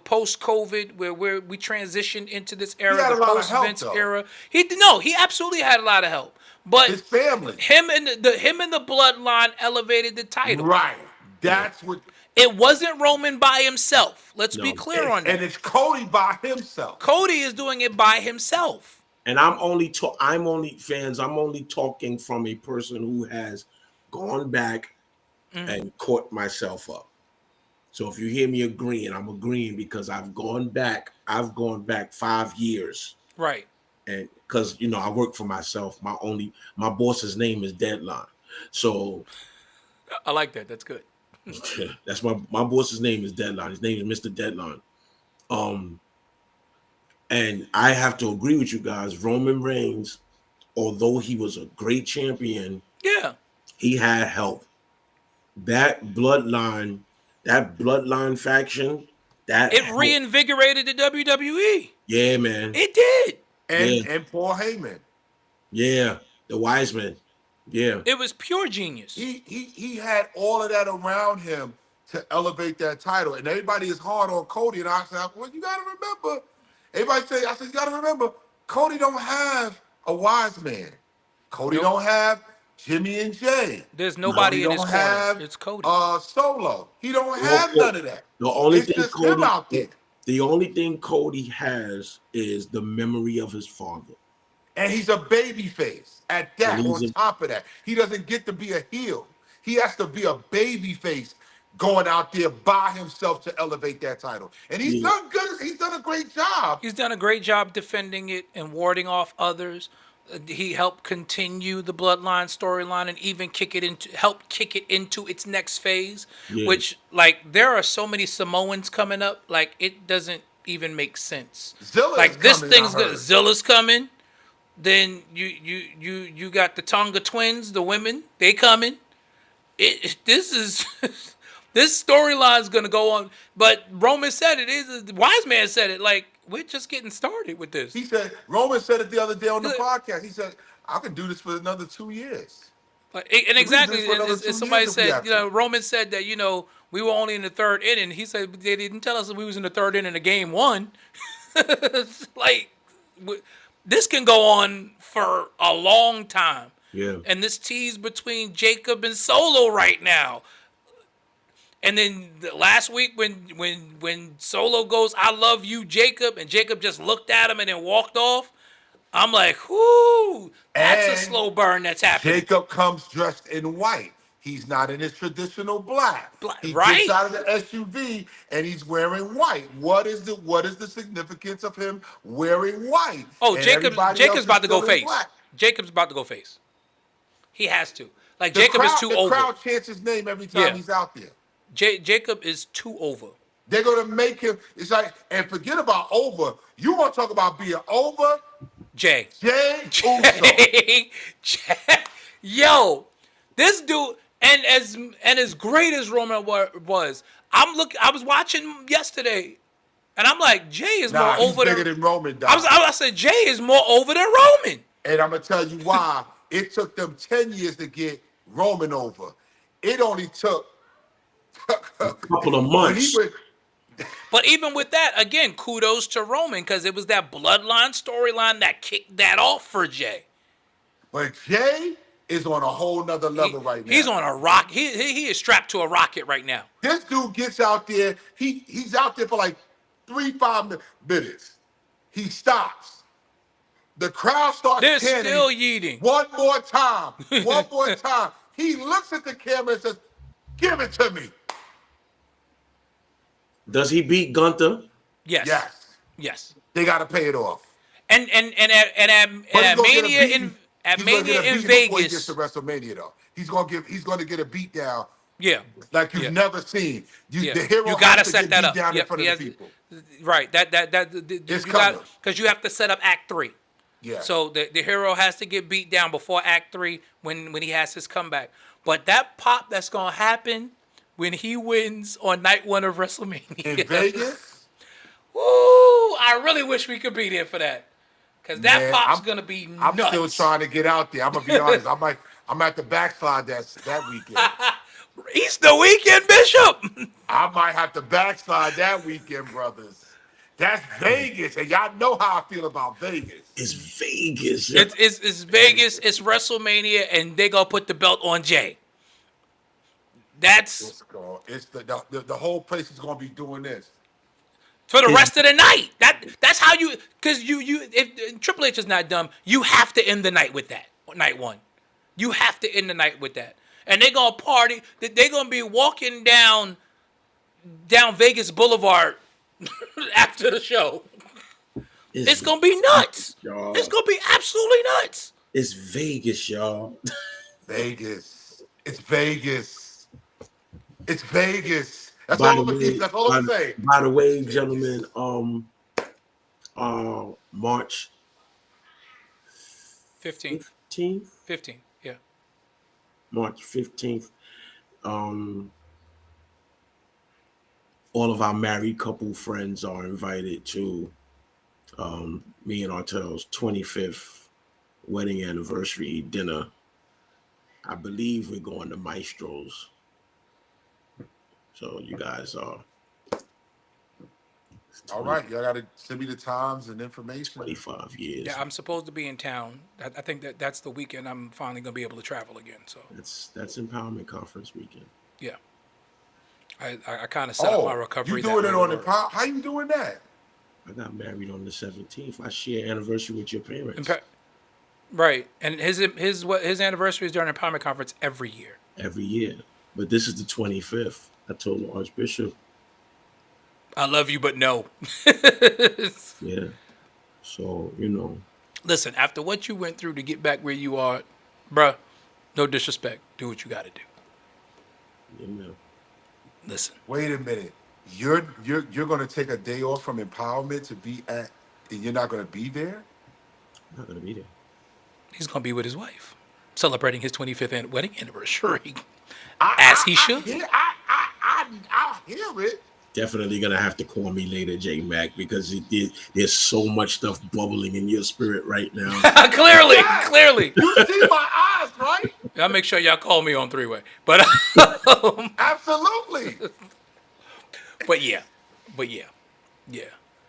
post-COVID, where we transitioned into this era, He had the a lot of help, post-Vince though. era. He absolutely had a lot of help. But His family. him and the bloodline elevated the title. Right. That's what. It wasn't Roman by himself. Let's be No. clear on that. And it's Cody by himself. Cody is doing it by himself. And I'm only talking from a person who has gone back and caught myself up. So if you hear me agreeing, I'm agreeing because I've gone back 5 years. Right. And because I work for myself. My boss's name is Deadline. So I like that. That's good. that's my boss's name is Deadline. His name is Mr. Deadline. And I have to agree with you guys. Roman Reigns, although he was a great champion, Yeah. he had help. That bloodline faction, It reinvigorated the WWE. Yeah, man. It did. And Paul Heyman. Yeah, the wise men. Yeah. It was pure genius. He had all of that around him to elevate that title. And everybody is hard on Cody. And I said, well, you got to remember. I said, you got to remember, Cody don't have a wise man. Cody don't have Jimmy and Jay. There's nobody in his corner. Have, it's Cody. Solo. He don't have none of that. The only it's thing just Cody, him out there. The only thing Cody has is the memory of his father. And he's a baby face at that. And On top of that, he doesn't get to be a heel. He has to be a baby face going out there by himself to elevate that title. And he's done good. He's done a great job. He's done a great job defending it and warding off others. He helped continue the bloodline storyline and even help kick it into its next phase. Yeah. Which, there are so many Samoans coming up, it doesn't even make sense. Zilla's this coming, thing's I good. heard. Zilla's coming. Then you got the Tonga twins, the women. They coming. This storyline's gonna go on. But Roman said it. Wise man said it. We're just getting started with this. He said, Roman said it the other day on the podcast. He said, I can do this for another 2 years. And exactly, do this for another as 2 somebody years if we said, have to. Roman said that we were only in the third inning. He said they didn't tell us that we was in the third inning of game one. This can go on for a long time. Yeah. And this tease between Jacob and Solo right now. And then last week when Solo goes, I love you, Jacob, and Jacob just looked at him and then walked off, I'm like, whoo, that's a And slow burn that's happening. Jacob comes dressed in white. He's not in his traditional black. He right? gets out of the SUV and he's wearing white. What is the significance of him wearing white? Oh, And Jacob's everybody else about is to go still in face. black. Jacob's about to go face. He has to. The Jacob is too the over. crowd chants his name every time he's out there. Jacob is too over. They're gonna make him. It's like, and forget about over. You want to talk about being over? Jay Uso. Yo, this dude, and as great as Roman was, I was watching yesterday, and I'm like, Jay is Nah, more he's over bigger than Roman. Dog. I said Jay is more over than Roman. And I'm gonna tell you why. It took them 10 years to get Roman over. It only took A couple of when he months. went. But even with that, again, kudos to Roman because it was that bloodline storyline that kicked that off for Jay. But Jay is on a whole nother level right now. He's on a rock. He is strapped to a rocket right now. This dude gets out there. He's out there for like 3-5 minutes. He stops. The crowd starts They're chanting, still yeeting. one more time. One more time. He looks at the camera and says, "Give it to me." Does he beat Gunther? Yes. Yes. Yes. They got to pay it off. And at Mania in Before he Vegas. gets to WrestleMania, though, he's gonna get a beat down Yeah. like you've never seen. Yeah. The hero You gotta has to set get that beat up. down Yep, in front he of the has- people. Right. It's coming. Because you have to set up Act 3. Yeah. So the hero has to get beat down before Act 3 when he has his comeback. But that pop that's gonna happen when he wins on night 1 of WrestleMania in Vegas, Woo! I really wish we could be there for that. Because that man, pop's gonna be I'm nuts. still trying to get out there. I'm gonna be honest. I'm at the backslide that weekend. Easter weekend, Bishop. I might have to backslide that weekend, brothers. That's Vegas, and y'all know how I feel about Vegas. It's Vegas. It's Vegas, it's WrestleMania, and they gonna put the belt on Jay. That's It's the whole place is gonna be doing this. for the rest of the night. That's how you, because if Triple H is not dumb, you have to end the night with that. Night 1, you have to end the night with that, and they gonna party. They gonna be walking down Vegas Boulevard after the show. It's gonna be nuts. Y'all. It's gonna be absolutely nuts. It's Vegas, y'all. Vegas. It's Vegas. It's Vegas. That's By all the I'm way- That's all I'm saying. By the way, gentlemen, March 15th, 15th, yeah. March 15th, all of our married couple friends are invited to me and Artel's 25th wedding anniversary dinner. I believe we're going to Maestro's. So you guys are All right, y'all gotta send me the times and information. 25 years. Yeah, I'm supposed to be in town. I think that's the weekend I'm finally gonna be able to travel again. So That's Empowerment Conference weekend. yeah, I kind of set up my recovery. You doing that it way. on the pop? How you doing that? I got married on the 17th. I share anniversary with your parents Right, and his anniversary is during Empowerment Conference every year. every year. But this is the 25th. I told the Archbishop, I love you, but no. yeah. So, Listen, after what you went through to get back where you are, bruh, no disrespect. Do what you got to do. amen. Listen, Wait a minute. You're gonna take a day off from Empowerment to be at, and you're not gonna be there? I'm not going to be there. he's gonna be with his wife, celebrating his 25th wedding anniversary, I as he should. I hear it. Definitely going to have to call me later, J Mac, because there's so much stuff bubbling in your spirit right now. Clearly. You see my eyes, right? I'll make sure y'all call me on 3-way. But Absolutely. but yeah.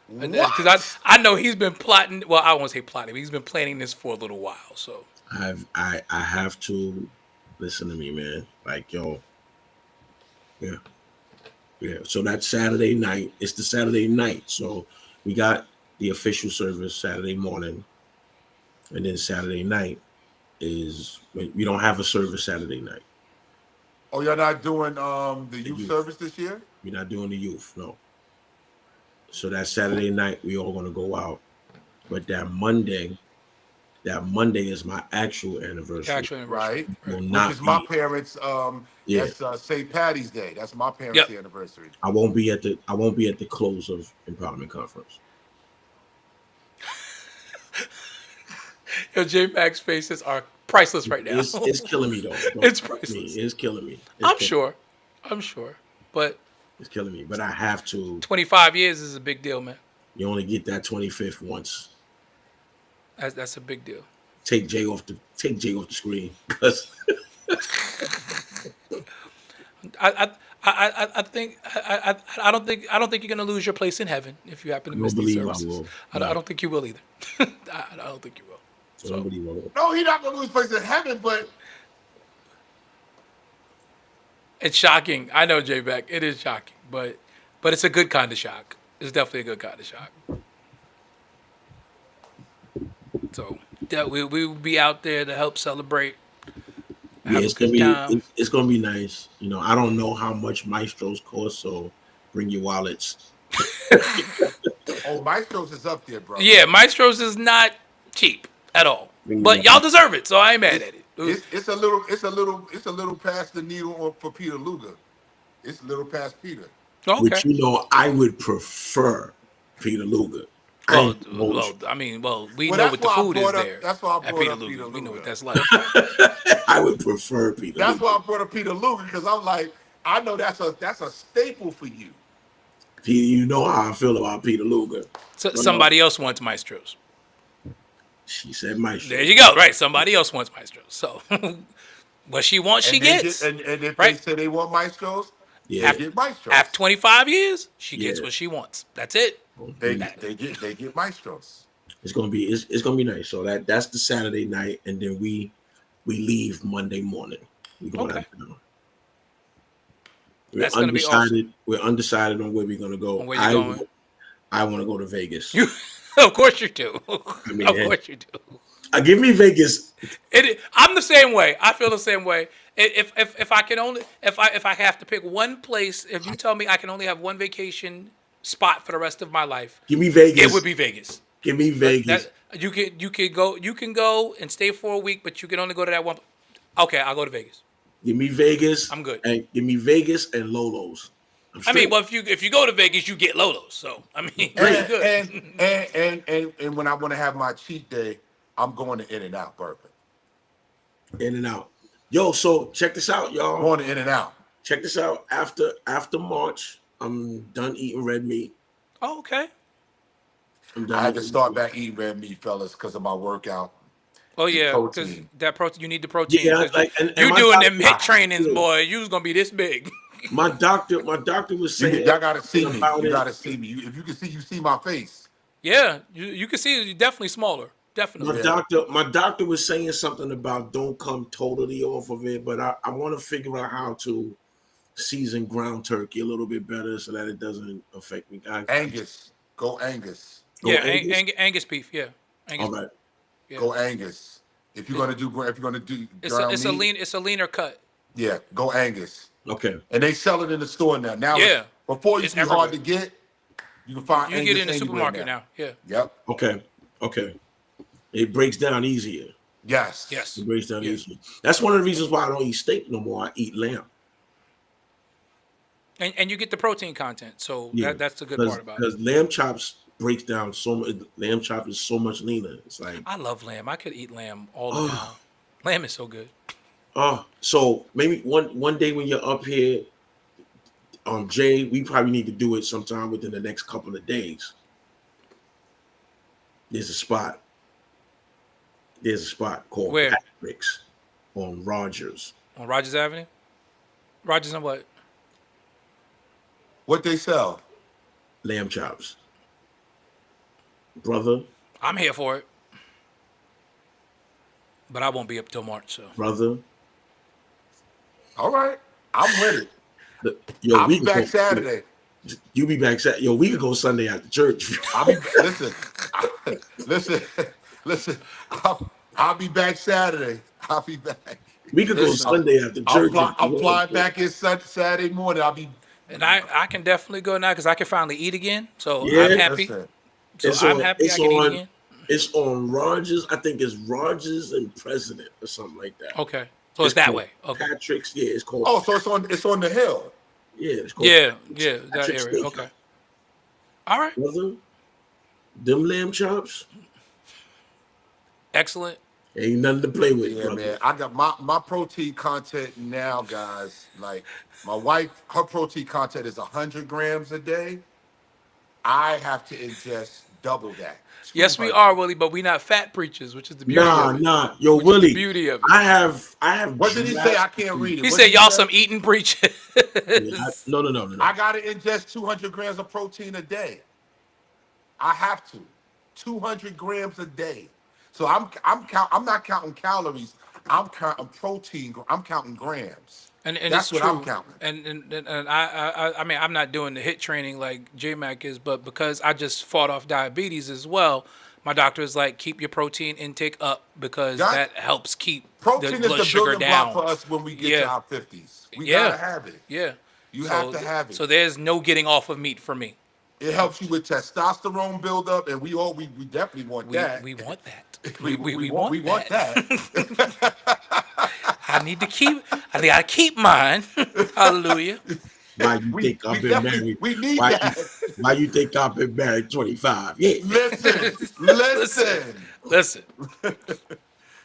What? Because I know he's been plotting. Well, I won't say plotting. But he's been planning this for a little while. So I have to listen to me, man. Like, yo, yeah. So that's Saturday night. It's the Saturday night. So we got the official service Saturday morning, and then Saturday night is we don't have a service Saturday night. Oh, you're not doing the youth youth. service this year? We're not doing the youth, no. So that Saturday night we all gonna go out, but that Monday is my actual anniversary. actually, Right. Will Which not is my be- parents' Yeah. that's St. Patty's Day. That's my parents' Yep. anniversary. I won't be at the close of Empowerment Conference. Yo, J Mac's faces are priceless right now. It's killing me though. It's Trust me, priceless. It's killing me. I'm sure. But It's killing me. But I have to. 25 years is a big deal, man. You only get that 25th once. That's a big deal. take Jay off the screen because I I think I don't think you're gonna lose your place in heaven if you happen I to miss don't these believe I services. will. I No, don't think you will either. I don't think you will. I don't So believe I will. No, he's not gonna lose place in heaven, but it's shocking. I know, J Beck. It is shocking, but it's a good kind of shock. It's definitely a good kind of shock. So that we will be out there to help celebrate, Yeah, have a good time. it's gonna be nice. You know, I don't know how much Maestros cost, so bring your wallets. oh, Maestros is up there, bro. Yeah, Maestros is not cheap at all, Bring your but y'all wallets. deserve it, so I ain't mad It's, at it. it's a little past the needle for Peter Luger. It's a little past Peter. Okay. Which you know, I would prefer Peter Luger. I Well, ain't gonna hold well, I mean, well, we Well, know that's what the why I food is brought up. there That's why I at brought Peter up Peter Luger. We know what Luger. that's like. you. I would prefer Peter That's Luger. why I brought up Peter Luger because I'm like, I know that's a staple for you. You know how I feel about Peter Luger. So, But, somebody else wants Maestros. she said Maestro. There you go. Right. Somebody else wants Maestros. So what she wants, she And they gets. get, and if right. they say they want Maestros, Yeah, they get Maestros. After 25 years, she gets Yeah. what she wants. That's it. They get Maestros. it's gonna be it's gonna be nice. So that's the Saturday night, and then we leave Monday morning. We going Okay. out there. We're That's gonna be undecided. awesome. We're undecided on where we're gonna go. On where you going? I want to go to Vegas. You, of course you do. mean, of hey. course you do. Give me Vegas. I'm the same way. I feel the same way. If I can only if I have to pick one place, if you tell me I can only have one vacation spot for the rest of my life, Give me Vegas. it would be Vegas. Give me Vegas. You can go and stay for a week, but you can only go to that one. Okay, I'll go to Vegas. Give me Vegas. I'm good. And give me Vegas and Lolo's. I mean, well, if you go to Vegas, you get Lolo's. So I mean, pretty good. And when I want to have my cheat day, I'm going to In-N-Out Burger. In and out. Yo, so check this out, I'm y'all. going to In-N-Out. Check this out. After March, I'm done eating red meat. Oh, okay. I'm done. I had to eating start red back eating red meat, fellas, because of my workout. Oh yeah, because protein. that protein, you need the protein. Yeah, 'Cause like, and you my doing doctor- them hit trainings, Yeah. boy. You was gonna be this big. meat. My doctor was saying Y'all gotta see me. about You it. gotta see me. If you can see, you see my face. Yeah, you can see you're definitely smaller. Definitely. My doctor was saying something about don't come totally off of it, but I want to figure out how to season ground turkey a little bit better so that it doesn't affect me. Angus, go Angus, Go Yeah, Angus? Angus beef. Yeah, Angus All beef. right. Yeah. go Angus. If you're gonna do ground It's a meat, it's a leaner cut. yeah, go Angus. Okay. And they sell it in the store now. Now, Yeah. before it It's used to be hard to everywhere. get. You can find You Angus get it in the anywhere supermarket now. Yeah. Yep. Okay. It breaks down easier. Yes. Yes. It breaks down Yeah. easier. That's one of the reasons why I don't eat steak no more. I eat lamb. And you get the protein content, so Yeah. that's the good part about it. Because lamb chops breaks down so much. Lamb chop is so much leaner. It's like, I love lamb. I could eat lamb all the time. Lamb is so good. so maybe one day when you're up here, Jay, we probably need to do it sometime within the next couple of days. There's a spot called Where? Patrick's on Rogers. On Rogers Avenue. Rogers and what? What they sell? Lamb chops. Brother, I'm here for it. But I won't be up till March, so. brother. All right. I'm with it. Yo, I'll we be could back go- Saturday. You be back Saturday. Yo, we could go Sunday after church. I'll be listen. I'll be back Saturday. I'll be back. We could go Listen, Sunday after church. I'm flying back in Saturday morning. I'll be. And I can definitely go now because I can finally eat again. So Yeah. I'm happy. Listen, So I'm happy I can eat again. It's on Rogers. I think it's Rogers and President or something like that. Okay. So it's that called way. Okay. Patrick's. Yeah, it's called. oh, so it's on the hill. Yeah, it's called. Yeah, that Patrick's area. Steakhouse. Okay. All right. Brother, them lamb chops Excellent. ain't nothing to play with, Yeah, brother. man. I got my protein content now, guys. Like my wife, her protein content is 100 grams a day. I have to ingest double that. Yes, we 200. are, Willie, but we not fat preachers, which is the beauty of it. Yo, Which is the Willie. beauty of it. I have. What did he say? I can't read it. He What said, did "Y'all say? some eating preachers." No. I gotta ingest 200 grams of protein a day. I have to. 200 grams a day. So I'm not counting calories. I'm counting protein. I'm counting grams. And That's it's what true. I'm counting. And I mean, I'm not doing the hit training like J Mac is, but because I just fought off diabetes as well, my doctor is like, keep your protein intake up because that helps keep Protein the is blood the sugar building down. block for us when we get to our 50s. We Yeah. gotta have it. Yeah. You have to have it. So there's no getting off of meat for me. It helps you with testosterone buildup, and we definitely want that. We want that. We want that. I gotta keep mine. Hallelujah. Why you We- think we I've been definitely- married? we need why that. Why you think I've been married 25 years? Listen. Listen.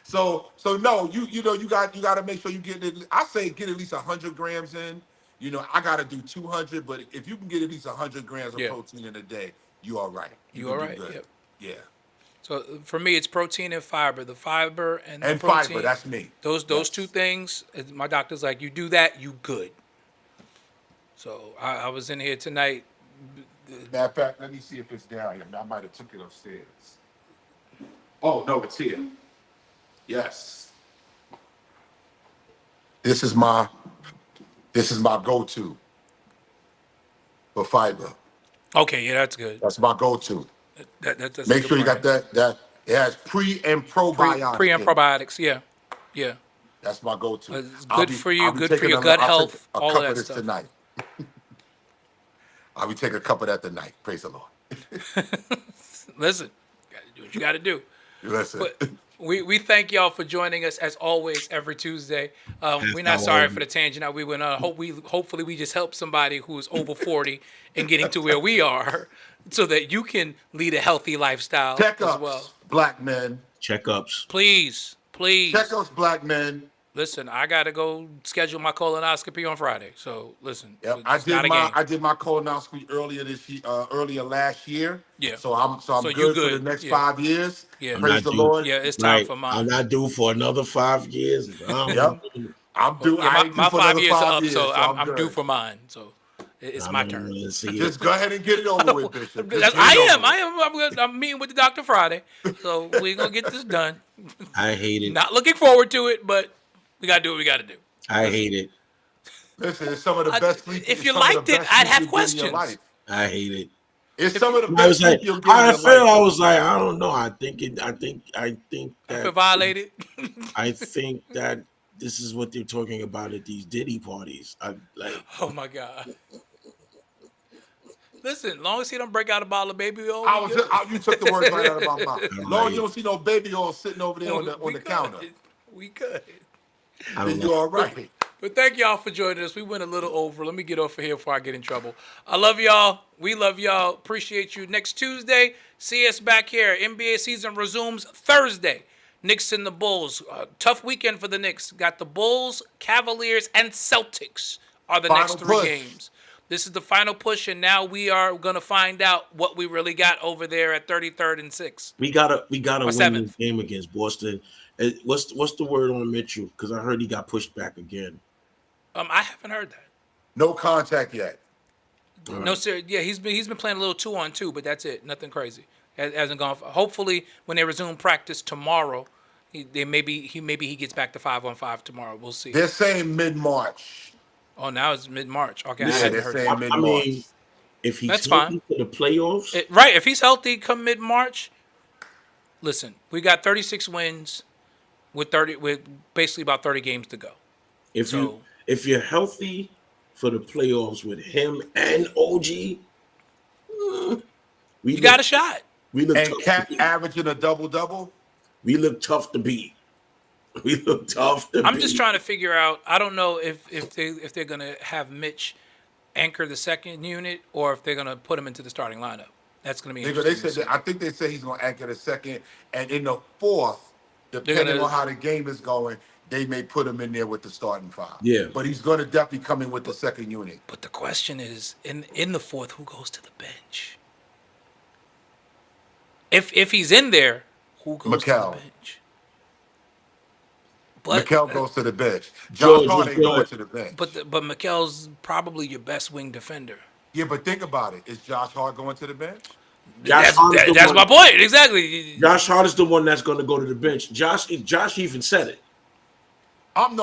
So no, you got to make sure you get it. I say get at least 100 grams in. You know, I got to do 200, but if you can get at least 100 grams of protein in a day, you all right. You all can right? do good. Yep. Yeah. So for me, it's protein and fiber. The fiber and the And protein, fiber, that's me. Those Yes. two things. My doctor's like, you do that, you good. So I was in here tonight. Matter of fact, let me see if it's down here. I might have took it upstairs. Oh no, it's here. Yes. This is my go-to for fiber. Okay, yeah, that's good. That's my go-to. That's a Make good sure you got brand. that. It has pre and probiotics. Pre and in it. probiotics. Yeah. That's my go-to. It's I'll good for you, I'll be good for taking your gut I'll take health, A all cup that of this stuff. tonight. I'll be taking a cup of that tonight. Praise the Lord. Listen, gotta do what you gotta do. Listen. But we thank y'all for joining us as always every Tuesday. We're not how sorry old for the tangent that we went on. Hopefully we just helped somebody who is over 40 and getting to where we are, so that you can lead a healthy lifestyle Checkups, as well. black men. Checkups. Please. Checkups, black men. Listen, I gotta go schedule my colonoscopy on Friday. So listen, Yep. it's not a game. I did my colonoscopy earlier last year. Yeah. So I'm So you good for good. the next Yeah. 5 years. Yeah. Praise the Lord. Yeah, it's time Right. for mine. I'm not due for another 5 years. Yep. I'm due. Yeah, I ain't due my for 5 another years are 5 up, years, so I'm good. due for mine. So it's my turn. Just go ahead and get it over with, Bishop. Just get it over with. I'm meeting with the doctor Friday, so we're gonna get this done. I hate it. Not looking forward to it, but we gotta do what we gotta do. I hate it. Listen, it's some of the best sleep. If it's you some of the liked it, best I'd sleep have you'll get in your questions. life. I hate it. It's some of the I best was like, sleep you'll get in I your feel. life. I was like, I don't know. I think I feel that. violated. I think that this is what they're talking about at these Diddy parties. Oh my god. Listen, long as he don't break out a bottle of baby oil, You took the words right out of my mouth. All Long right. as you don't see no baby oil sitting over there on the counter, We could. then you're all right. But thank y'all for joining us. We went a little over. Let me get off of here before I get in trouble. I love y'all. We love y'all. Appreciate you. Next Tuesday, see us back here. NBA season resumes Thursday. Knicks and the Bulls. Tough weekend for the Knicks. Got the Bulls, Cavaliers, and Celtics are the next Final 3 push. games. This is the final push, and now we are going to find out what we really got over there at 33rd and 6th. we gotta win this 7th. game against Boston. What's the word on Mitchell? Because I heard he got pushed back again. I haven't heard that. No contact yet. No, sir. Yeah, he's been playing a little 2-on-2, but that's it. Nothing crazy. Hasn't gone. Hopefully, when they resume practice tomorrow, he gets back to 5-on-5 tomorrow. We'll see. They're saying mid-March. Oh, now it's mid-March. Okay, I Yeah, hadn't they're heard saying that. mid-March. mean, if he's That's healthy for the playoffs, Right, if he's healthy come mid-March, listen, we got 36 wins with basically about 30 games to go. if you're healthy for the playoffs with him and OG, You got a shot. We look And tough Cat to beat. averaging a double-double. We look tough to beat. We look tough to beat. I'm just trying to figure out. I don't know if they're gonna have Mitch anchor the second unit or if they're gonna put him into the starting lineup. That's gonna be They interesting. to said see. I think they said he's going to anchor the second, and in the fourth, depending on how the game is going, they may put him in there with the starting 5. Yeah. But he's going to definitely come in with the second unit. But the question is, in the fourth, who goes to the bench? If he's in there, who goes to the Mikel. bench? But Mikel goes to the bench. Josh George, Hart what's ain't going good? to the bench. but Mikel's probably your best wing defender. Yeah, but think about it. Is Josh Hart going to the bench? Josh Hart is the That's my one. point. Exactly. Josh Hart is the one that's going to go to the bench. Josh even said it. No. I'm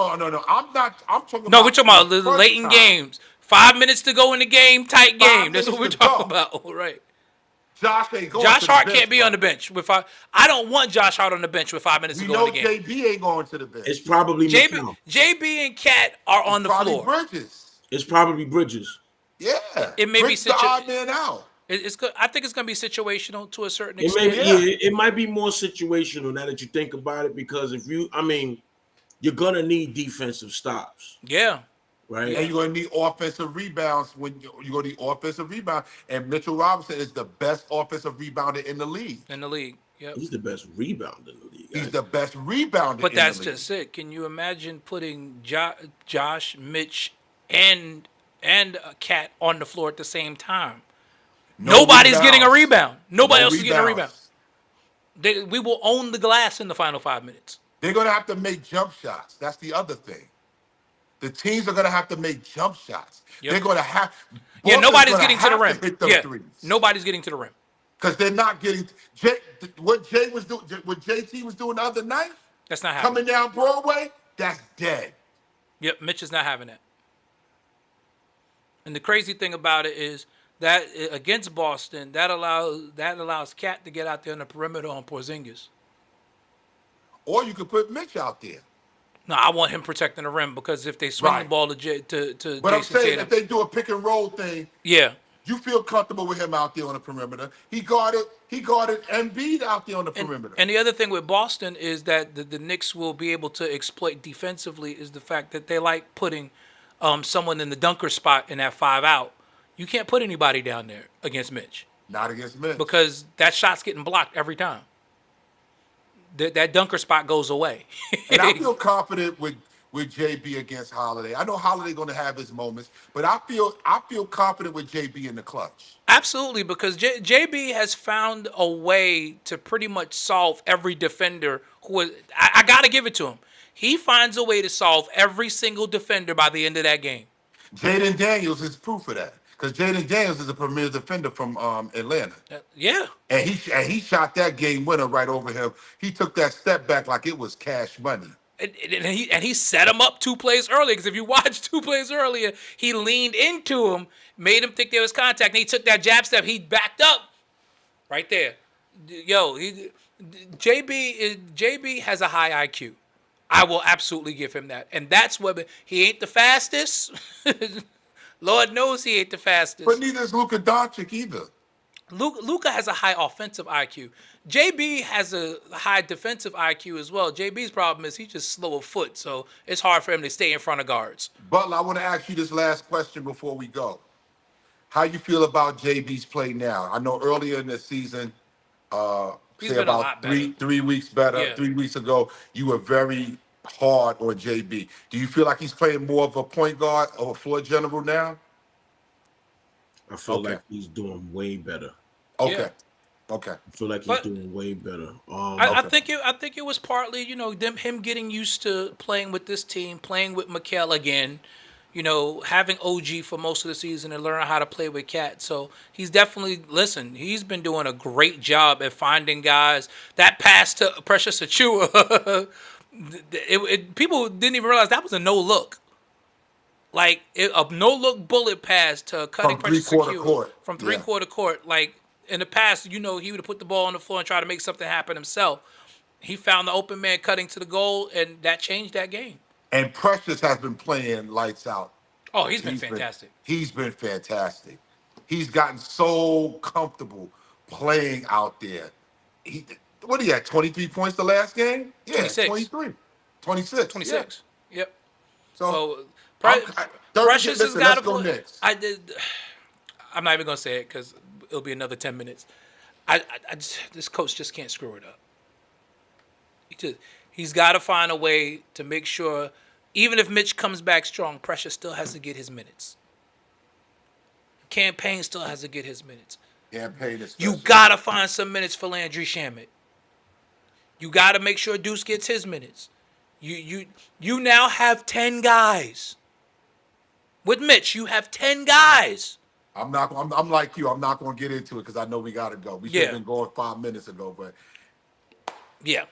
not. I'm talking No, about we're talking in about the the crunch late in time. games. 5 minutes to go in the game, tight 5 game. That's what we're minutes to talking go. about, right? Josh ain't going Josh to the Hart bench. can't be on the Bro. bench with five. I don't want Josh Hart on the bench with 5 minutes to We go in know the game. JB ain't going to the bench. It's probably JB, Mikel. JB and Cat are It's on the probably floor. Bridges. It's probably Bridges. Yeah. It may be Bridges the odd man out. It's good. I think it's going to be situational to a certain It may extent. be, Yeah. it might be more situational now that you think about it, because you're gonna need defensive stops, Yeah. right? And you're going to need offensive rebounds when you're going to need offensive rebound. And Mitchell Robinson is the best offensive rebounder in the league. In the league. Yep. He's the best rebounder in the league. He's the best rebounder But in that's the league. just it. Can you imagine putting Josh, Mitch, and Cat on the floor at the same time? No Nobody's getting a rebounds. rebound. Nobody No else is getting a rebound. rebounds. We will own the glass in the final 5 minutes. They're going to have to make jump shots. That's the other thing. The teams are going to have to make jump shots. Yep. They're going to have. Yeah, Boston's nobody's gonna getting to the have rim. hit them Yeah, threes. nobody's getting to the rim. Because they're not getting. What Jay was doing, what JT was doing the other night, That's not happening. coming down Broadway, that's dead. Yep, Mitch is not having that. And the crazy thing about it is that against Boston, that allows Cat to get out there on the perimeter on Porzingis. Or you could put Mitch out there. No, I want him protecting the rim because if they swing the Right. ball to But I'm Jason saying Tatum, if they do a pick and roll thing, yeah, you feel comfortable with him out there on the perimeter. He guarded Embiid out there on the perimeter. And the other thing with Boston is that the Knicks will be able to exploit defensively is the fact that they like putting someone in the dunker spot in that 5 out. You can't put anybody down there against Mitch Not against Mitch. because that shot's getting blocked every time. That dunker spot goes away. And I feel confident with JB against Holiday. I know Holiday going to have his moments, but I feel confident with JB in the clutch. Absolutely, because JB has found a way to pretty much solve every defender who is. I got to give it to him. He finds a way to solve every single defender by the end of that game. Jaden Daniels is proof of that because Jaden Daniels is a premier defender from Atlanta, Yeah. and he shot that game winner right over him. He took that step back like it was cash money. And he set him up 2 plays earlier because if you watch 2 plays earlier, he leaned into him, made him think there was contact, and he took that jab step. He backed up right there. Yo, JB has a high IQ. I will absolutely give him that, and that's what he ain't the fastest. Lord knows he ain't the fastest. But neither is Luka Doncic either. Luka has a high offensive IQ. JB has a high defensive IQ as well. JB's problem is he's just slow of foot, so it's hard for him to stay in front of guards. Butler, I want to ask you this last question before we go. How you feel about JB's play now? I know earlier in the season, He's say been a lot about better. three weeks better. Yeah. 3 weeks ago, you were very hard on JB. Do you feel like he's playing more of a point guard or a floor general now? I feel Okay. like he's doing way better. Okay. Yeah. Okay. I feel like he's But- doing way better. I think it was partly, him getting used to playing with this team, playing with Mikel again, having OG for most of the season and learning how to play with Cat. So he's definitely he's been doing a great job at finding guys. That pass to Precious Achua, people didn't even realize that was a no look. Like a no look bullet pass to cutting From Precious three-quarter Achua court. from Yeah. 3/4 court. Like in the past, he would have put the ball on the floor and try to make something happen himself. He found the open man cutting to the goal, and that changed that game. And Precious has been playing lights out. Oh, he's been fantastic. He's been fantastic. He's gotten so comfortable playing out there. What he had, 23 points the last game? Yeah, 26. 23. 26. 26. Yep. Yeah. So, So don't Precious forget, has listen, got to let's go play. Knicks. I'm not even gonna say it because it'll be another 10 minutes. This coach just can't screw it up. He's got to find a way to make sure, even if Mitch comes back strong, Precious still has to get his minutes. Campaign still has to get his minutes. Campaign is You special. gotta find some minutes for Landry Shamet. You gotta make sure Deuce gets his minutes. You now have 10 guys. With Mitch, you have 10 guys. I'm not. I'm like you. I'm not going to get into it because I know we got to go. We should have Yeah. been going 5 minutes ago, but Yeah.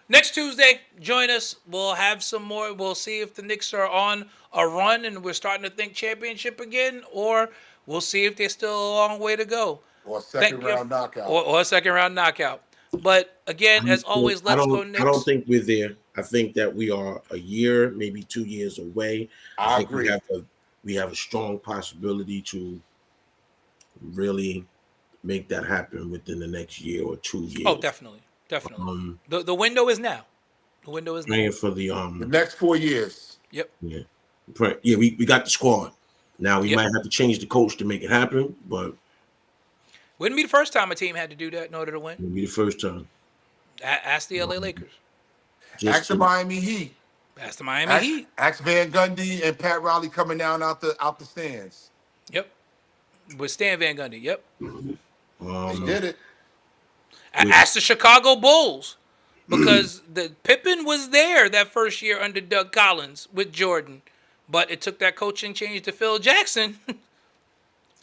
Next Tuesday, join us. We'll have some more. We'll see if the Knicks are on a run and we're starting to think championship again, or we'll see if they're still a long way to go. or second Thank you. round knockout. Or a second round knockout. But again, as always, let's go Knicks. I don't think we're there. I think that we are a year, maybe 2 years away. I think agree. we have a strong possibility to really make that happen within the next year or 2 years. Oh, definitely. The window is now. The window is now. Praying for the The next 4 years. Yep. yeah. We got the squad. Now we Yep. might have to change the coach to make it happen, but Wouldn't be the first time a team had to do that in order to win. it'll be the first time. Ask the LA Lakers. Just Ask the to- Miami Heat. Ask the Miami Heat. Ask Van Gundy and Pat Riley coming down out the stands. Yep. With Stan Van Gundy. Yep. They did it. Ask the Chicago Bulls. Because the Pippen was there that first year under Doug Collins with Jordan. But it took that coaching change to Phil Jackson.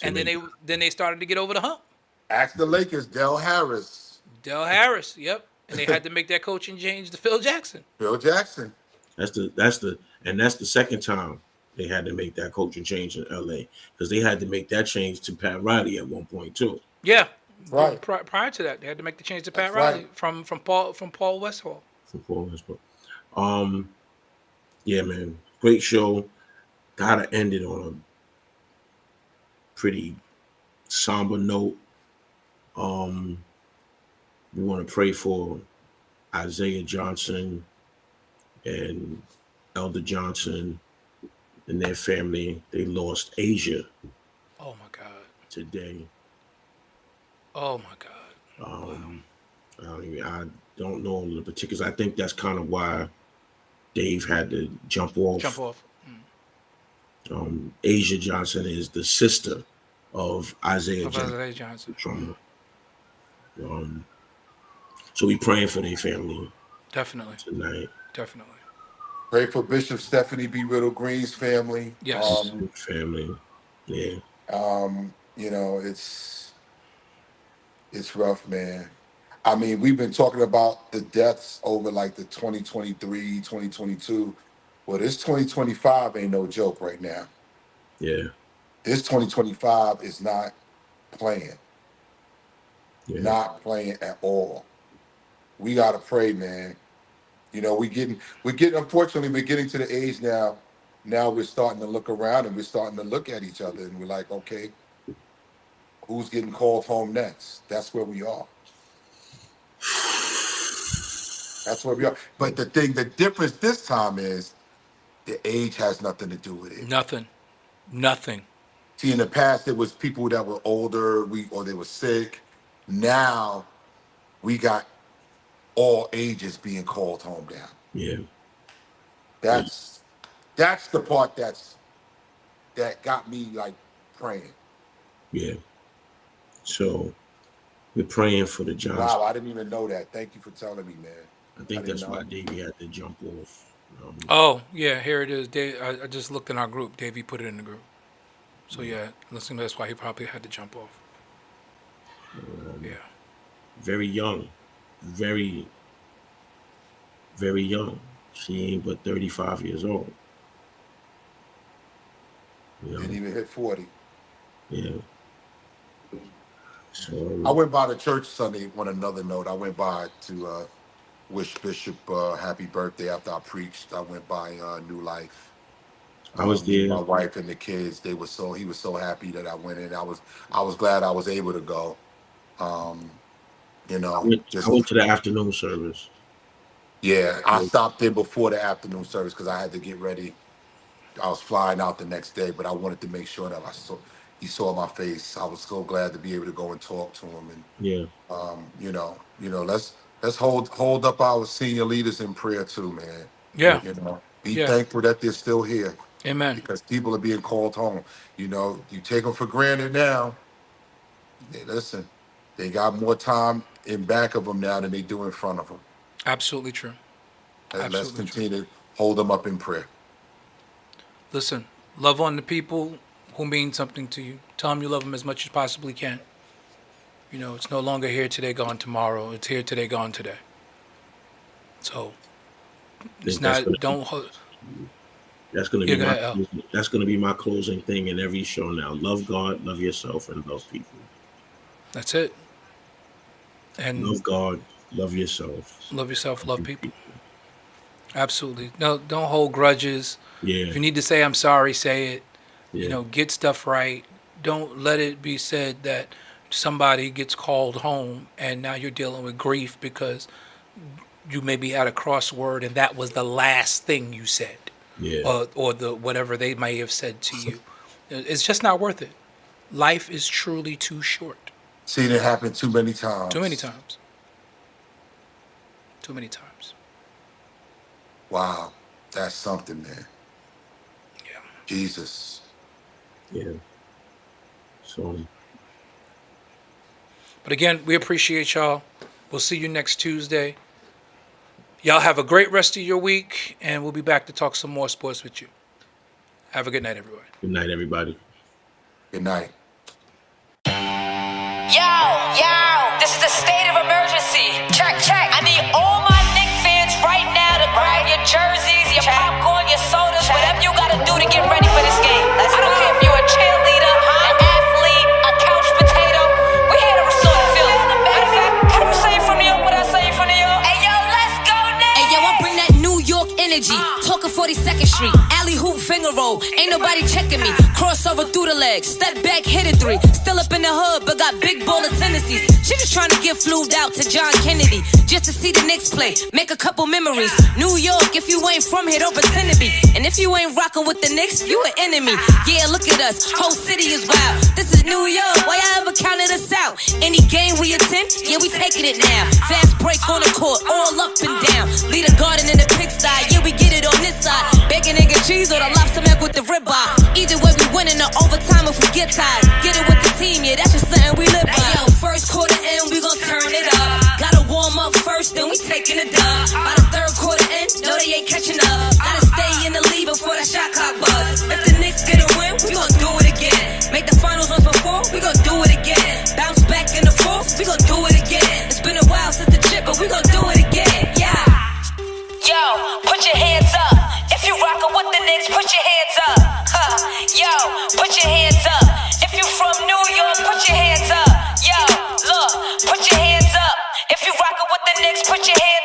And then they started to get over the hump. Ask the Lakers. Del Harris. Del Harris, yep. And they had to make that coaching change to Phil Jackson. Phil Jackson. That's the second time they had to make that coaching change in LA, because they had to make that change to Pat Riley at one point too. Yeah. Right. Prior to that, they had to make the change to Pat That's Riley right. from Paul Westphal. Yeah, man, great show. Gotta end it on a pretty somber note. We want to pray for Isaiah Johnson and Elder Johnson and their family. They lost Asia Oh my God. today. Oh my God. I don't know the particulars. I think that's kind of why Dave had to jump off. Jump off. Asia Johnson is the sister of Isaiah Of Johnson. Isaiah Johnson. So we praying for their family Definitely. tonight. Definitely. Pray for Bishop Stephanie B. Riddle Green's family. Yes. Family, yeah. You know, it's rough, man. I mean, we've been talking about the deaths over like the 2023, 2022. Well, this 2025 ain't no joke right now. Yeah. This 2025 is not playing. Yeah. Not playing at all. We gotta pray, man. You know, unfortunately, we're getting to the age now. Now we're starting to look around and we're starting to look at each other and we're like, okay, who's getting called home next? That's where we are. That's where we are. But the difference this time is the age has nothing to do with it. Nothing. See, in the past, it was people that were older, or they were sick. Now, we got all ages being called home down. Yeah. That's the part that got me like praying. Yeah. So we're praying for the Johnsons. Wow, I didn't even know that. Thank you for telling me, man. I think I that's didn't why know. Davey had to jump off. Oh, yeah, here it is. I just looked in our group. Davey put it in the group. So yeah, listen, that's why he probably had to jump off. Yeah. Very young. Very, very young. She ain't but 35 years old. You know? Didn't even hit 40. Yeah. So I went by the church Sunday on another note. I went by to wish Bishop happy birthday after I preached. I went by New Life. I was there. My wife and the kids, he was so happy that I went in. I was glad I was able to go. You know, I went to the afternoon service. Yeah, I stopped in before the afternoon service because I had to get ready. I was flying out the next day, but I wanted to make sure that he saw my face. I was so glad to be able to go and talk to him. And Yeah. you know, let's hold up our senior leaders in prayer too, man. Yeah. You know, be Yeah. thankful that they're still here Amen. because people are being called home. You know, you take them for granted now. Listen, they got more time in back of them now than they do in front of them. Absolutely true. And let's Absolutely true. continue to hold them up in prayer. Listen, love on the people who mean something to you. Tell them you love them as much as you possibly can. You know, it's no longer here today, gone tomorrow. It's here today, gone today. So it's not. Don't. That's going to be Yeah, go ahead, Al. that's going to be my closing thing in every show now. Love God, love yourself, and love people. That's it. And Love God, love yourself. love yourself, love people. Absolutely. No, don't hold grudges. Yeah. If you need to say I'm sorry, say it. Yeah. You know, get stuff right. Don't let it be said that somebody gets called home and now you're dealing with grief because you may be at a crossword and that was the last thing you said. Yeah. Or the whatever they may have said to you. It's just not worth it. Life is truly too short. Seen it happen too many times. Too many times. Too many times. Wow. That's something, man. Yeah. Jesus. Yeah. So. But again, we appreciate y'all. We'll see you next Tuesday. Y'all have a great rest of your week, and we'll be back to talk some more sports with you. Have a good night, everyone. Good night, everybody. Good night. Yo, this is the state of emergency. Check. I need all my Knicks fans right now to grab your jerseys, your popcorn, your sodas, whatever you gotta do to get ready for this game. I don't care if you're a cheerleader, an athlete, a couch potato. We're here to restore the feeling. Matter of fact, can you say it from New York what I say it from New York? Hey, yo, let's go now. Hey, yo, I bring that New York energy. Talking 42nd Street. Alley hoop finger roll. Ain't nobody checking me. Crossover through the legs. Step back, hit a three. Still up in the hood, but got big baller tendencies. She just trying to get flued out to John Kennedy. Just to see the Knicks play. Make a couple memories. New York, if you ain't from here, don't pretend to be. And if you ain't rocking with the Knicks, you an enemy. Yeah, look at us. Whole city is wild. This is New York. Why y'all ever counted us out? Any game we attend, yeah, we taking it now. Fast break on the court, all up and down. Lead a garden in the pigsty. Yeah, we get it on this side. Bacon, egg, and cheese or the lobster mac with the ribeye. Either way, we win in the overtime if we get tired. Get it with the team, yeah, that's just something we live by. Hey, yo, first quarter in, we gon' turn it up. Gotta warm up first, then we taking it dub. By the third quarter in, no, they ain't catching up. Gotta stay in the lead before that shot clock buzz. If the Knicks get a win, we gon' do it again. Make the finals once before, we gon' do it again. Bounce back in the fourth, we gon' do it again. It's been a while since the chip, but we gon' do it again, yeah. Yo, put your hands up. If you rockin' with the Knicks, put your hands up. Yo, put your hands up. If you from New York, put your hands up. Yo, look, put your hands up. If you rockin' with the Knicks, put your hands up.